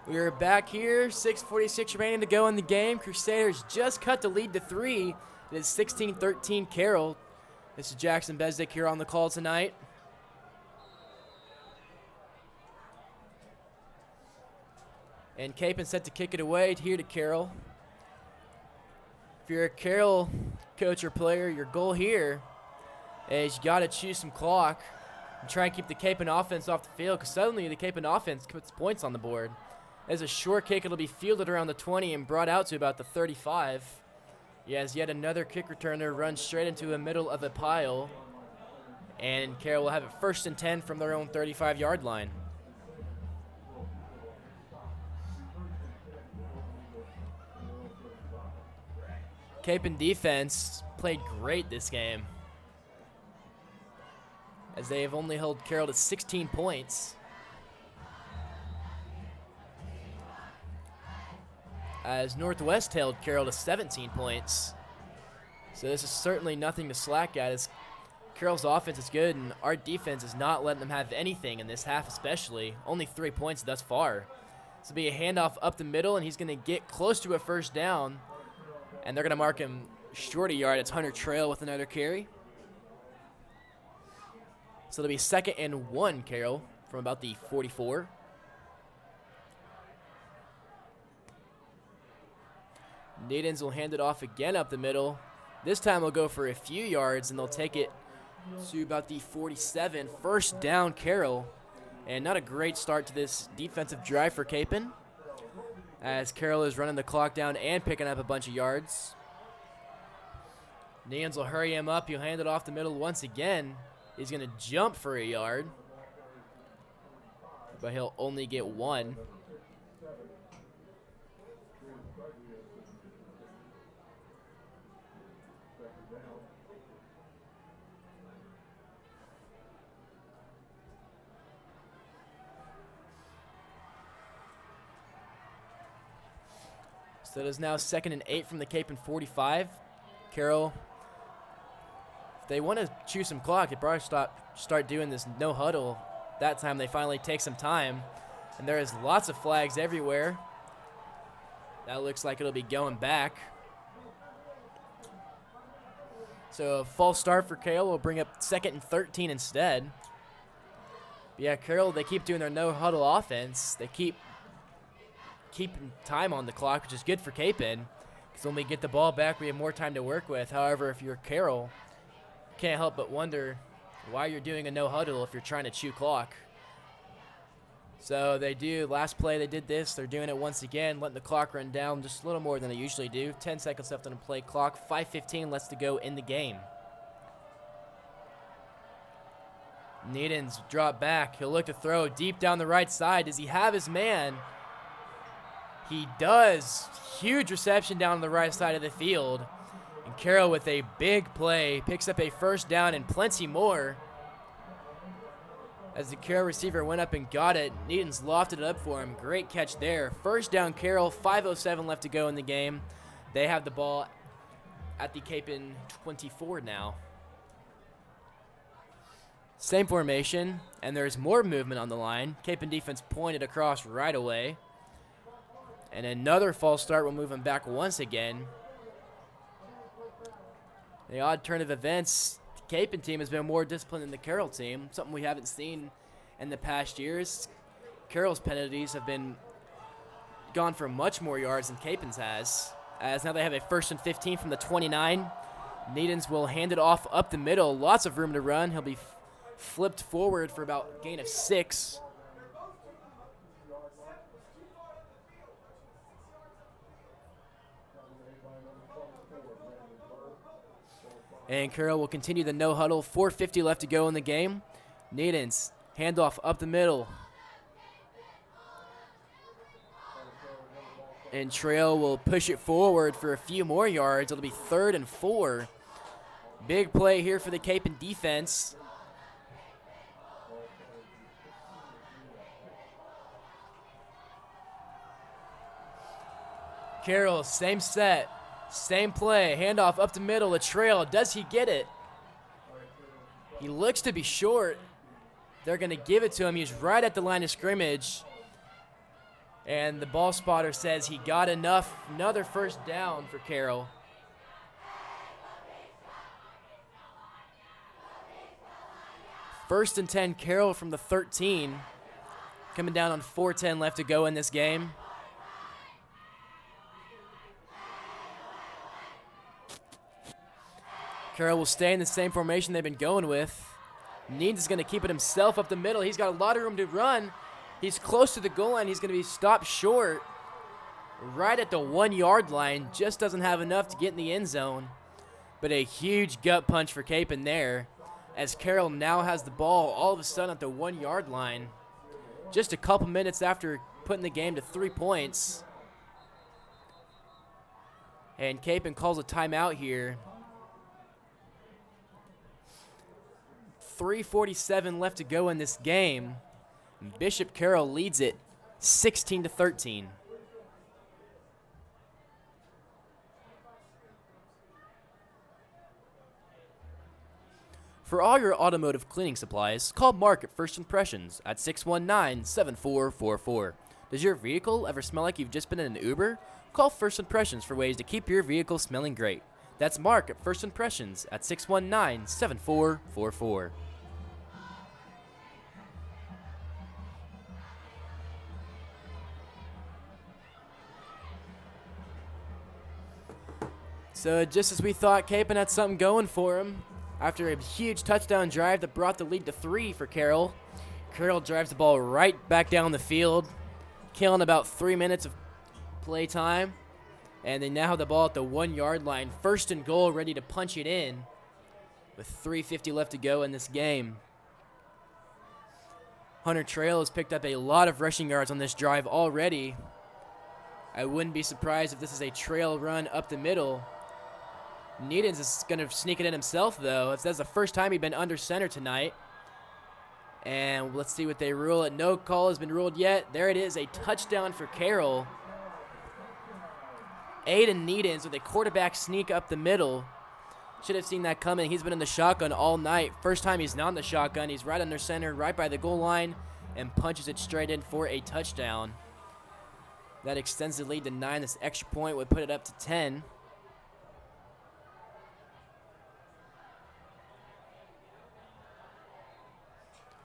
We are back here, 6:46 remaining to go in the game. Crusaders just cut the lead to 3. It is 16-13 Carroll. This is Jackson Besdick here on the call tonight. And Kapaun set to kick it away here to Carroll. If you're a Carroll coach or player, your goal here is you got to choose some clock and try and keep the Kapaun offense off the field, because suddenly the Kapaun offense puts points on the board. As a short kick, it'll be fielded around the 20 and brought out to about the 35. Yes, yet another kick returner runs straight into the middle of a pile. And Carroll will have it 1st and 10 from their own 35-yard line. Kapaun defense played great this game, as they have only held Carroll to 16 points. As Northwest held Carroll to 17 points. So this is certainly nothing to slack at, as Carroll's offense is good and our defense is not letting them have anything in this half especially. Only 3 points thus far. This will be a handoff up the middle, and he's going to get close to a 1st down. And they're going to mark him short a yard. It's Hunter Trail with another carry. So it'll be 2nd and 1, Carroll, from about the 44. Nadens will hand it off again up the middle. This time they'll go for a few yards, and they'll take it to about the 47. 1st down, Carroll. And not a great start to this defensive drive for Kapaun, as Carroll is running the clock down and picking up a bunch of yards. Nadens will hurry him up. He'll hand it off the middle once again. He's going to jump for a yard, but he'll only get 1. So it is now 2nd and 8 from the Kapaun 45. Carroll if they want to chew some clock, they probably start doing this no huddle. That time they finally take some time, and there is lots of flags everywhere. That looks like it'll be going back. So a false start for Carroll will bring up 2nd and 13 instead. But yeah, Carroll, they keep doing their no huddle offense. They keep keeping time on the clock, which is good for Kapaun, because when we get the ball back, we have more time to work with. However, if you're Carroll, you can't help but wonder why you're doing a no huddle if you're trying to chew clock. So they do, last play they did this. They're doing it once again, letting the clock run down just a little more than they usually do. 10 seconds left on the play clock, 5:15 left to go in the game. Needens drop back. He'll look to throw deep down the right side. Does he have his man? He does. Huge reception down the right side of the field. And Carroll with a big play picks up a first down and plenty more. As the Carroll receiver went up and got it, Needens lofted it up for him. Great catch there. First down Carroll, 5:07 left to go in the game. They have the ball at the Kapaun 24 now. Same formation, and there's more movement on the line. Kapaun defense pointed across right away. And another false start will move him back once again. The odd turn of events, the Kapaun team has been more disciplined than the Carroll team, something we haven't seen in the past years. Carroll's penalties have been gone for much more yards than Kapaun's has, as now they have a 1st and 15 from the 29. Needens will hand it off up the middle, lots of room to run. He'll be flipped forward for about a gain of 6. And Carroll will continue the no huddle. 4:50 left to go in the game. Needens, handoff up the middle. And Trail will push it forward for a few more yards. It'll be 3rd and 4. Big play here for the Kapaun defense. Carroll, same set, same play, handoff up the middle, a Trail. Does he get it? He looks to be short. They're going to give it to him. He's right at the line of scrimmage. And the ball spotter says he got enough. Another first down for Carroll. First and 10, Carroll from the 13. Coming down on 4:10 left to go in this game. Carroll will stay in the same formation they've been going with. Needs is going to keep it himself up the middle. He's got a lot of room to run. He's close to the goal line. He's going to be stopped short right at the 1-yard line. Just doesn't have enough to get in the end zone. But a huge gut punch for Kapaun there, as Carroll now has the ball all of a sudden at the 1-yard line. Just a couple minutes after putting the game to 3 points. And Kapaun calls a timeout here. 3:47 left to go in this game. Bishop Carroll leads it 16-13. For all your automotive cleaning supplies, call Mark at First Impressions at 619-7444. Does your vehicle ever smell like you've just been in an Uber? Call First Impressions for ways to keep your vehicle smelling great. That's Mark at First Impressions at 619-7444. So just as we thought, Kapaun had something going for him. After a huge touchdown drive that brought the lead to 3 for Carroll, Carroll drives the ball right back down the field, killing about 3 minutes of play time. And they now have the ball at the 1-yard line. 1st and goal, ready to punch it in with 3:50 left to go in this game. Hunter Trail has picked up a lot of rushing yards on this drive already. I wouldn't be surprised if this is a trail run up the middle. Needens is going to sneak it in himself, though. That's the first time he's been under center tonight. And let's see what they rule. No call has been ruled yet. There it is, a touchdown for Carroll. Aiden Needens with a quarterback sneak up the middle Should have seen that coming. He's been in the shotgun all night. First time he's not in the shotgun. He's right under center, right by the goal line, and punches it straight in for a touchdown. That extends the lead to 9. This extra point would put it up to 10.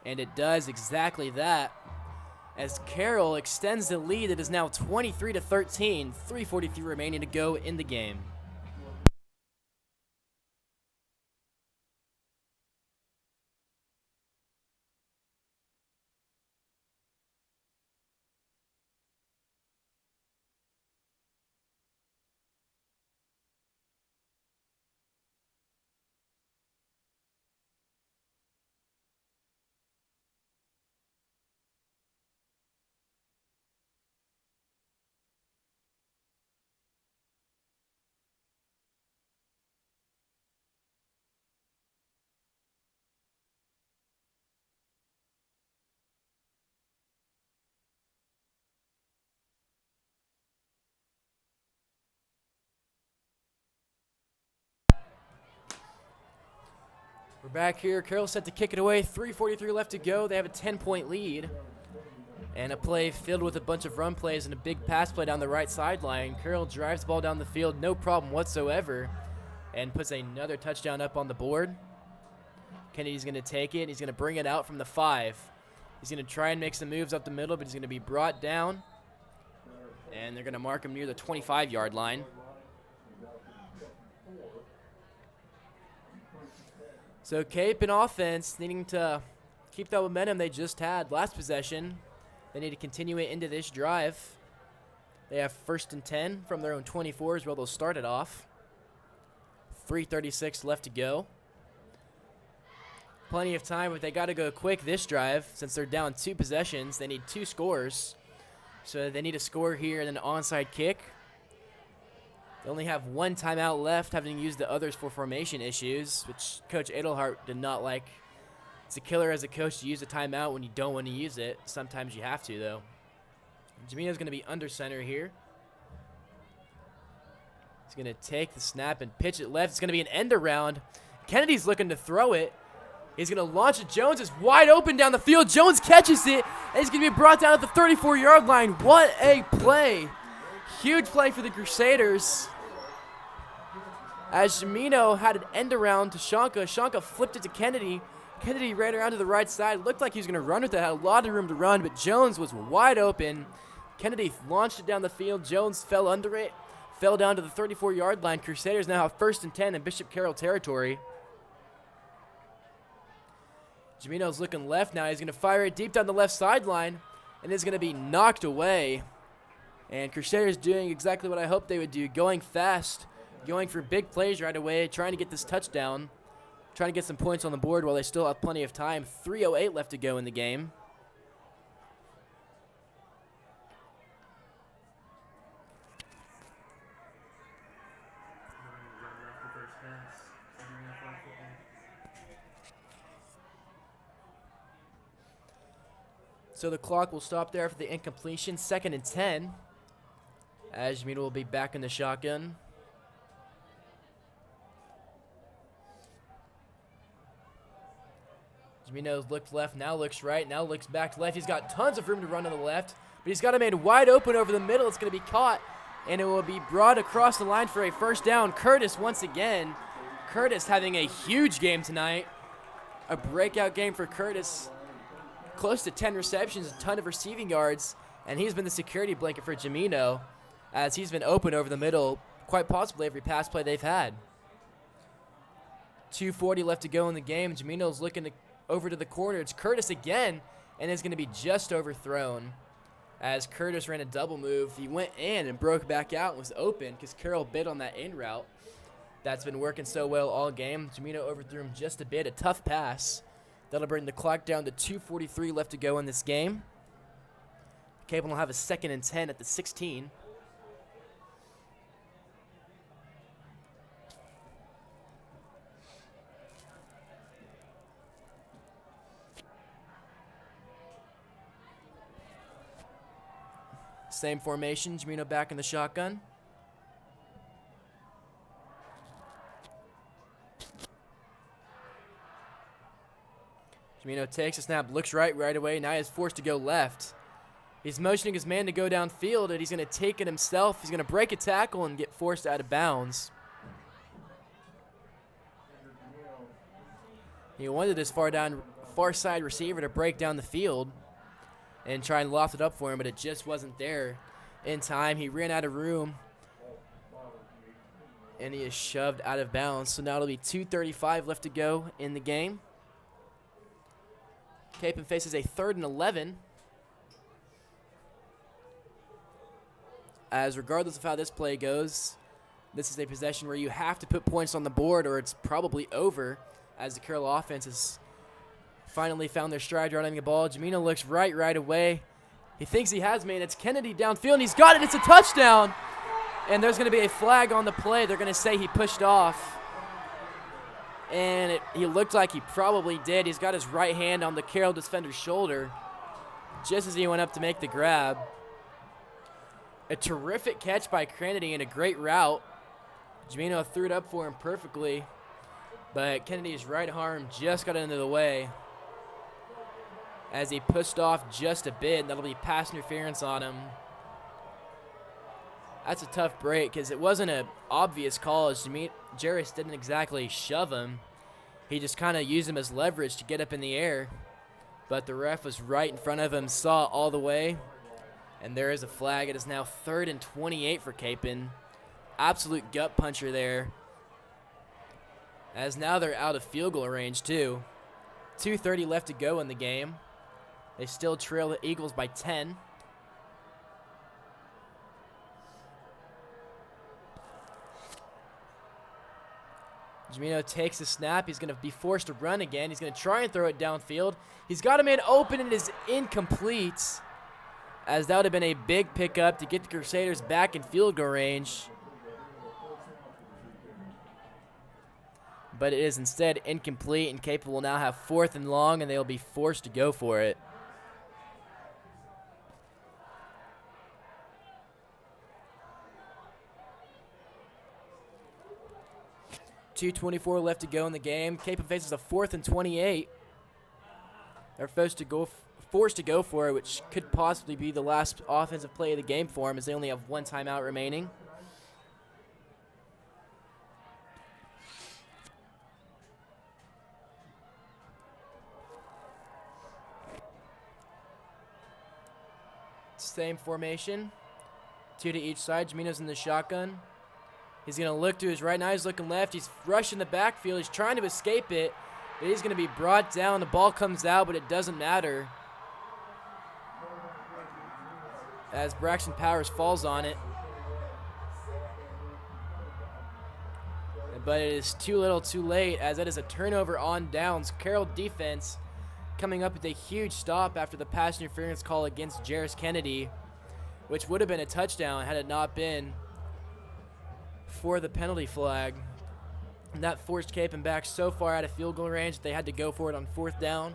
And it does exactly that, as Carroll extends the lead. It is now 23-13. 3:43 remaining to go in the game. We're back here. Carroll set to kick it away. 3:43 left to go. They have a 10-point lead. And a play filled with a bunch of run plays and a big pass play down the right sideline. Carroll drives the ball down the field, no problem whatsoever, and puts another touchdown up on the board. Kennedy's going to take it. He's going to bring it out from the 5. He's going to try and make some moves up the middle, but he's going to be brought down. And they're going to mark him near the 25-yard line. So Cape in offense needing to keep that momentum they just had last possession. They need to continue it into this drive. They have 1st and 10 from their own 24 is where they'll start it off. 3:36 left to go. Plenty of time, but they got to go quick this drive since they're down 2 possessions. They need 2 scores. So they need a score here and an onside kick. They only have 1 timeout left, having used the others for formation issues, which Coach Edelhart did not like. It's a killer as a coach to use a timeout when you don't want to use it. Sometimes you have to, though. Jamino's going to be under center here. He's going to take the snap and pitch it left. It's going to be an end around. Kennedy's looking to throw it. He's going to launch it. Jones is wide open down the field. Jones catches it, and he's going to be brought down at the 34-yard line. What a play. Huge play for the Crusaders. As Jamino had an end around to Shanka. Shanka flipped it to Kennedy. Kennedy ran around to the right side. Looked like he was going to run with it. Had a lot of room to run, but Jones was wide open. Kennedy launched it down the field. Jones fell under it. Fell down to the 34-yard line. Crusaders now have 1st and 10 in Bishop Carroll territory. Jamino's looking left now. He's going to fire it deep down the left sideline, and it's going to be knocked away. And Crusaders doing exactly what I hoped they would do, going fast, going for big plays right away, trying to get this touchdown, trying to get some points on the board while they still have plenty of time. 3:08 left to go in the game. So the clock will stop there for the incompletion. 2nd and 10. As Jamino will be back in the shotgun. Jamino looks left, now looks right, now looks back to left. He's got tons of room to run to the left, but he's got it made wide open over the middle. It's going to be caught, and it will be brought across the line for a 1st down. Curtis once again. Curtis having a huge game tonight. A breakout game for Curtis. Close to 10 receptions, a ton of receiving yards, and he's been the security blanket for Jamino as he's been open over the middle, quite possibly every pass play they've had. 2:40 left to go in the game. Jamino's looking over to the corner. It's Curtis again, and it's going to be just overthrown as Curtis ran a double move. He went in and broke back out and was open because Carroll bit on that in route. That's been working so well all game. Jamino overthrew him just a bit, a tough pass. That'll bring the clock down to 2:43 left to go in this game. Cable will have a 2nd and 10 at the 16. Same formation, Jamino back in the shotgun. Jimeno takes a snap, looks right away. Now he's forced to go left. He's motioning his man to go downfield, and he's going to take it himself. He's going to break a tackle and get forced out of bounds. He wanted this far side receiver to break down the field and try and loft it up for him, but it just wasn't there in time. He ran out of room, and he is shoved out of bounds. So now it'll be 2:35 left to go in the game. Kapaun faces a 3rd and 11. As regardless of how this play goes, this is a possession where you have to put points on the board or it's probably over, as the Carroll offense has finally found their stride running the ball. Jimeno looks right away. He thinks he has me, and it's Kennedy downfield, and he's got it. It's a touchdown. And there's going to be a flag on the play. They're going to say he pushed off. And he looked like he probably did. He's got his right hand on the Carroll defender's shoulder just as he went up to make the grab. A terrific catch by Kennedy and a great route. Jimeno threw it up for him perfectly, but Kennedy's right arm just got into the way as he pushed off just a bit, and that'll be pass interference on him. That's a tough break because it wasn't an obvious call, as Jarris didn't exactly shove him. He just kind of used him as leverage to get up in the air, but the ref was right in front of him, saw it all the way, and there is a flag. It is now 3rd and 28 for Kapaun. Absolute gut puncher there, as now they're out of field goal range too. 2:30 left to go in the game. They still trail the Eagles by 10. Jimeno takes the snap. He's going to be forced to run again. He's going to try and throw it downfield. He's got a man open, and it is incomplete, as that would have been a big pickup to get the Crusaders back in field goal range. But it is instead incomplete, and Kapaun will now have 4th and long, and they'll be forced to go for it. .224 left to go in the game. Kapaun faces a 4th and 28. They're forced to go for it, which could possibly be the last offensive play of the game for them, as they only have 1 timeout remaining. Same formation, 2 to each side. Jimeno's in the shotgun. He's going to look to his right. Now he's looking left. He's rushing the backfield. He's trying to escape it, but he's going to be brought down. The ball comes out, but it doesn't matter, as Braxton Powers falls on it. But it is too little too late, as that is a turnover on downs. Carroll defense coming up with a huge stop after the pass interference call against Jarris Kennedy, which would have been a touchdown had it not been for the penalty flag. And that forced Kapaun back so far out of field goal range that they had to go for it on 4th down.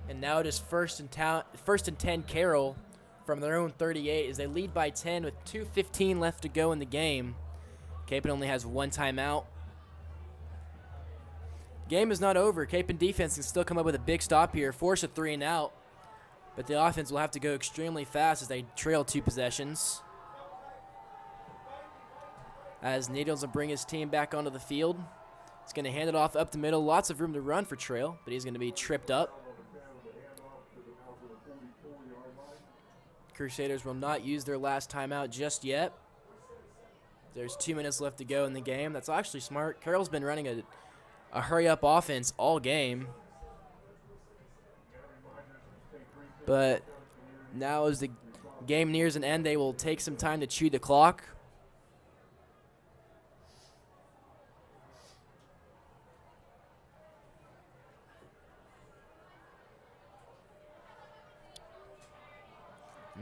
And now it is first and 10 Carroll from their own 38 as they lead by 10 with 2:15 left to go in the game. Kapaun only has 1 timeout. Game is not over. Kapaun defense can still come up with a big stop here, force a 3 and out, but the offense will have to go extremely fast as they trail 2 possessions. As Needles will bring his team back onto the field. He's going to hand it off up the middle. Lots of room to run for Trail, but he's going to be tripped up. Crusaders will not use their last timeout just yet. There's 2 minutes left to go in the game. That's actually smart. Carroll's been running a hurry-up offense all game. But now as the game nears an end, they will take some time to chew the clock.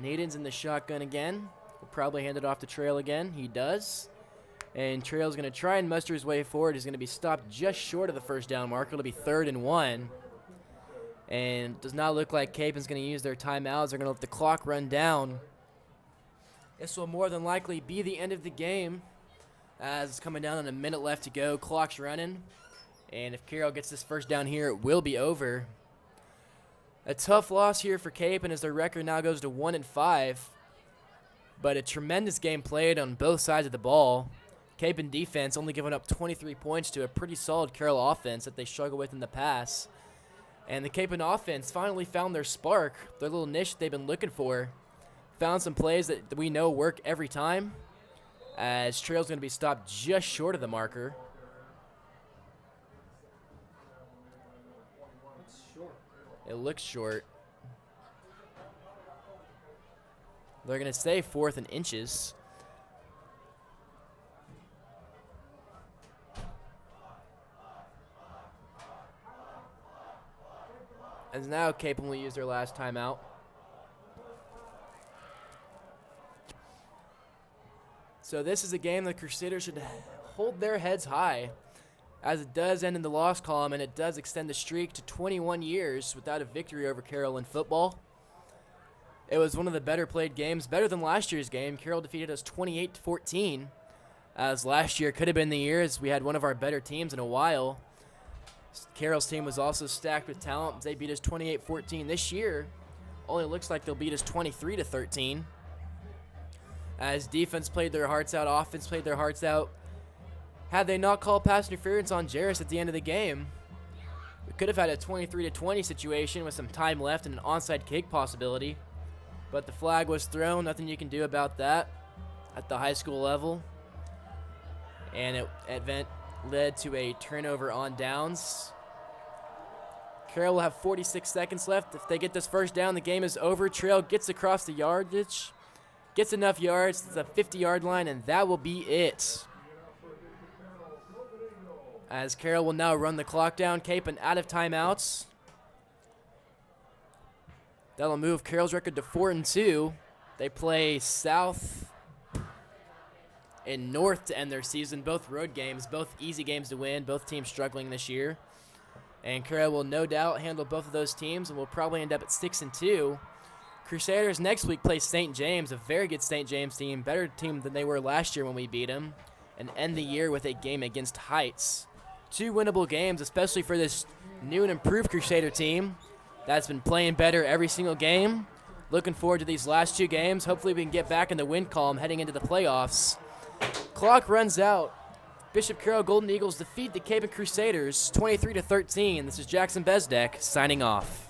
Naden's in the shotgun again. Will probably hand it off to Trail again. He does. And Trail's going to try and muster his way forward. He's going to be stopped just short of the 1st down marker. It'll be 3rd and 1. And it does not look like Kapaun's going to use their timeouts. They're going to let the clock run down. This will more than likely be the end of the game, as it's coming down on a minute left to go. Clock's running. And if Carroll gets this 1st down here, it will be over. A tough loss here for Kapaun as their record now goes to 1-5. But a tremendous game played on both sides of the ball. Kapaun defense only giving up 23 points to a pretty solid Carroll offense that they struggle with in the pass. And the Kapaun offense finally found their spark, their little niche that they've been looking for. Found some plays that we know work every time, as Trail's going to be stopped just short of the marker. It looks short. They're going to stay 4th and inches. As now Kapaun will use their last timeout. So this is a game the Crusaders should hold their heads high, as it does end in the loss column, and it does extend the streak to 21 years without a victory over Carroll in football. It was one of the better played games, better than last year's game. Carroll defeated us 28-14, as last year could have been the year as we had one of our better teams in a while. Carroll's team was also stacked with talent. They beat us 28-14 this year. Only looks like they'll beat us 23-13. As defense played their hearts out, offense played their hearts out. Had they not called pass interference on Jarris at the end of the game, we could have had a 23-20 situation with some time left and an onside kick possibility. But the flag was thrown. Nothing you can do about that at the high school level. And it led to a turnover on downs. Carroll will have 46 seconds left. If they get this first down, the game is over. Trail gets across the yardage, gets enough yards to the 50-yard line, and that will be it. As Carroll will now run the clock down. Kapaun out of timeouts. That'll move Carroll's record to 4-2. They play South and North to end their season. Both road games, both easy games to win. Both teams struggling this year. And Carroll will no doubt handle both of those teams and will probably end up at 6-2. Crusaders next week play St. James, a very good St. James team, better team than they were last year when we beat them, and end the year with a game against Heights. 2 winnable games, especially for this new and improved Crusader team that's been playing better every single game. Looking forward to these last 2 games. Hopefully we can get back in the win column heading into the playoffs. Clock runs out. Bishop Carroll Golden Eagles defeat the Kapaun Crusaders 23-13. This is Jackson Bezdek signing off.